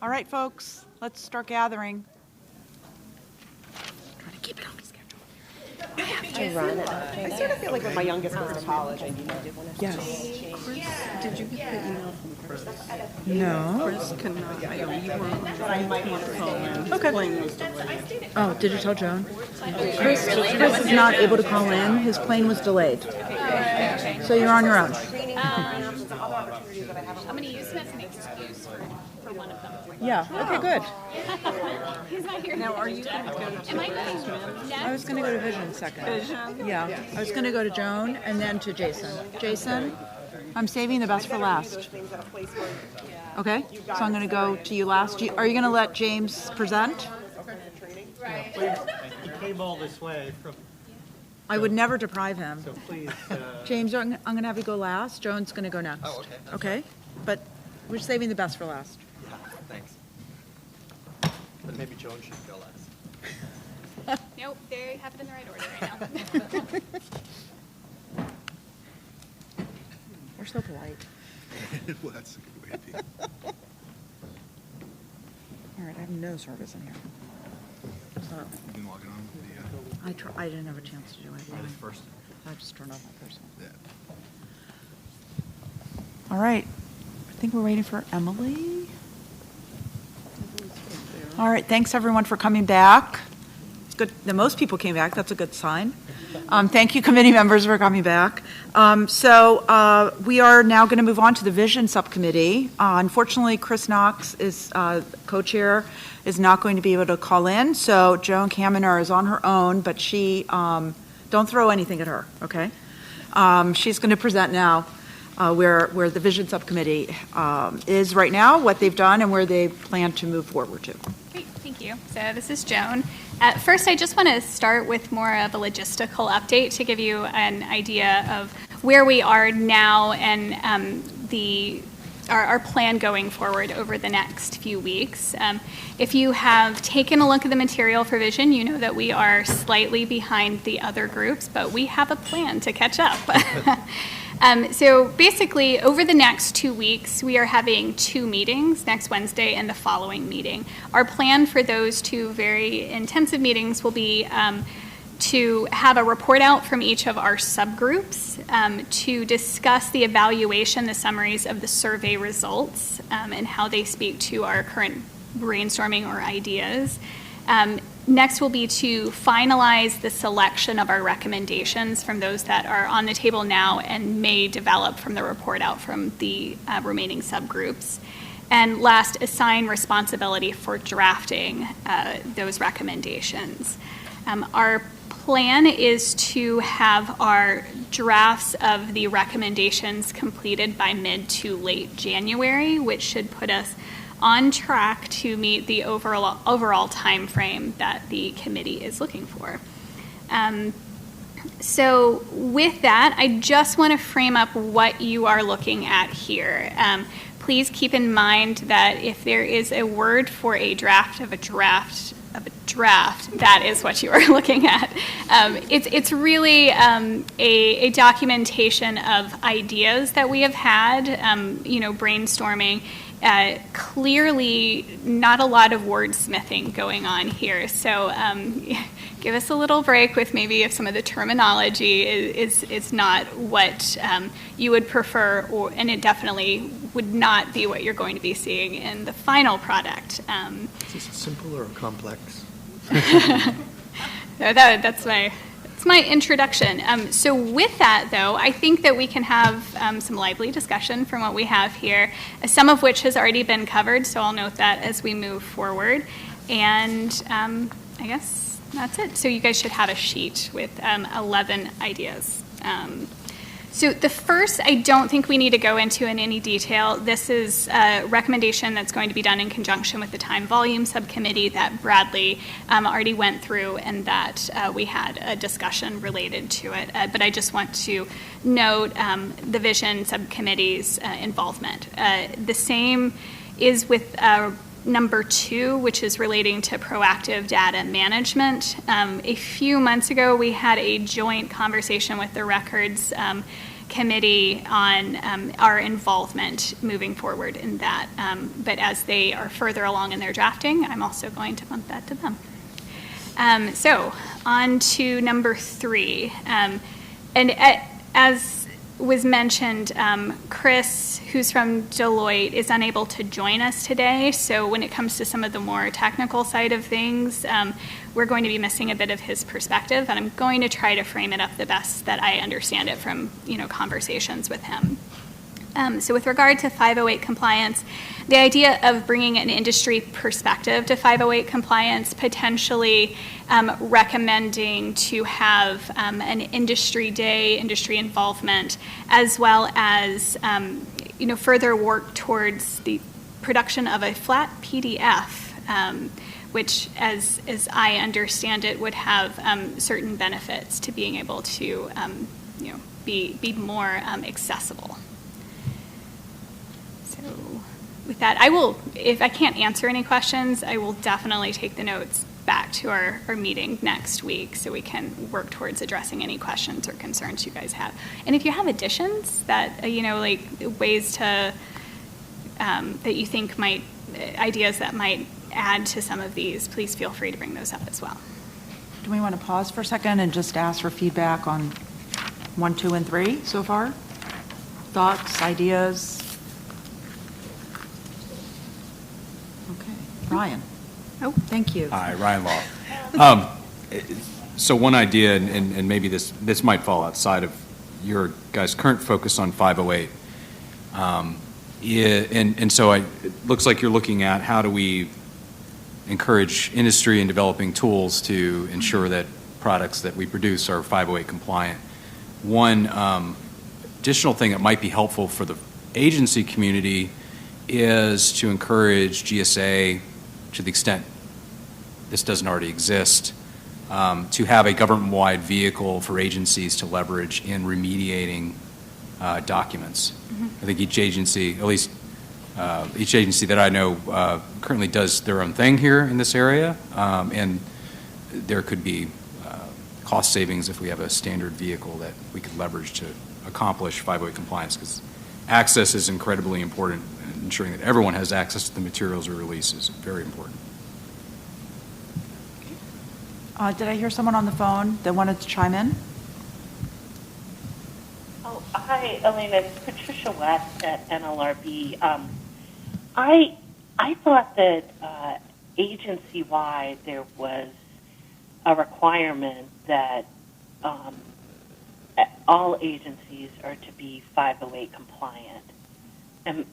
All right, folks, let's start gathering. Trying to keep it on schedule. I sort of feel like when my youngest goes to college, I need to do one. Yes. Did you get the email from Chris? No. Chris cannot, you were Okay. Oh, did you tell Joan? Chris is not able to call in. His plane was delayed. So you're on your own. I'm going to use him as an excuse for one of them. Yeah, okay, good. He's not here. Now, are you going to go to Am I going next? I was going to go to Vision second. Vision? Yeah, I was going to go to Joan and then to Jason. Jason, I'm saving the best for last. Okay, so I'm going to go to you last. Are you going to let James present? He came all this way from. I would never deprive him. So please. James, I'm going to have you go last. Joan's going to go next. Oh, okay. Okay, but we're saving the best for last. Yeah, thanks. But maybe Joan should go last. Nope, they have it in the right order right now. We're so polite. Well, that's a good way to be. All right, I have no service in here. So You can log it on video. I didn't have a chance to do it. Ready first? I just turned off my personal. Yeah. All right, I think we're waiting for Emily. All right, thanks everyone for coming back. It's good that most people came back. That's a good sign. Thank you, committee members, for coming back. So we are now going to move on to the Vision Subcommittee. Unfortunately, Chris Knox is co-chair, is not going to be able to call in. So Joan Kaminer is on her own, but she, don't throw anything at her, okay? She's going to present now where the Vision Subcommittee is right now, what they've done, and where they plan to move forward to. Great, thank you. So this is Joan. First, I just want to start with more of a logistical update to give you an idea of where we are now and our plan going forward over the next few weeks. If you have taken a look at the material for Vision, you know that we are slightly behind the other groups, but we have a plan to catch up. So basically, over the next 2 weeks, we are having 2 meetings, next Wednesday and the following meeting. Our plan for those 2 very intensive meetings will be to have a report out from each of our subgroups to discuss the evaluation, the summaries of the survey results, and how they speak to our current brainstorming or ideas. Next will be to finalize the selection of our recommendations from those that are on the table now and may develop from the report out from the remaining subgroups. And last, assign responsibility for drafting those recommendations. Our plan is to have our drafts of the recommendations completed by mid to late January, which should put us on track to meet the overall time frame that the committee is looking for. So with that, I just want to frame up what you are looking at here. Please keep in mind that if there is a word for a draft of a draft, that is what you are looking at. It's really a documentation of ideas that we have had, brainstorming. Clearly not a lot of wordsmithing going on here. So give us a little break with maybe if some of the terminology is not what you would prefer, and it definitely would not be what you're going to be seeing in the final product. Is this simple or complex? That's my introduction. So with that, though, I think that we can have some lively discussion from what we have here, some of which has already been covered, so I'll note that as we move forward. And I guess that's it. So you guys should have a sheet with 11 ideas. So the first, I don't think we need to go into in any detail. This is a recommendation that's going to be done in conjunction with the time volume subcommittee that Bradley already went through and that we had a discussion related to it. But I just want to note the Vision subcommittee's involvement. The same is with number 2, which is relating to proactive data management. A few months ago, we had a joint conversation with the records committee on our involvement moving forward in that. But as they are further along in their drafting, I'm also going to bump that to them. So on to number 3. As was mentioned, Chris, who's from Deloitte, is unable to join us today. So when it comes to some of the more technical side of things, we're going to be missing a bit of his perspective, and I'm going to try to frame it up the best that I understand it from, conversations with him. So with regard to 508 compliance, the idea of bringing an industry perspective to 508 compliance, potentially recommending to have an industry day, industry involvement, as well as further work towards the production of a flat PDF, which, as I understand it, would have certain benefits to being able to be more accessible. With that, I will, if I can't answer any questions, I will definitely take the notes back to our meeting next week so we can work towards addressing any questions or concerns you guys have. And if you have additions that, like ways to, that you think ideas that might add to some of these, please feel free to bring those up as well. Do we want to pause for a second and just ask for feedback on 1, 2, and 3 so far? Thoughts, ideas? Ryan. Oh, thank you. Hi, Ryan Law. So one idea, and maybe this might fall outside of your guys' current focus on 508, and so it looks like you're looking at how do we encourage industry in developing tools to ensure that products that we produce are 508 compliant. One additional thing that might be helpful for the agency community is to encourage GSA, to the extent this doesn't already exist, to have a government-wide vehicle for agencies to leverage in remediating documents. Mm-hmm. I think each agency, at least each agency that I know, currently does their own thing here in this area, and there could be cost savings if we have a standard vehicle that we could leverage to accomplish 508 compliance, because access is incredibly important. Ensuring that everyone has access to the materials or releases is very important. Did I hear someone on the phone that wanted to chime in? Oh, hi, Elena. It's Patricia West at NLRB. I thought that agency-wide there was a requirement that all agencies are to be 508 compliant. And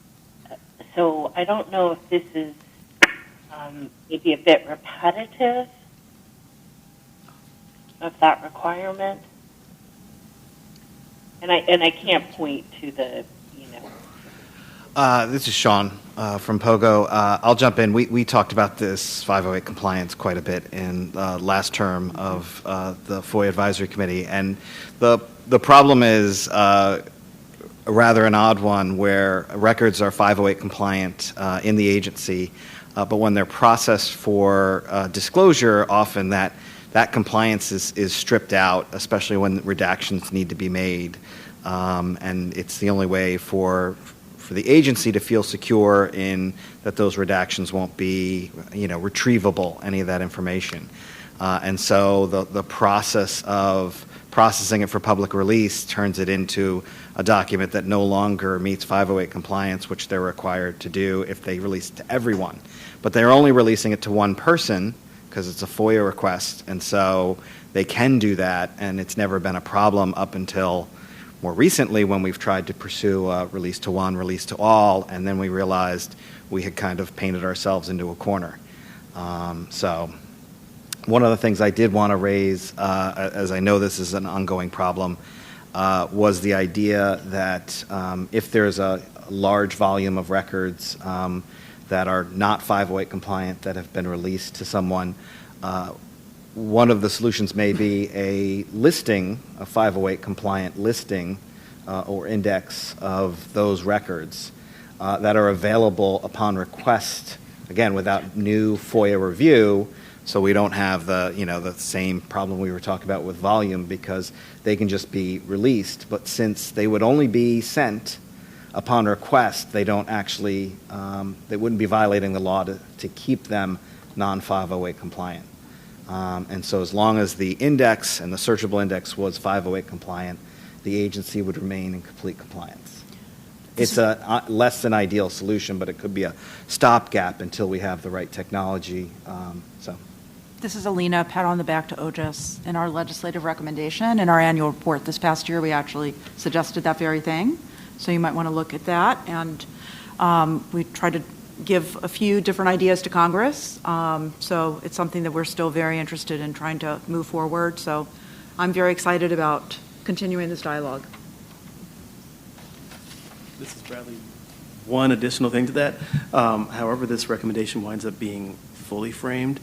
so I don't know if this is maybe a bit repetitive of that requirement. And I can't point to the, This is Sean from Pogo. I'll jump in. We talked about this 508 compliance quite a bit in last term of the FOIA Advisory Committee. And the problem is rather an odd one where records are 508 compliant in the agency, but when they're processed for disclosure, often that compliance is stripped out, especially when redactions need to be made. And it's the only way for the agency to feel secure in that those redactions won't be, retrievable, any of that information. And so the process of processing it for public release turns it into a document that no longer meets 508 compliance, which they're required to do if they release it to everyone. But they're only releasing it to one person because it's a FOIA request, and so they can do that, and it's never been a problem up until more recently when we've tried to pursue release to one, release to all, and then we realized we had kind of painted ourselves into a corner. So one of the things I did want to raise, as I know this is an ongoing problem, was the idea that if there's a large volume of records that are not 508 compliant that have been released to someone, one of the solutions may be a listing, a 508 compliant listing or index of those records that are available upon request, again, without new FOIA review, So we don't have the same problem we were talking about with volume, because they can just be released. But since they would only be sent upon request, they don't actually, they wouldn't be violating the law to keep them non-508 compliant. And so as long as the index and the searchable index was 508 compliant, the agency would remain in complete compliance. It's a less than ideal solution, but it could be a stopgap until we have the right technology. This is Alina, pat on the back to OGIS. In our legislative recommendation, in our annual report this past year, we actually suggested that very thing. So you might want to look at that. And we tried to give a few different ideas to Congress. So it's something that we're still very interested in trying to move forward. So I'm very excited about continuing this dialogue. This is Bradley. One additional thing to that, however this recommendation winds up being fully framed,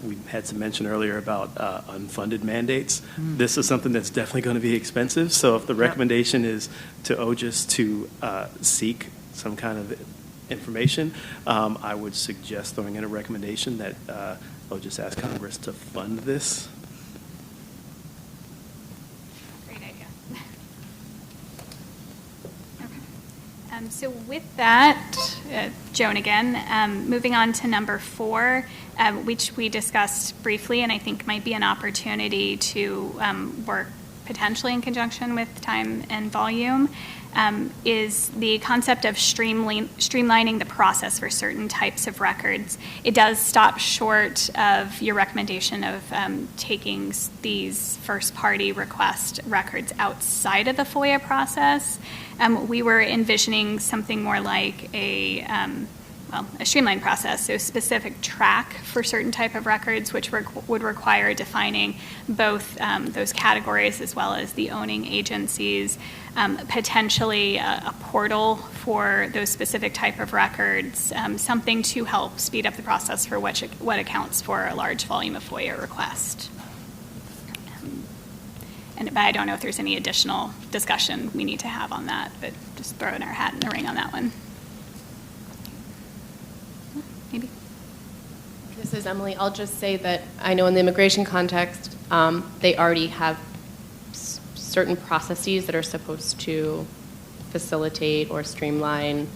we had some mention earlier about unfunded mandates. This is something that's definitely going to be expensive. So if the recommendation is to OGIS to seek some kind of information, I would suggest throwing in a recommendation that OGIS ask Congress to fund this. Great idea. Okay. So with that, Joan again, moving on to number 4, which we discussed briefly, and I think might be an opportunity to work potentially in conjunction with time and volume, is the concept of streamlining the process for certain types of records. It does stop short of your recommendation of taking these first-party request records outside of the FOIA process. We were envisioning something more like a streamlined process, so specific track for certain type of records, which would require defining both those categories as well as the owning agencies, potentially a portal for those specific type of records, something to help speed up the process for what accounts for a large volume of FOIA requests. But I don't know if there's any additional discussion we need to have on that, but just throwing our hat in the ring on that one. Maybe. This is Emily. I'll just say that I know in the immigration context, they already have certain processes that are supposed to facilitate or streamline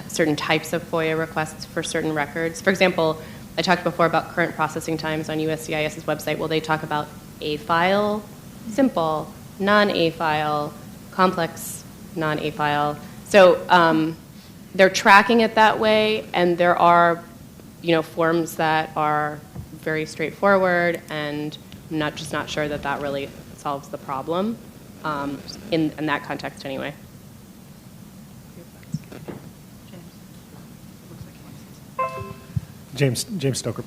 certain types of FOIA requests for certain records. For example, I talked before about current processing times on USCIS's website. Well, they talk about A file, simple, non-A file, complex, non-A file. So they're tracking it that way, and there are, forms that are very straightforward, and I'm not sure that really solves the problem in that context anyway. James Stoker.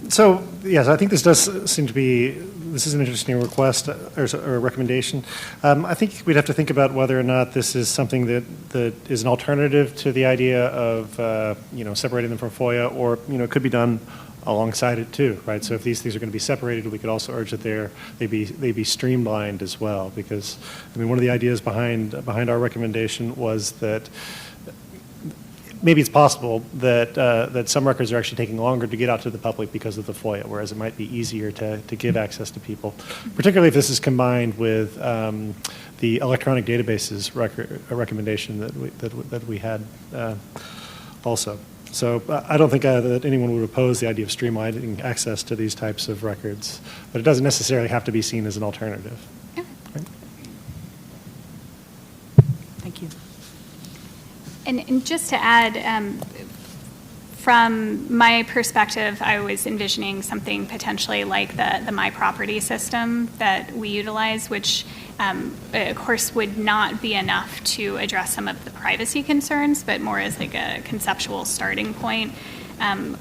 So, yes, I think this does seem to be, this is an interesting request or a recommendation. I think we'd have to think about whether or not this is something that is an alternative to the idea of, separating them from FOIA, or, it could be done alongside it too, right? So if these things are going to be separated, we could also urge that they be streamlined as well, because, one of the ideas behind our recommendation was that maybe it's possible that some records are actually taking longer to get out to the public because of the FOIA, whereas it might be easier to give access to people, particularly if this is combined with the electronic databases recommendation that we had also. So I don't think that anyone would oppose the idea of streamlining access to these types of records, but it doesn't necessarily have to be seen as an alternative. Right? Thank you. And just to add, from my perspective, I was envisioning something potentially like the My Property system that we utilize, which, of course, would not be enough to address some of the privacy concerns, but more as like a conceptual starting point,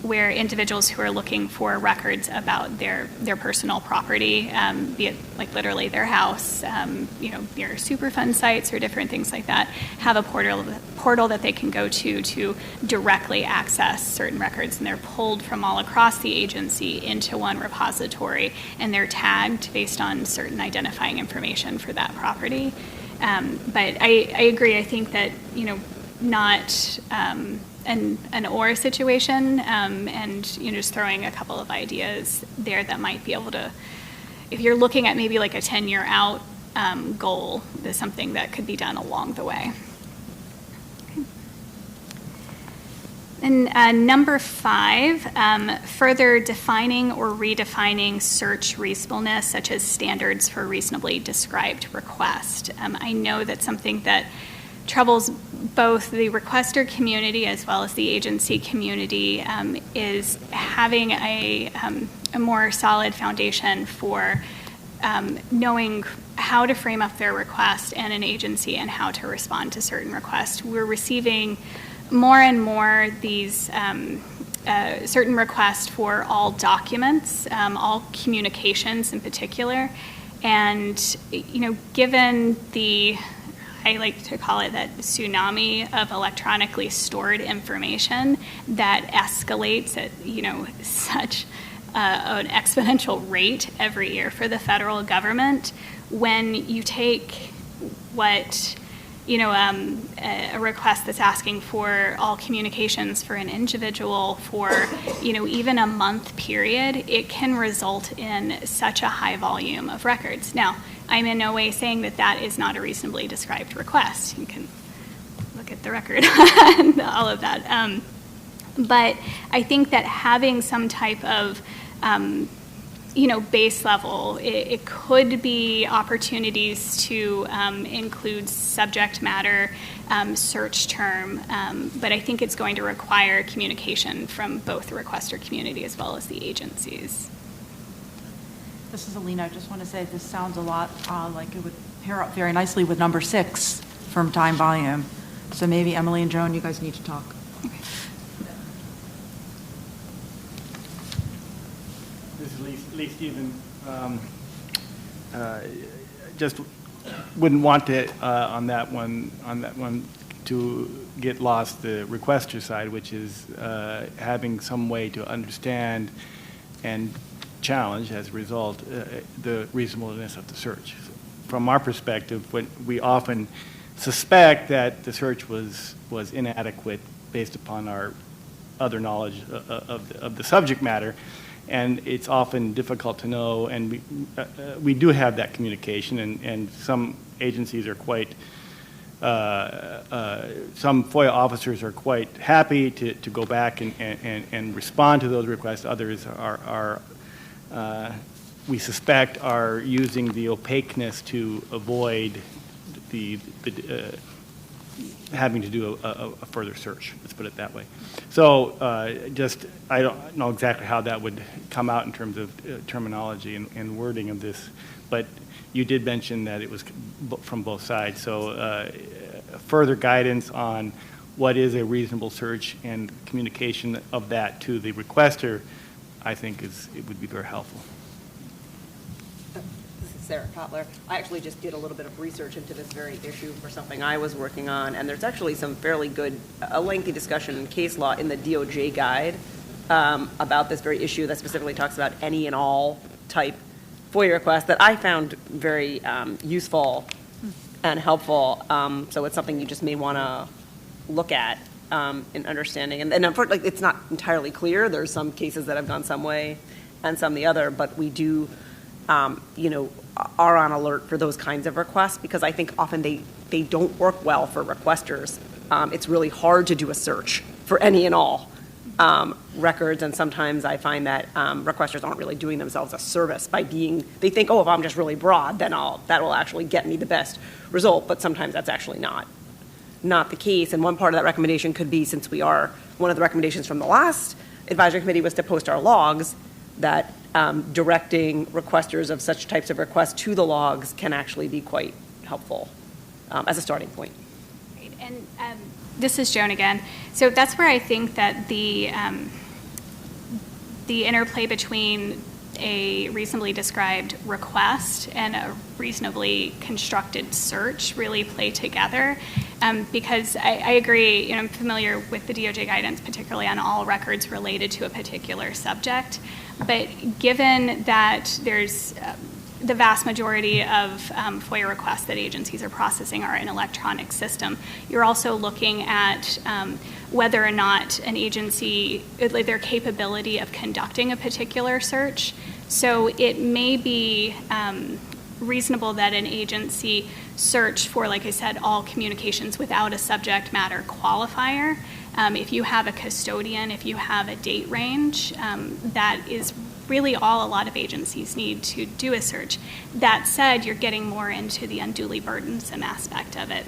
where individuals who are looking for records about their personal property, be it like literally their house, their Superfund sites or different things like that, have a portal that they can go to directly access certain records, and they're pulled from all across the agency into one repository, and they're tagged based on certain identifying information for that property. But I agree. I think that not an or situation, and just throwing a couple of ideas there that might be able to, if you're looking at maybe like a 10-year out goal, there's something that could be done along the way. And number 5, further defining or redefining search reasonableness, such as standards for reasonably described request. I know that's something that troubles both the requester community as well as the agency community, is having a more solid foundation for knowing how to frame up their request and an agency and how to respond to certain requests. We're receiving more and more these certain requests for all documents, all communications in particular, and given the, I like to call it that tsunami of electronically stored information that escalates at such an exponential rate every year for the federal government. When you take what a request that's asking for all communications for an individual for even a month period, it can result in such a high volume of records. Now, I'm in no way saying that that is not a reasonably described request. You can look at the record and all of that. But I think that having some type of base level, it could be opportunities to include subject matter, search term, but I think it's going to require communication from both the requester community as well as the agencies. This is Alina. I just want to say this sounds a lot like it would pair up very nicely with number 6, firm time volume. So maybe Emily and Joan, you guys need to talk. This is Lee Stephen. Just wouldn't want to on that one to get lost the requester side, which is having some way to understand and challenge as a result the reasonableness of the search. From our perspective, when we often suspect that the search was inadequate based upon our other knowledge of the subject matter, and it's often difficult to know, and we do have that communication, and some agencies are quite, some FOIA officers are quite happy to go back and respond to those requests. Others are we suspect are using the opaqueness to avoid the having to do a further search, let's put it that way. So I don't know exactly how that would come out in terms of terminology and wording of this, but you did mention that it was from both sides. So further guidance on what is a reasonable search and communication of that to the requester, I think it would be very helpful. This is Sarah Kotler. I actually just did a little bit of research into this very issue for something I was working on, and there's actually some fairly good, a lengthy discussion in case law in the DOJ guide about this very issue that specifically talks about any and all type FOIA requests that I found very useful and helpful. So it's something you just may want to look at in understanding. And unfortunately, it's not entirely clear. There's some cases that have gone some way and some the other, but we do, are on alert for those kinds of requests because I think often they don't work well for requesters. It's really hard to do a search for any and all records, and sometimes I find that requesters aren't really doing themselves a service by they think, oh, if I'm just really broad, then that will actually get me the best result, but sometimes that's actually not the case. And one part of that recommendation could be, since one of the recommendations from the last advisory committee was to post our logs, that directing requesters of such types of requests to the logs can actually be quite helpful as a starting point. Great. And this is Joan again. So that's where I think that the interplay between a reasonably described request and a reasonably constructed search really play together. Because I agree, I'm familiar with the DOJ guidance, particularly on all records related to a particular subject. But given that there's the vast majority of FOIA requests that agencies are processing are an electronic system. You're also looking at whether or not an agency, like their capability of conducting a particular search. So it may be reasonable that an agency search for, like I said, all communications without a subject matter qualifier. If you have a custodian, if you have a date range, that is really all a lot of agencies need to do a search. That said, you're getting more into the unduly burdensome aspect of it.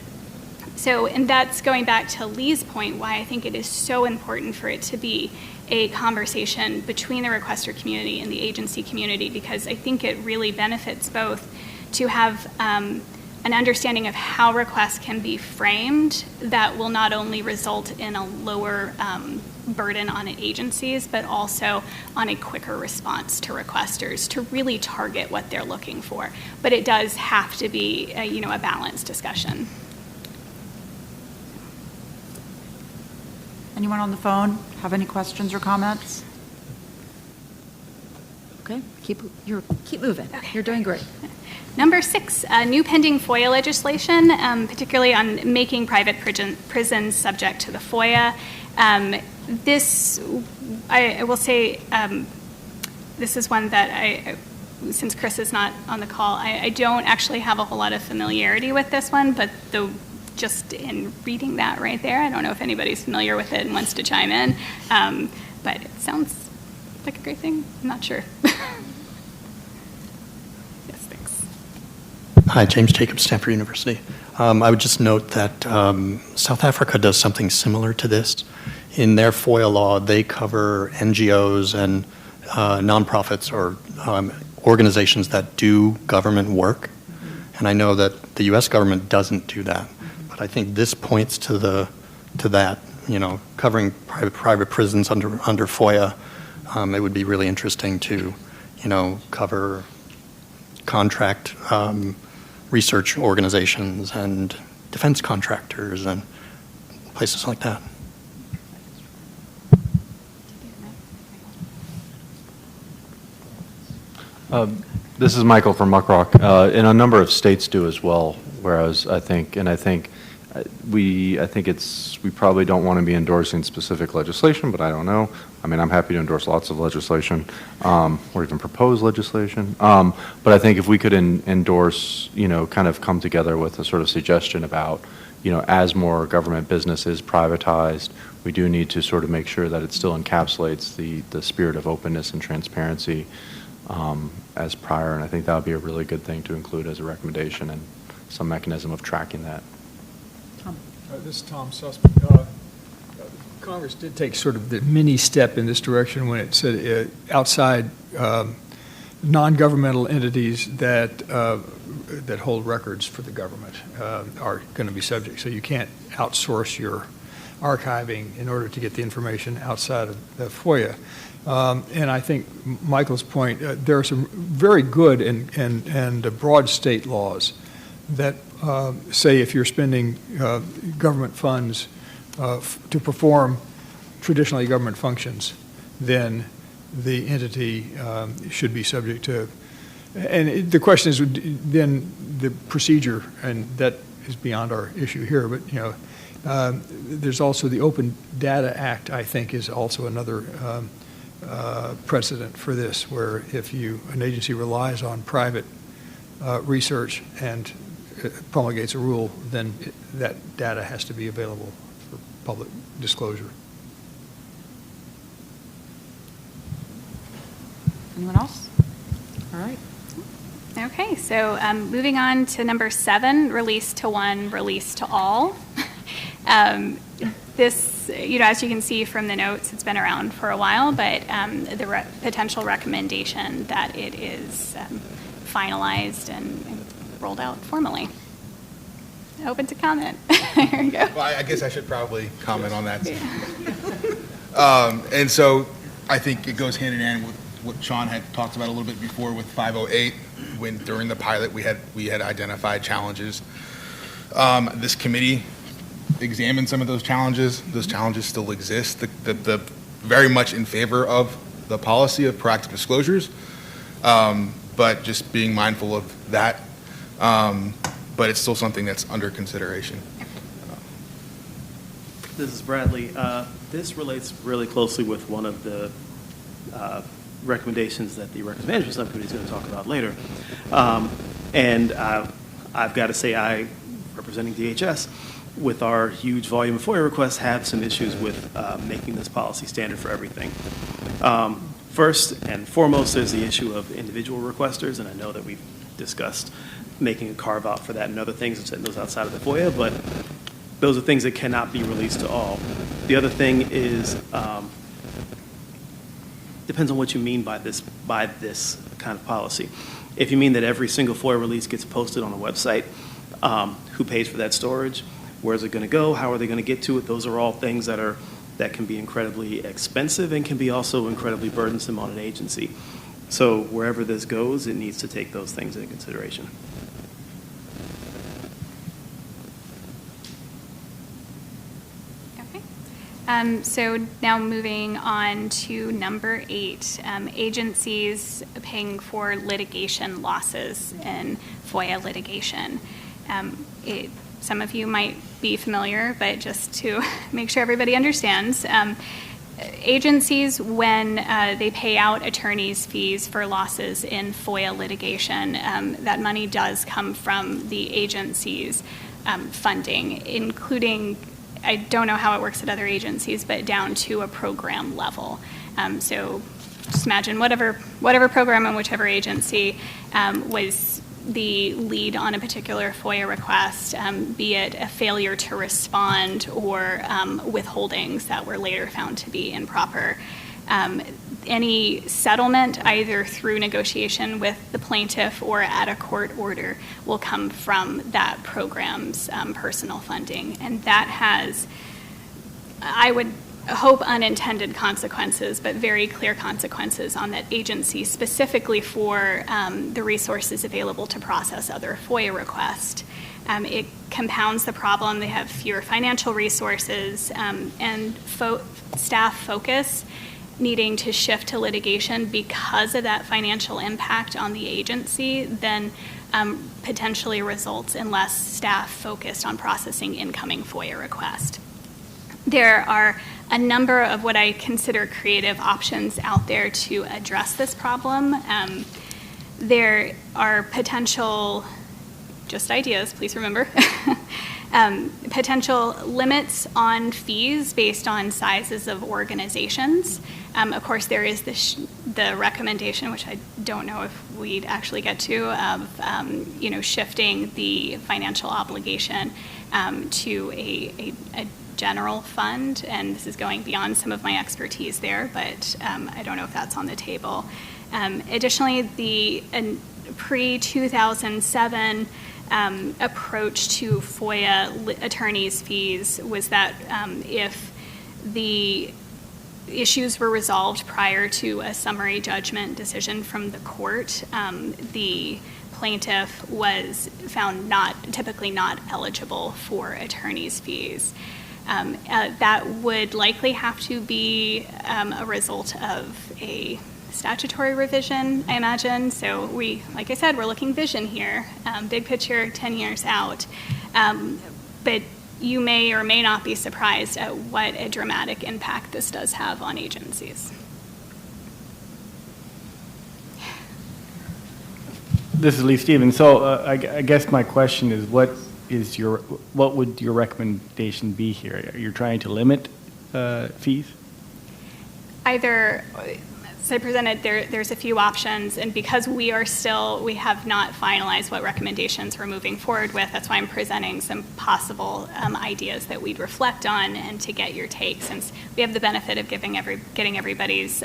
So, and that's going back to Lee's point, why I think it is so important for it to be a conversation between the requester community and the agency community, because I think it really benefits both to have an understanding of how requests can be framed that will not only result in a lower burden on agencies, but also on a quicker response to requesters to really target what they're looking for. But it does have to be a balanced discussion. Anyone on the phone have any questions or comments? Okay, keep moving. Okay. You're doing great. Number 6, new pending FOIA legislation, particularly on making private prisons subject to the FOIA. This, I will say, this is one that since Chris is not on the call, I don't actually have a whole lot of familiarity with this one, but just in reading that right there, I don't know if anybody's familiar with it and wants to chime in, but it sounds like a great thing. I'm not sure. Yes, thanks. Hi, James Jacobs, Stanford University. I would just note that South Africa does something similar to this. In their FOIA law, they cover NGOs and nonprofits or organizations that do government work. And I know that the U.S. government doesn't do that. But I think this points to that, covering private prisons under FOIA. It would be really interesting to, cover contract research organizations and defense contractors and places like that. This is Michael from Muckrock. And a number of states do as well, whereas I think we probably don't want to be endorsing specific legislation, but I don't know. I mean, I'm happy to endorse lots of legislation, or even propose legislation. But I think if we could endorse, kind of come together with a sort of suggestion about, as more government business is privatized, we do need to sort of make sure that it still encapsulates the spirit of openness and transparency as prior. And I think that would be a really good thing to include as a recommendation and some mechanism of tracking that. This is Tom Sussman. Congress did take sort of the mini step in this direction when it said outside non-governmental entities that hold records for the government are going to be subject. So you can't outsource your archiving in order to get the information outside of the FOIA. And I think Michael's point, there are some very good and broad state laws that say if you're spending government funds to perform traditionally government functions, then the entity should be subject to. And the question is then the procedure, and that is beyond our issue here, but there's also the Open Data Act, I think, is also another precedent for this, where if an agency relies on private research and promulgates a rule, then that data has to be available for public disclosure. Anyone else? All right. Okay, so moving on to number 7, release to one, release to all. This, as you can see from the notes, it's been around for a while, but the potential recommendation that it is finalized and rolled out formally. Open to comment. Here you go. Well, I guess I should probably comment on that. And so I think it goes hand in hand with what Sean had talked about a little bit before with 508, when during the pilot we had identified challenges. This committee examined some of those challenges. Those challenges still exist. The very much in favor of the policy of proactive disclosures. but just being mindful of that. But it's still something that's under consideration. This is Bradley. This relates really closely with one of the recommendations that the Records Management Subcommittee is going to talk about later. And I've got to say, I, representing DHS, with our huge volume of FOIA requests, have some issues with making this policy standard for everything. First and foremost, there's the issue of individual requesters, and I know that we've discussed making a carve-out for that and other things and setting those outside of the FOIA, but those are things that cannot be released to all. The other thing is, depends on what you mean by this kind of policy. If you mean that every single FOIA release gets posted on a website, who pays for that storage? Where's it going to go? How are they going to get to it? Those are all things that can be incredibly expensive and can be also incredibly burdensome on an agency. So wherever this goes, it needs to take those things into consideration. So now moving on to number 8, agencies paying for litigation losses in FOIA litigation. Some of you might be familiar, but just to make sure everybody understands, agencies, when they pay out attorneys' fees for losses in FOIA litigation, that money does come from the agency's funding, including, I don't know how it works at other agencies, but down to a program level. So just imagine whatever program in whichever agency was the lead on a particular FOIA request, be it a failure to respond or withholdings that were later found to be improper. Any settlement, either through negotiation with the plaintiff or at a court order, will come from that program's personal funding. And that has, I would hope, unintended consequences, but very clear consequences on that agency, specifically for the resources available to process other FOIA requests. It compounds the problem. They have fewer financial resources and staff focus needing to shift to litigation because of that financial impact on the agency, then potentially results in less staff focused on processing incoming FOIA requests. There are a number of what I consider creative options out there to address this problem. There are potential, just ideas, please remember, potential limits on fees based on sizes of organizations. Of course, there is the recommendation, which I don't know if we'd actually get to, of shifting the financial obligation to a general fund, and this is going beyond some of my expertise there, but I don't know if that's on the table. Additionally, the pre-2007 approach to FOIA attorneys' fees was that if the issues were resolved prior to a summary judgment decision from the court, the plaintiff was found typically not eligible for attorney's fees. That would likely have to be a result of a statutory revision, I imagine. So like I said, we're looking vision here, big picture, 10 years out. But you may or may not be surprised at what a dramatic impact this does have on agencies. This is Lee Stevens. So I guess my question is, what would your recommendation be here? You're trying to limit fees? Either, as I presented, there's a few options, and because we have not finalized what recommendations we're moving forward with, that's why I'm presenting some possible ideas that we'd reflect on and to get your take, since we have the benefit of getting everybody's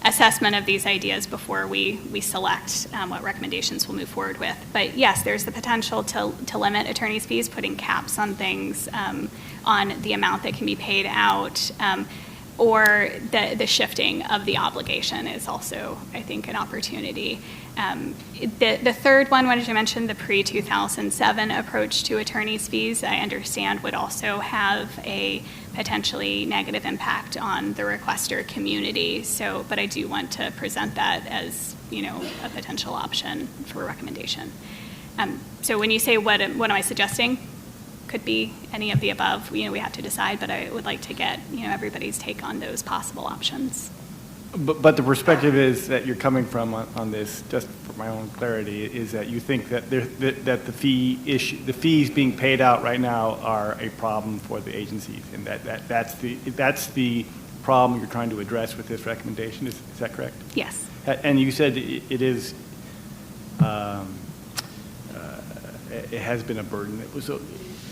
assessment of these ideas before we select what recommendations we'll move forward with. But yes, there's the potential to limit attorneys' fees, putting caps on things, on the amount that can be paid out, or the shifting of the obligation is also, I think, an opportunity. The third one, what did you mention, the pre-2007 approach to attorneys' fees, I understand would also have a potentially negative impact on the requester community. But I do want to present that as a potential option for a recommendation. So when you say what am I suggesting, could be any of the above. We have to decide, but I would like to get everybody's take on those possible options. But the perspective is that you're coming from on this, just for my own clarity, is that you think that that the fees being paid out right now are a problem for the agencies, and that's the problem you're trying to address with this recommendation. Is that correct? Yes. And you said it is. It has been a burden. So,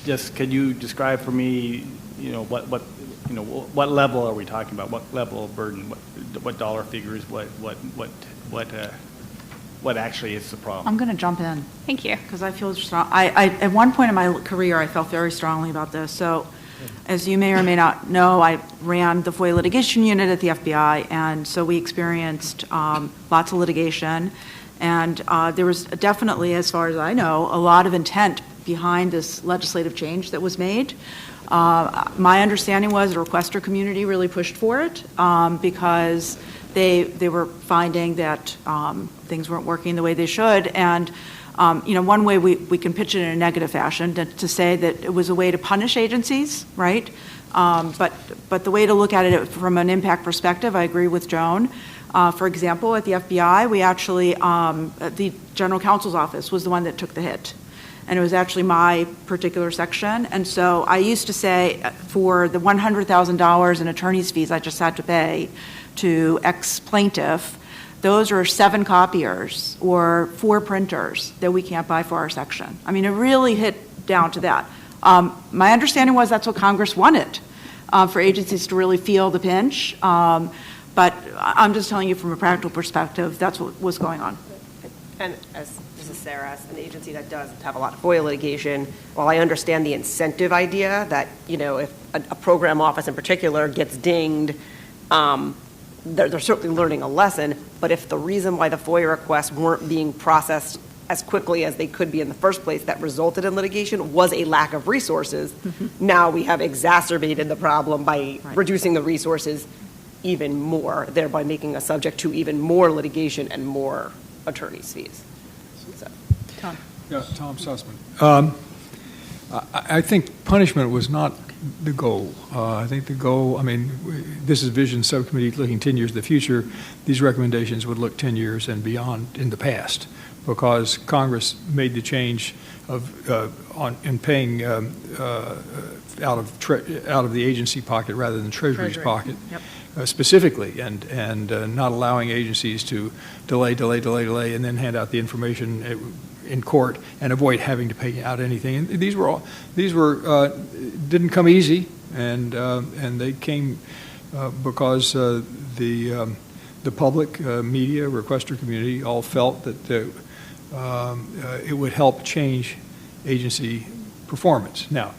just can you describe for me, what level are we talking about? What level of burden? What dollar figures? What actually is the problem? I'm going to jump in. Thank you. Because I feel strong. I at one point in my career, I felt very strongly about this. So, as you may or may not know, I ran the FOIA litigation unit at the FBI, and so we experienced lots of litigation. And there was definitely, as far as I know, a lot of intent behind this legislative change that was made. My understanding was the requester community really pushed for it because they were finding that things weren't working the way they should. And one way we can pitch it in a negative fashion to say that it was a way to punish agencies, right? But the way to look at it from an impact perspective, I agree with Joan. For example, at the FBI, we actually, the general counsel's office was the one that took the hit. And it was actually my particular section. And so I used to say for the $100,000 in attorney's fees I just had to pay to ex-plaintiff, those are 7 copiers or 4 printers that we can't buy for our section. I mean, it really hit down to that. My understanding was that's what Congress wanted, for agencies to really feel the pinch. But I'm just telling you from a practical perspective, that's what was going on. And this is Sarah, as an agency that does have a lot of FOIA litigation, while I understand the incentive idea that, if a program office in particular gets dinged, they're certainly learning a lesson. But if the reason why the FOIA requests weren't being processed as quickly as they could be in the first place that resulted in litigation was a lack of resources, now we have exacerbated the problem by reducing the resources even more, thereby making us subject to even more litigation and more attorney's fees. So. Tom. Yeah, Tom Sussman. I think punishment was not the goal. I think the goal, this is Vision Subcommittee looking 10 years in the future. These recommendations would look 10 years and beyond in the past, because Congress made the change in paying out of the agency pocket rather than Treasury's pocket. Yep. Specifically, and not allowing agencies to delay, and then hand out the information in court and avoid having to pay out anything. And these didn't come easy, and they came because the public, media, requester community all felt that it would help change agency performance. Now,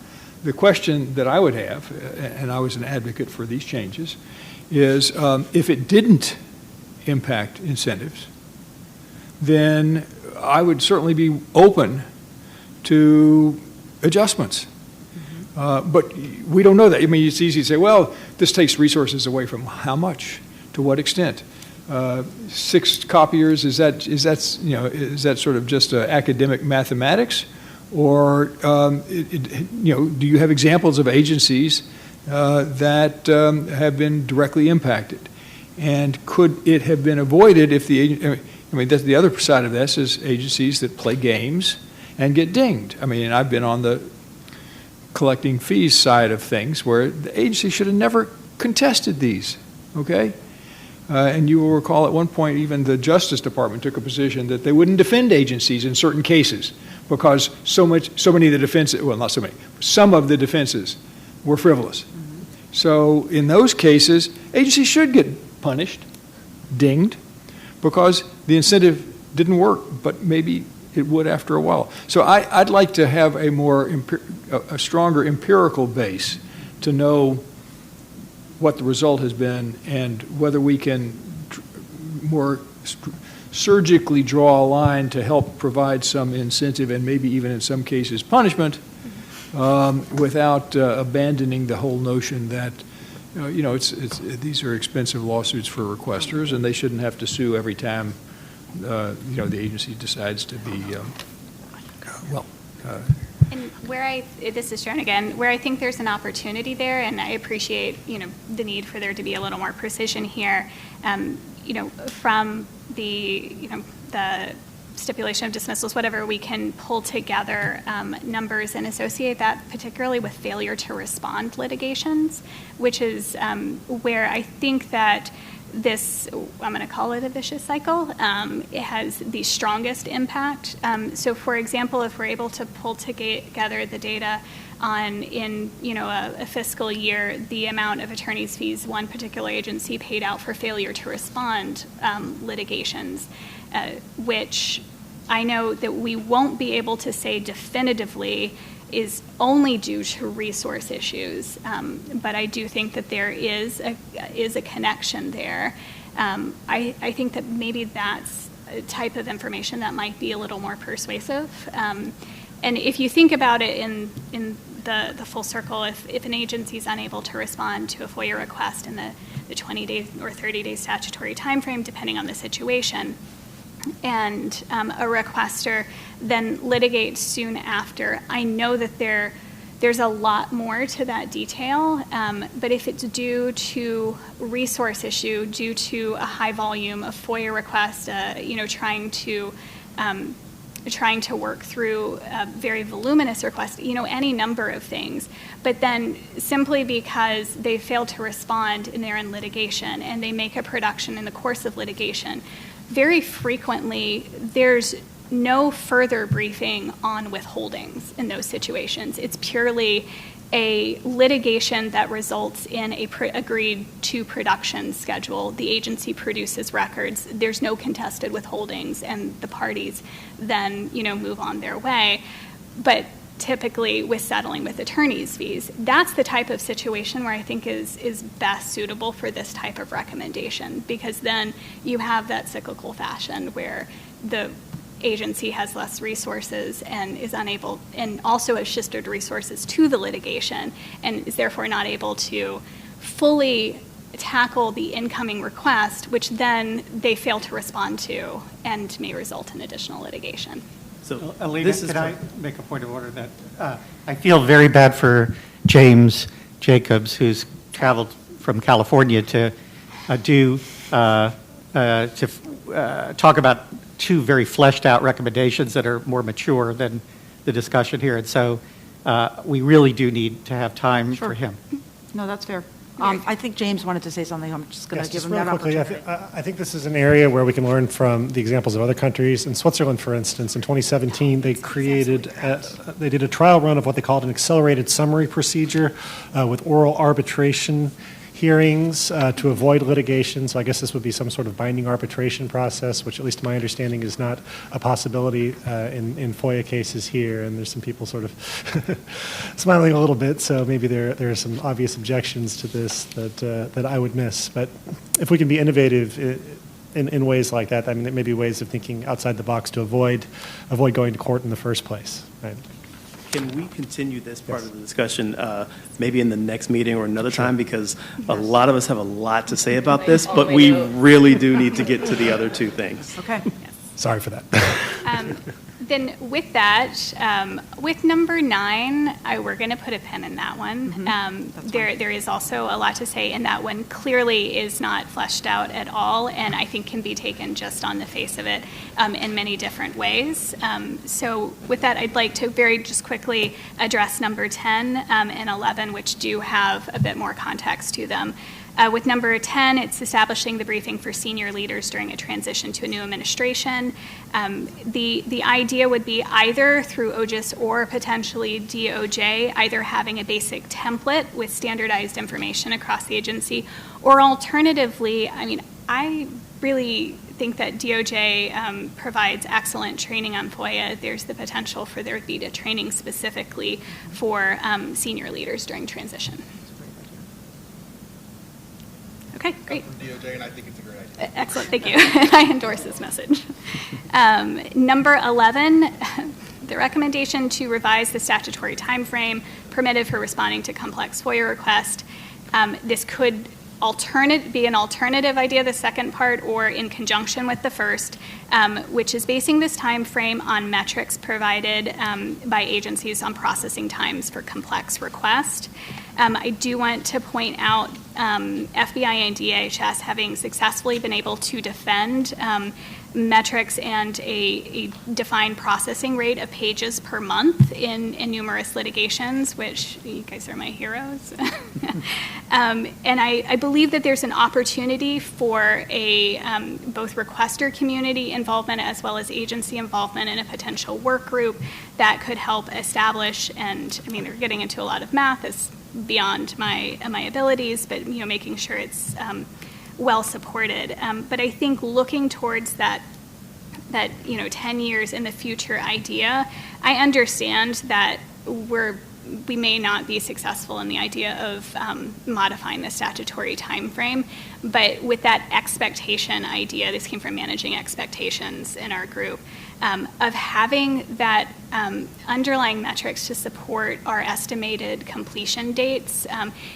the question that I would have, and I was an advocate for these changes, is if it didn't impact incentives, then I would certainly be open to adjustments. But we don't know that. It's easy to say, well, this takes resources away from how much, to what extent. 6 copiers, is that sort of just academic mathematics? Or, do you have examples of agencies that have been directly impacted? And could it have been avoided if that's the other side of this is agencies that play games and get dinged. I've been on the collecting fees side of things where the agency should have never contested these, okay? And you will recall at one point even the Justice Department took a position that they wouldn't defend agencies in certain cases because so many of the defenses, well, not so many, some of the defenses were frivolous. So in those cases, agencies should get punished, dinged, because the incentive didn't work, but maybe it would after a while. So I'd like to have a stronger empirical base to know what the result has been and whether we can more surgically draw a line to help provide some incentive and maybe even in some cases punishment without abandoning the whole notion that these are expensive lawsuits for requesters and they shouldn't have to sue every time the agency decides to be, And this is Sharon again, where I think there's an opportunity there, and I appreciate, the need for there to be a little more precision here, from the stipulation of dismissals, whatever, we can pull together numbers and associate that particularly with failure to respond litigations, which is where I think that this, I'm going to call it a vicious cycle, it has the strongest impact. So for example, if we're able to pull together the data on in a fiscal year, the amount of attorney's fees one particular agency paid out for failure to respond litigations, which I know that we won't be able to say definitively is only due to resource issues, but I do think that there is a connection there. I think that maybe that's a type of information that might be a little more persuasive. And if you think about it in the full circle, if an agency is unable to respond to a FOIA request in the 20-day or 30-day statutory timeframe, depending on the situation, and a requester then litigates soon after, I know that there's a lot more to that detail, but if it's due to resource issue, due to a high volume of FOIA requests, trying to work through a very voluminous request, any number of things. But then simply because they fail to respond and they're in litigation and they make a production in the course of litigation, very frequently there's no further briefing on withholdings in those situations. It's purely a litigation that results in a agreed to production schedule. The agency produces records. There's no contested withholdings, and the parties then, move on their way. But typically with settling with attorney's fees, that's the type of situation where I think is best suitable for this type of recommendation, because then you have that cyclical fashion where the agency has less resources and is unable, and also has shifted resources to the litigation and is therefore not able to fully tackle the incoming request, which then they fail to respond to and may result in additional litigation. So, Alina, can I make a point of order that I feel very bad for James Jacobs, who's traveled from California to talk about two very fleshed out recommendations that are more mature than the discussion here. And so we really do need to have time for him. No, that's fair. I think James wanted to say something. I'm just going to give him that quickly, opportunity. I think this is an area where we can learn from the examples of other countries. In Switzerland, for instance, in 2017, they did a trial run of what they called an accelerated summary procedure with oral arbitration hearings to avoid litigation. So I guess this would be some sort of binding arbitration process, which at least to my understanding is not a possibility in FOIA cases here. And there's some people sort of smiling a little bit, so maybe there are some obvious objections to this that I would miss. But if we can be innovative in ways like that, I mean, there may be ways of thinking outside the box to avoid going to court in the first place. Right? Can we continue this part of the discussion maybe in the next meeting or another time? Because a lot of us have a lot to say about this, but we really do need to get to the other two things. Okay. Sorry for that. Then with that, with number 9, we're going to put a pin in that one. There is also a lot to say, and that one clearly is not fleshed out at all, and I think can be taken just on the face of it in many different ways. So with that, I'd like to very just quickly address number 10 and 11, which do have a bit more context to them. With number 10, it's establishing the briefing for senior leaders during a transition to a new administration. The idea would be either through OGIS or potentially DOJ, either having a basic template with standardized information across the agency, or alternatively, I mean, I really think that DOJ provides excellent training on FOIA. There's the potential for there to be training specifically for senior leaders during transition. Okay, great. From DOJ, and I think it's a great idea. Excellent, thank you. I endorse this message. Number 11, the recommendation to revise the statutory timeframe permitted for responding to complex FOIA requests. This could be an alternative idea, the second part, or in conjunction with the first, which is basing this time frame on metrics provided by agencies on processing times for complex requests. I do want to point out FBI and DHS having successfully been able to defend metrics and a defined processing rate of pages per month in numerous litigations, which you guys are my heroes. And I believe that there's an opportunity for both requester community involvement as well as agency involvement in a potential work group that could help establish, and I mean, they're getting into a lot of math, it's beyond my abilities, but making sure it's well supported. But I think looking towards that 10 years in the future idea, I understand that we may not be successful in the idea of modifying the statutory time frame, but with that expectation idea, this came from managing expectations in our group, of having that underlying metrics to support our estimated completion dates.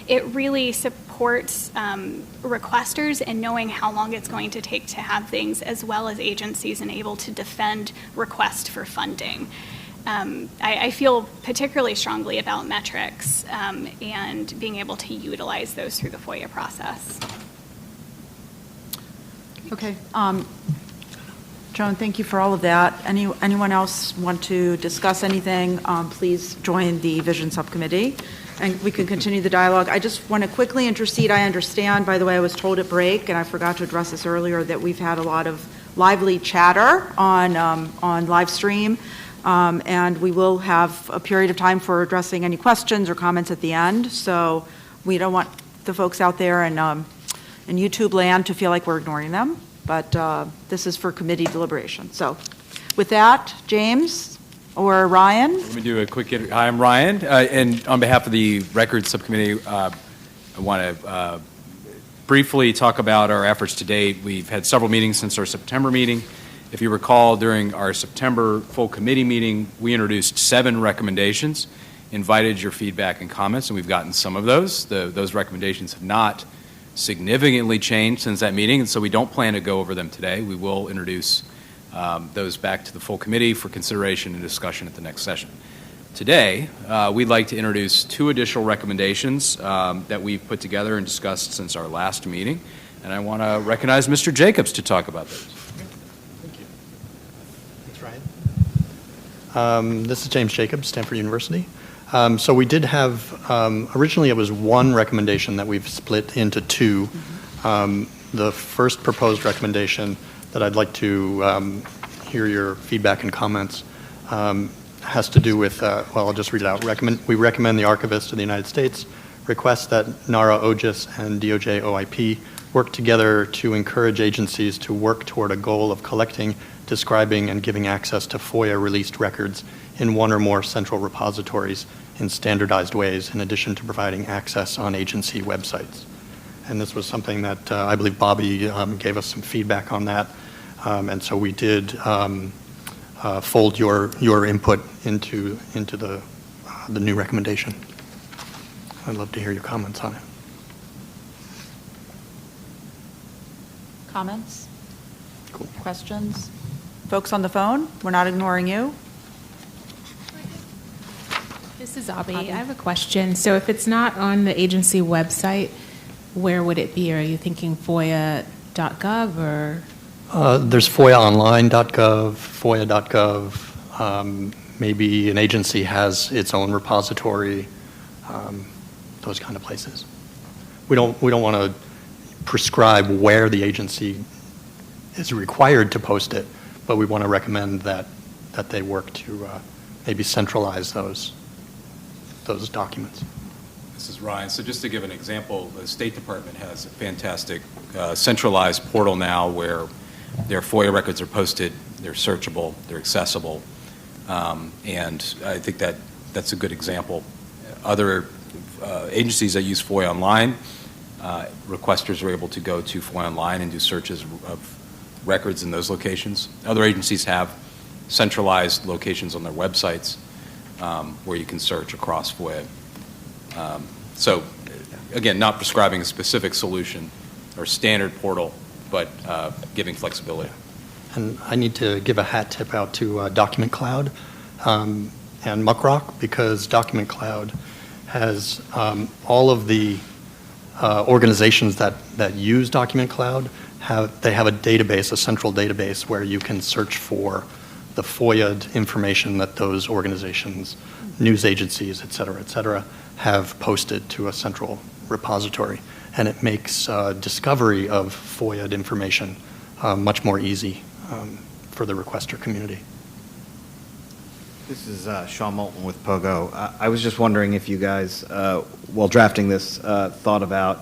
It really supports requesters in knowing how long it's going to take to have things, as well as agencies and able to defend requests for funding. I feel particularly strongly about metrics and being able to utilize those through the FOIA process. Okay. Joan, thank you for all of that. Anyone else want to discuss anything? Please join the Vision Subcommittee, and we can continue the dialogue. I just want to quickly intercede. I understand, by the way, I was told at break, and I forgot to address this earlier, that we've had a lot of lively chatter on Livestream, and we will have a period of time for addressing any questions or comments at the end. So we don't want the folks out there in YouTube land to feel like we're ignoring them. But this is for committee deliberation. So with that, James or Ryan? Let me do a quick Hi, I'm Ryan. And on behalf of the Records Subcommittee, I want to briefly talk about our efforts to date. We've had several meetings since our September meeting. If you recall, during our September full committee meeting, we introduced 7 recommendations, invited your feedback and comments, and we've gotten some of those. Those recommendations have not significantly changed since that meeting, and so we don't plan to go over them today. We will introduce those back to the full committee for consideration and discussion at the next session. Today, we'd like to introduce 2 additional recommendations that we've put together and discussed since our last meeting, and I want to recognize Mr. Jacobs to talk about those. Thank you. Thanks, Ryan. This is James Jacobs, Stanford University. So we did have, originally it was 1 recommendation that we've split into 2. The first proposed recommendation that I'd like to hear your feedback and comments has to do with, well, I'll just read it out. We recommend the Archivist of the United States request that NARA, OGIS, and DOJ OIP work together to encourage agencies to work toward a goal of collecting, describing, and giving access to FOIA-released records in one or more central repositories in standardized ways, in addition to providing access on agency websites. And this was something that I believe Bobby gave us some feedback on that. And so we did fold your input into the new recommendation. I'd love to hear your comments on it. Comments? Cool. Questions? Folks on the phone, we're not ignoring you. This is Abby. I have a question. So if it's not on the agency website, where would it be? Are you thinking FOIA.gov or? There's FOIAonline.gov, FOIA.gov. Maybe an agency has its own repository, those kind of places. We don't want to prescribe where the agency is required to post it, but we want to recommend that they work to maybe centralize those documents. This is Ryan. So just to give an example, the State Department has a fantastic centralized portal now where their FOIA records are posted, they're searchable, they're accessible, and I think that's a good example. Other agencies that use FOIA Online, requesters are able to go to FOIA Online and do searches of records in those locations. Other agencies have centralized locations on their websites where you can search across FOIA. So again, not prescribing a specific solution or standard portal, but giving flexibility. And I need to give a hat tip out to Document Cloud and Muckrock, because Document Cloud has all of the organizations that use Document Cloud have a database, a central database, where you can search for the FOIA information that those organizations, news agencies, et cetera, have posted to a central repository. And it makes discovery of FOIA information much more easy for the requester community. This is Sean Moulton with Pogo. I was just wondering if you guys, while drafting this, thought about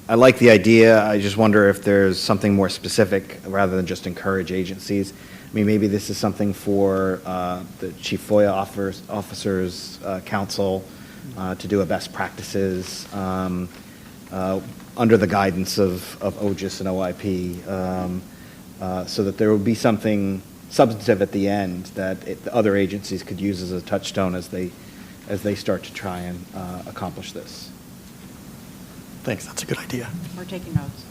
I like the idea. I just wonder if there's something more specific rather than just encourage agencies. I mean, maybe this is something for the Chief FOIA Officers Council to do a best practices under the guidance of OGIS and OIP, so that there will be something substantive at the end that the other agencies could use as a touchstone as they start to try and accomplish this. Thanks, that's a good idea. We're taking notes.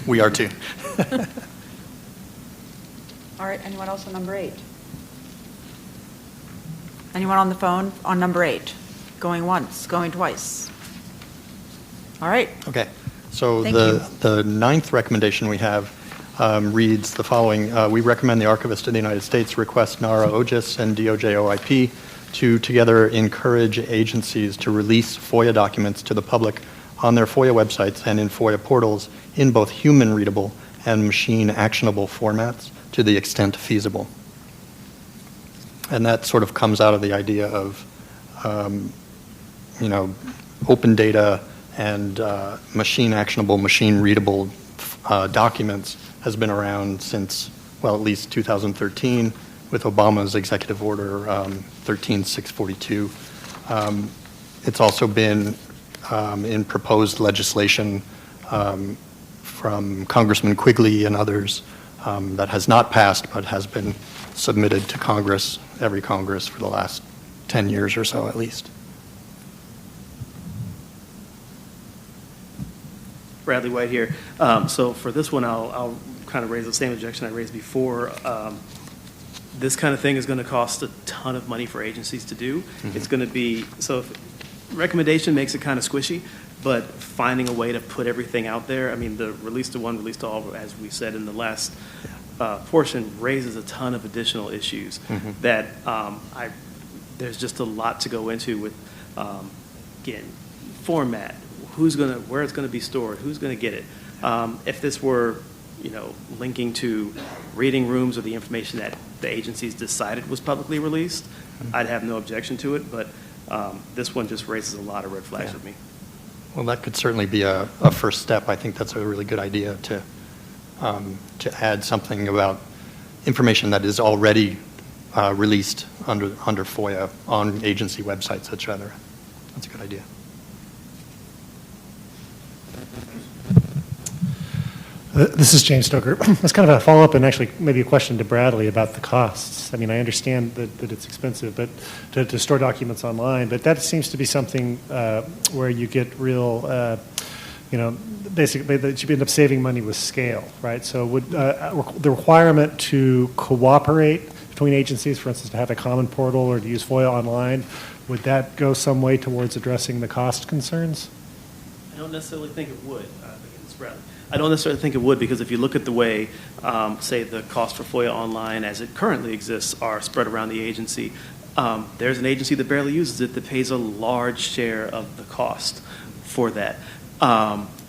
We are too. All right, anyone else on number 8? Anyone on the phone on number 8? Going once, going twice. All right. Okay, so Thank the 9th recommendation we have reads the following. We recommend the Archivist of the United States request NARA, OGIS, and DOJ OIP to together encourage agencies to release FOIA documents to the public on their FOIA websites and in FOIA portals in both human-readable and machine-actionable formats to the extent feasible. And that sort of comes out of the idea of, open data and machine-actionable, machine-readable documents has been around since, well, at least 2013 with Obama's Executive Order 13642. It's also been in proposed legislation from Congressman Quigley and others that has not passed but has been submitted to Congress, every Congress, for the last 10 years or so at least. Bradley White here. So for this one, I'll kind of raise the same objection I raised before. This kind of thing is going to cost a ton of money for agencies to do. Mm-hmm. It's going to be, so if recommendation makes it kind of squishy, but finding a way to put everything out there, I mean, the release to one, release to all, as we said in the last portion, raises a ton of additional issues that there's just a lot to go into with, again, format, where it's going to be stored, who's going to get it. If this were, linking to reading rooms or the information that the agencies decided was publicly released, I'd have no objection to it, but this one just raises a lot of red flags with me. Well, that could certainly be a first step. I think that's a really good idea to add something about information that is already released under FOIA on agency websites, et cetera. That's a good idea. This is James Stoker. It's kind of a follow-up and actually maybe a question to Bradley about the costs. I mean, I understand that it's expensive, but to store documents online, but that seems to be something where you get real, basically that you end up saving money with scale, right? So would the requirement to cooperate between agencies, for instance, to have a common portal or to use FOIA online, would that go some way towards addressing the cost concerns? I don't necessarily think it would. I don't necessarily think it would, because if you look at the way, say, the cost for FOIA online as it currently exists are spread around the agency, there's an agency that barely uses it that pays a large share of the cost for that.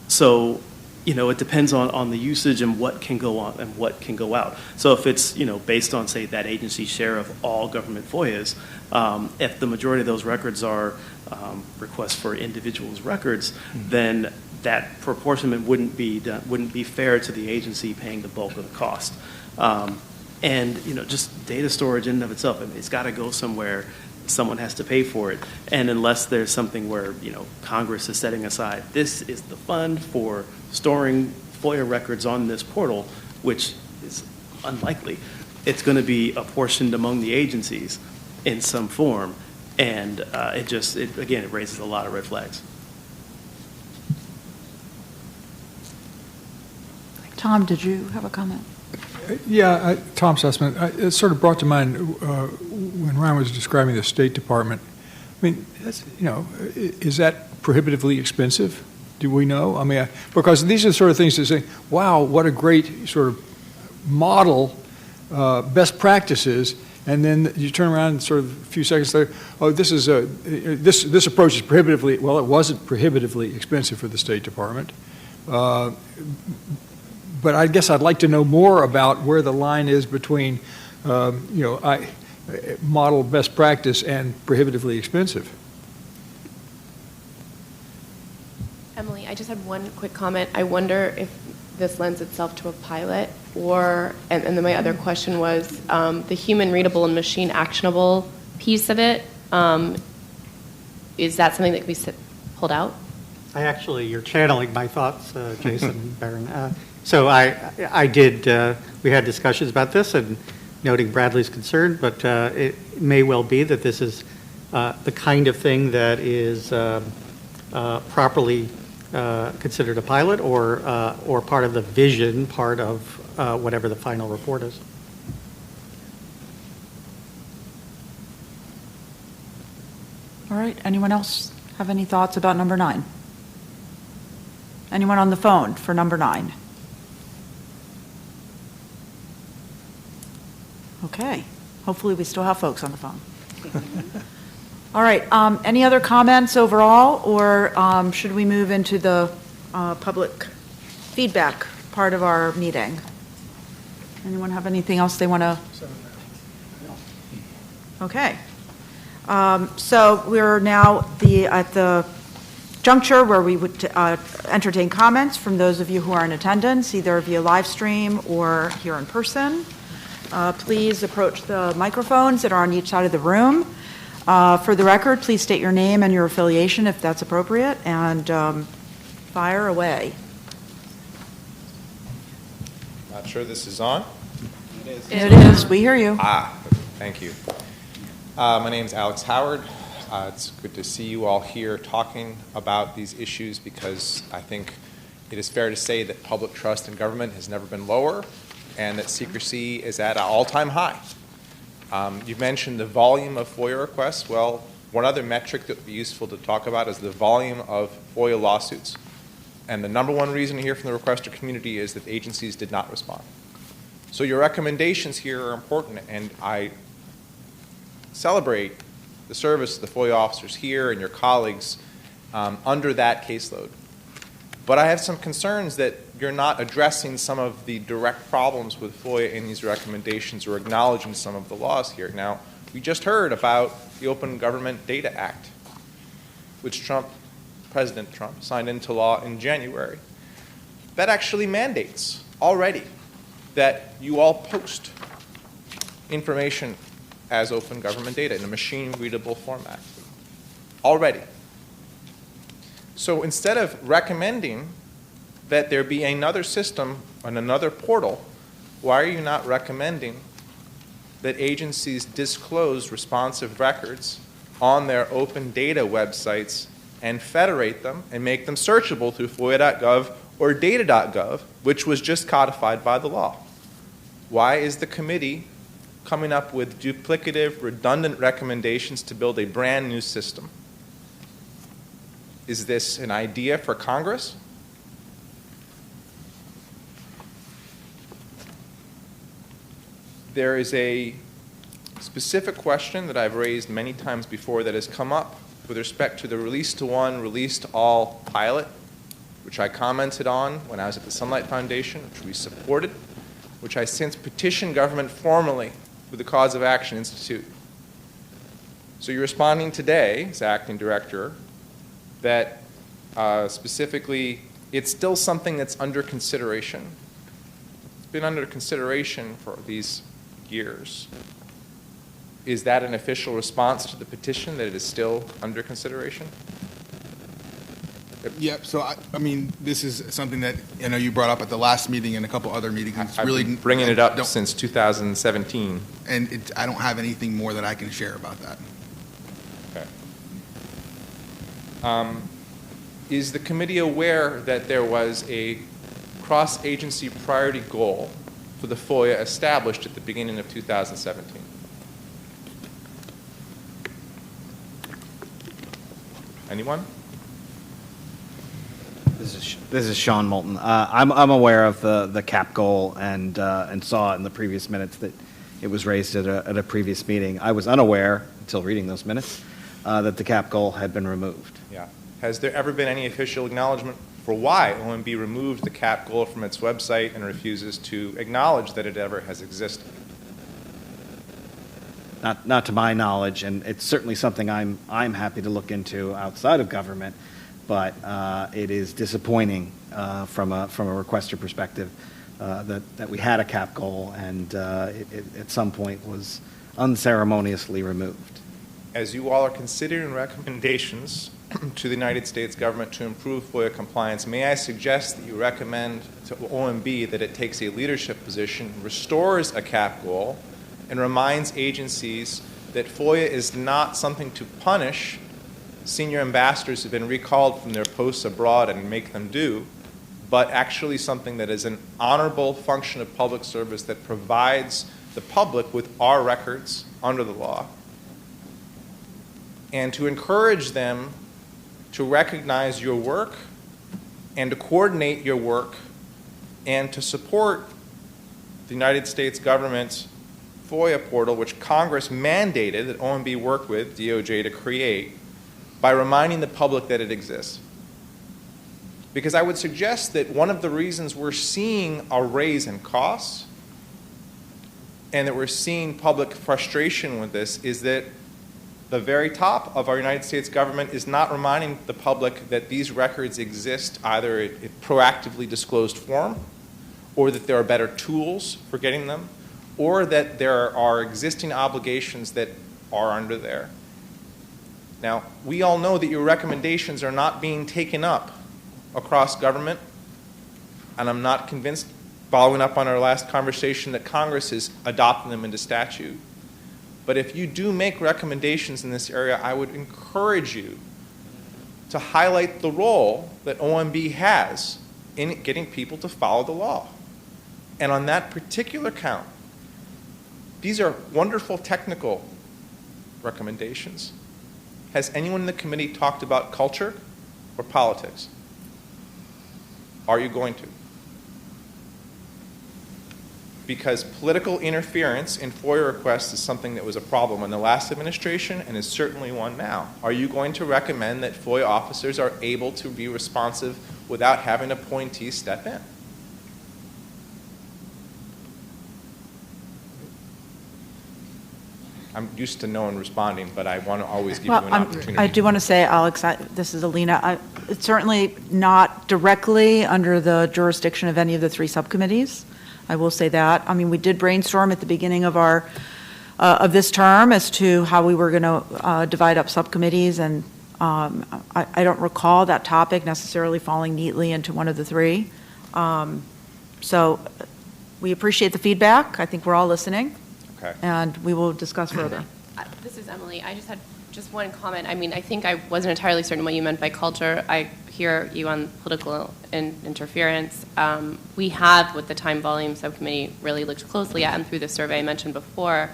So, it depends on the usage and what can go on and what can go out. So if it's, based on, say, that agency's share of all government FOIAs, if the majority of those records are requests for individuals' records, then that proportionment wouldn't be fair to the agency paying the bulk of the cost. And just data storage in and of itself, I mean, it's got to go somewhere. Someone has to pay for it. And unless there's something where Congress is setting aside, this is the fund for storing FOIA records on this portal, which is unlikely, it's going to be apportioned among the agencies in some form. And again, it raises a lot of red flags. Tom, did you have a comment? Yeah, Tom Sussman. It sort of brought to mind when Ryan was describing the State Department. I mean, is that prohibitively expensive? Do we know? I mean, because these are the sort of things that say, wow, what a great sort of model, best practices, and then you turn around and sort of a few seconds later, oh, this approach is prohibitively, well, it wasn't prohibitively expensive for the State Department. But I guess I'd like to know more about where the line is between, model best practice and prohibitively expensive. Emily, I just had one quick comment. I wonder if this lends itself to a pilot, and then my other question was the human readable and machine actionable piece of it. Is that something that can be pulled out? You're channeling my thoughts, Jason Barron. So I did, we had discussions about this and noting Bradley's concern, but it may well be that this is the kind of thing that is properly considered a pilot or part of the vision, part of whatever the final report is. All right, anyone else have any thoughts about number 9? Anyone on the phone for number 9? Okay, hopefully we still have folks on the phone. All right, any other comments overall, or should we move into the public feedback part of our meeting? Anyone have anything else they want to? Okay. So we're now at the juncture where we would entertain comments from those of you who are in attendance, either via live stream or here in person. Please approach the microphones that are on each side of the room. For the record, please state your name and your affiliation if that's appropriate, and fire away. Not sure this is on. It is. We hear you. Thank you. My name is Alex Howard. It's good to see you all here talking about these issues, because I think it is fair to say that public trust in government has never been lower, and that secrecy is at an all-time high. You've mentioned the volume of FOIA requests. Well, one other metric that would be useful to talk about is the volume of FOIA lawsuits. And the number one reason to hear from the requester community is that agencies did not respond. So your recommendations here are important, and I celebrate the service of the FOIA officers here and your colleagues under that caseload. But I have some concerns that you're not addressing some of the direct problems with FOIA in these recommendations or acknowledging some of the laws here. Now, we just heard about the Open Government Data Act, which President Trump signed into law in January. That actually mandates already that you all post information as open government data in a machine-readable format. Already. So instead of recommending that there be another system and another portal, why are you not recommending that agencies disclose responsive records on their open data websites and federate them and make them searchable through FOIA.gov or data.gov, which was just codified by the law? Why is the committee coming up with duplicative, redundant recommendations to build a brand new system? Is this an idea for Congress? There is a specific question that I've raised many times before that has come up with respect to the release to one, release to all pilot, which I commented on when I was at the Sunlight Foundation, which we supported, which I since petitioned government formally with the Cause of Action Institute. So you're responding today, as acting director, that specifically it's still something that's under consideration. It's been under consideration for these years. Is that an official response to the petition, that it is still under consideration? Yep. So I mean, this is something that I know you brought up at the last meeting and a couple other meetings. It's I've really been bringing it up since 2017. And I don't have anything more that I can share about that. Okay. Is the committee aware that there was a cross-agency priority goal for the FOIA established at the beginning of 2017? Anyone? This is Sean Moulton. I'm aware of the cap goal and saw in the previous minutes that it was raised at a previous meeting. I was unaware until reading those minutes that the cap goal had been removed. Yeah. Has there ever been any official acknowledgement for why OMB removed the cap goal from its website and refuses to acknowledge that it ever has existed? Not to my knowledge, and it's certainly something I'm happy to look into outside of government, but it is disappointing from a requester perspective that we had a cap goal and it at some point was unceremoniously removed. As you all are considering recommendations to the United States government to improve FOIA compliance, may I suggest that you recommend to OMB that it takes a leadership position, restores a cap goal, and reminds agencies that FOIA is not something to punish senior ambassadors who've been recalled from their posts abroad and make them do, but actually something that is an honorable function of public service that provides the public with our records under the law, and to encourage them to recognize your work and to coordinate your work and to support the United States government's FOIA portal, which Congress mandated that OMB work with DOJ to create, by reminding the public that it exists. Because I would suggest that one of the reasons we're seeing a raise in costs and that we're seeing public frustration with this is that the very top of our United States government is not reminding the public that these records exist either in proactively disclosed form, or that there are better tools for getting them, or that there are existing obligations that are under there. Now, we all know that your recommendations are not being taken up across government, and I'm not convinced, following up on our last conversation, that Congress is adopting them into statute. But if you do make recommendations in this area, I would encourage you to highlight the role that OMB has in getting people to follow the law. And on that particular count, these are wonderful technical recommendations. Has anyone in the committee talked about culture or politics? Are you going to? Because political interference in FOIA requests is something that was a problem in the last administration and is certainly one now. Are you going to recommend that FOIA officers are able to be responsive without having appointees step in? I'm used to no one responding, but I want to always give you an opportunity. I do want to say, Alex, this is Alina. It's certainly not directly under the jurisdiction of any of the three subcommittees. I will say that. I mean, we did brainstorm at the beginning of our of this term as to how we were going to divide up subcommittees, and I don't recall that topic necessarily falling neatly into one of the three. So we appreciate the feedback. I think we're all listening. Okay. And we will discuss further. This is Emily. I just had one comment. I mean, I think I wasn't entirely certain what you meant by culture. I hear you on political interference. We have, with the time volume subcommittee, really looked closely at, and through the survey I mentioned before,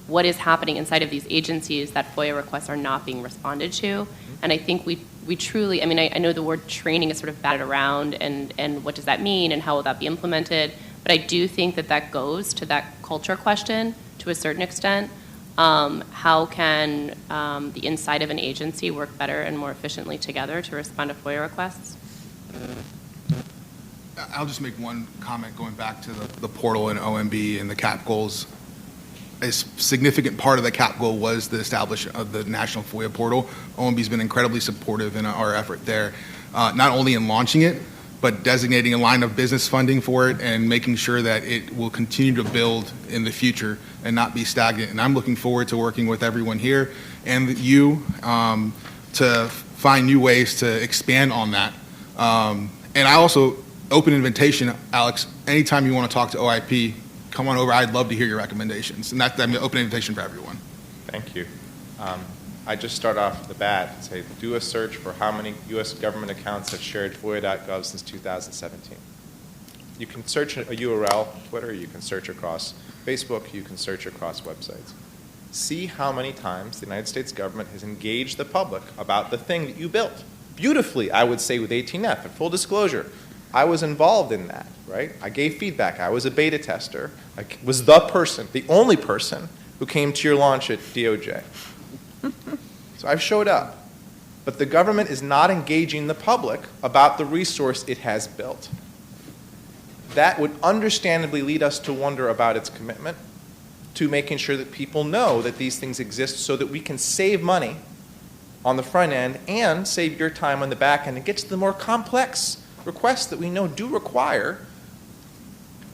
what is happening inside of these agencies that FOIA requests are not being responded to. And I think we truly, I mean, I know the word training is sort of batted around, and what does that mean, and how will that be implemented? But I do think that goes to that culture question to a certain extent. How can the inside of an agency work better and more efficiently together to respond to FOIA requests? I'll just make one comment going back to the portal and OMB and the CAP goals. A significant part of the CAP goal was the establishment of the National FOIA portal. OMB's been incredibly supportive in our effort there, not only in launching it, but designating a line of business funding for it and making sure that it will continue to build in the future and not be stagnant. And I'm looking forward to working with everyone here and you to find new ways to expand on that. And I also, open invitation, Alex, anytime you want to talk to OIP, come on over. I'd love to hear your recommendations. And that's an open invitation for everyone. Thank you. I just start off the bat and say, do a search for how many U.S. government accounts have shared FOIA.gov since 2017. You can search a URL, Twitter, you can search across Facebook, you can search across websites. See how many times the United States government has engaged the public about the thing that you built. Beautifully, I would say, with 18F. And full disclosure, I was involved in that, right? I gave feedback. I was a beta tester. I was the person, the only person, who came to your launch at DOJ. So I've showed up. But the government is not engaging the public about the resource it has built. That would understandably lead us to wonder about its commitment to making sure that people know that these things exist so that we can save money on the front end and save your time on the back end and get to the more complex requests that we know do require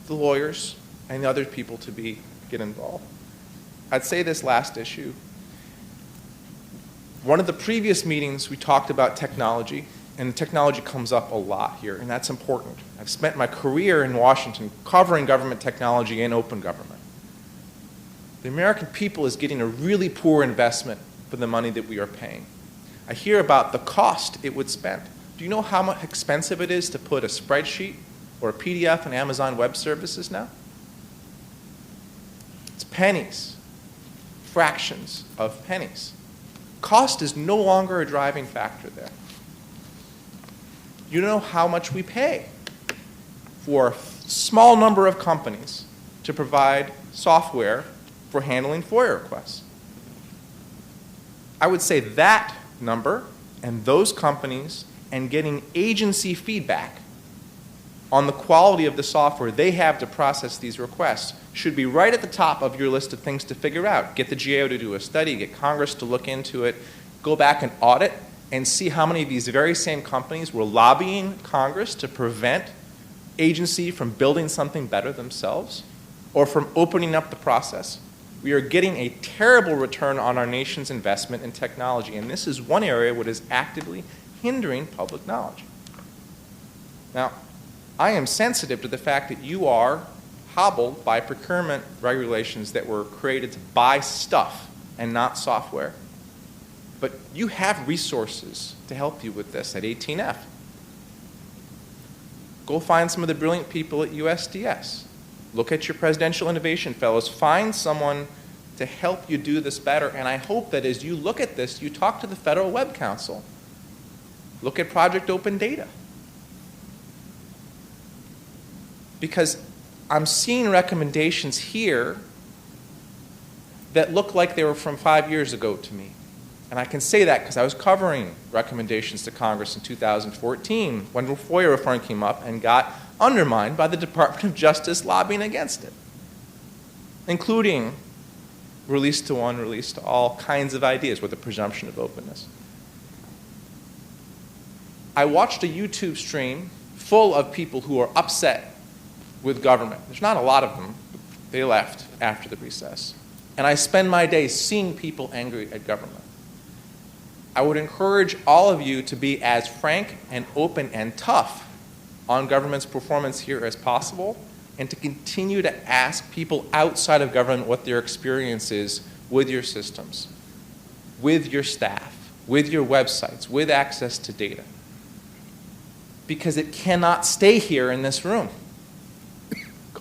the lawyers and the other people to get involved. I'd say this last issue. One of the previous meetings we talked about technology, and technology comes up a lot here, and that's important. I've spent my career in Washington covering government technology and open government. The American people is getting a really poor investment for the money that we are paying. I hear about the cost it would spend. Do you know how much expensive it is to put a spreadsheet or a PDF in Amazon Web Services now? It's pennies, fractions of pennies. Cost is no longer a driving factor there. You know how much we pay for a small number of companies to provide software for handling FOIA requests. I would say that number and those companies and getting agency feedback on the quality of the software they have to process these requests should be right at the top of your list of things to figure out. Get the GAO to do a study, get Congress to look into it, go back and audit and see how many of these very same companies were lobbying Congress to prevent agency from building something better themselves or from opening up the process. We are getting a terrible return on our nation's investment in technology, and this is one area what is actively hindering public knowledge. Now, I am sensitive to the fact that you are hobbled by procurement regulations that were created to buy stuff and not software. But you have resources to help you with this at 18F. Go find some of the brilliant people at USDS. Look at your Presidential Innovation Fellows. Find someone to help you do this better. And I hope that as you look at this, you talk to the Federal Web Council. Look at Project Open Data. Because I'm seeing recommendations here that look like they were from 5 years ago to me. And I can say that because I was covering recommendations to Congress in 2014 when FOIA reform came up and got undermined by the Department of Justice lobbying against it, including release to one, release to all kinds of ideas with a presumption of openness. I watched a YouTube stream full of people who are upset with government. There's not a lot of them. They left after the recess. And I spend my days seeing people angry at government. I would encourage all of you to be as frank and open and tough on government's performance here as possible, and to continue to ask people outside of government what their experience is with your systems, with your staff, with your websites, with access to data. Because it cannot stay here in this room.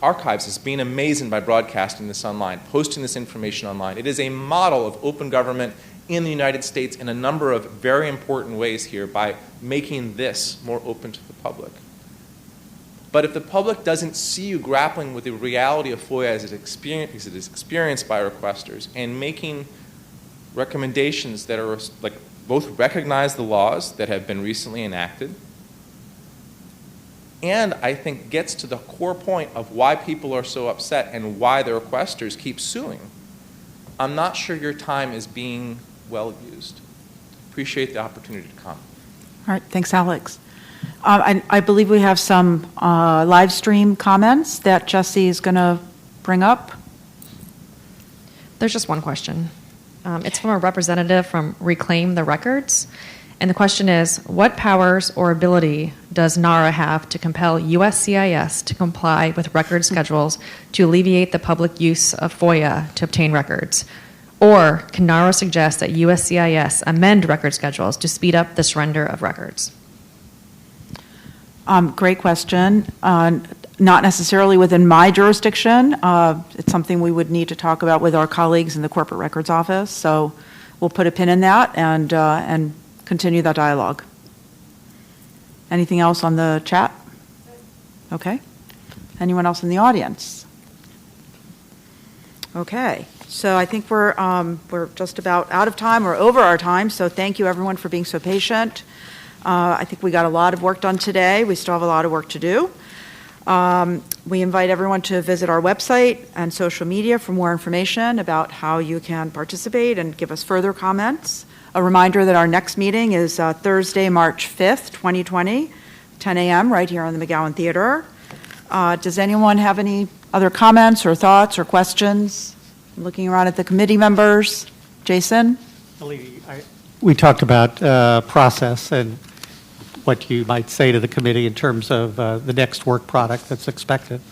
Archives is being amazing by broadcasting this online, posting this information online. It is a model of open government in the United States in a number of very important ways here by making this more open to the public. But if the public doesn't see you grappling with the reality of FOIA as it is experienced by requesters and making recommendations that are like both recognize the laws that have been recently enacted and I think gets to the core point of why people are so upset and why the requesters keep suing, I'm not sure your time is being well used. Appreciate the opportunity to come. All right, thanks, Alex. I believe we have some live stream comments that Jesse is going to bring up. There's just one question. It's from a representative from Reclaim the Records. And the question is, what powers or ability does NARA have to compel USCIS to comply with record schedules to alleviate the public use of FOIA to obtain records? Or can NARA suggest that USCIS amend record schedules to speed up the surrender of records? Great question. Not necessarily within my jurisdiction. It's something we would need to talk about with our colleagues in the Corporate Records Office. So we'll put a pin in that and continue that dialogue. Anything else on the chat? Okay. Anyone else in the audience? Okay. So I think we're just about out of time. We're over our time. So thank you, everyone, for being so patient. I think we got a lot of work done today. We still have a lot of work to do. We invite everyone to visit our website and social media for more information about how you can participate and give us further comments. A reminder that our next meeting is Thursday, March 5th, 2020, 10 a.m. right here on the McGowan Theater. Does anyone have any other comments or thoughts or questions? I'm looking around at the committee members. Jason? We talked about process and what you might say to the committee in terms of the next work product that's expected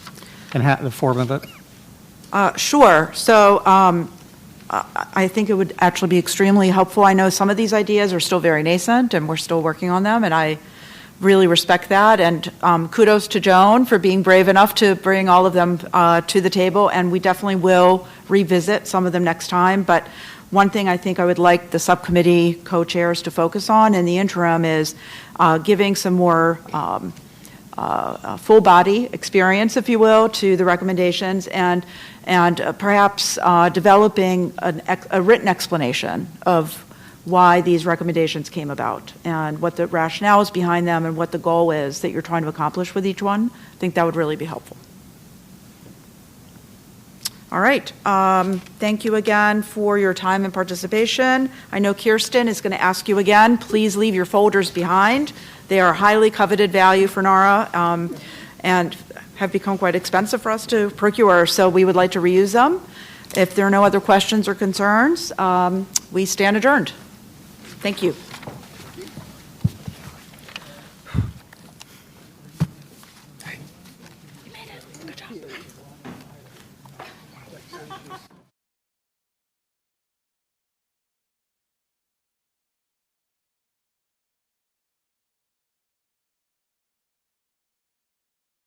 and the form of it. Sure. So I think it would actually be extremely helpful. I know some of these ideas are still very nascent and we're still working on them, and I really respect that. And kudos to Joan for being brave enough to bring all of them to the table, and we definitely will revisit some of them next time. But one thing I think I would like the subcommittee co-chairs to focus on in the interim is giving some more full body experience, if you will, to the recommendations, and perhaps developing a written explanation of why these recommendations came about and what the rationale is behind them and what the goal is that you're trying to accomplish with each one. I think that would really be helpful. All right. Thank you again for your time and participation. I know Kirsten is going to ask you again, please leave your folders behind. They are highly coveted value for NARA and have become quite expensive for us to procure, so we would like to reuse them. If there are no other questions or concerns, we stand adjourned. Thank you.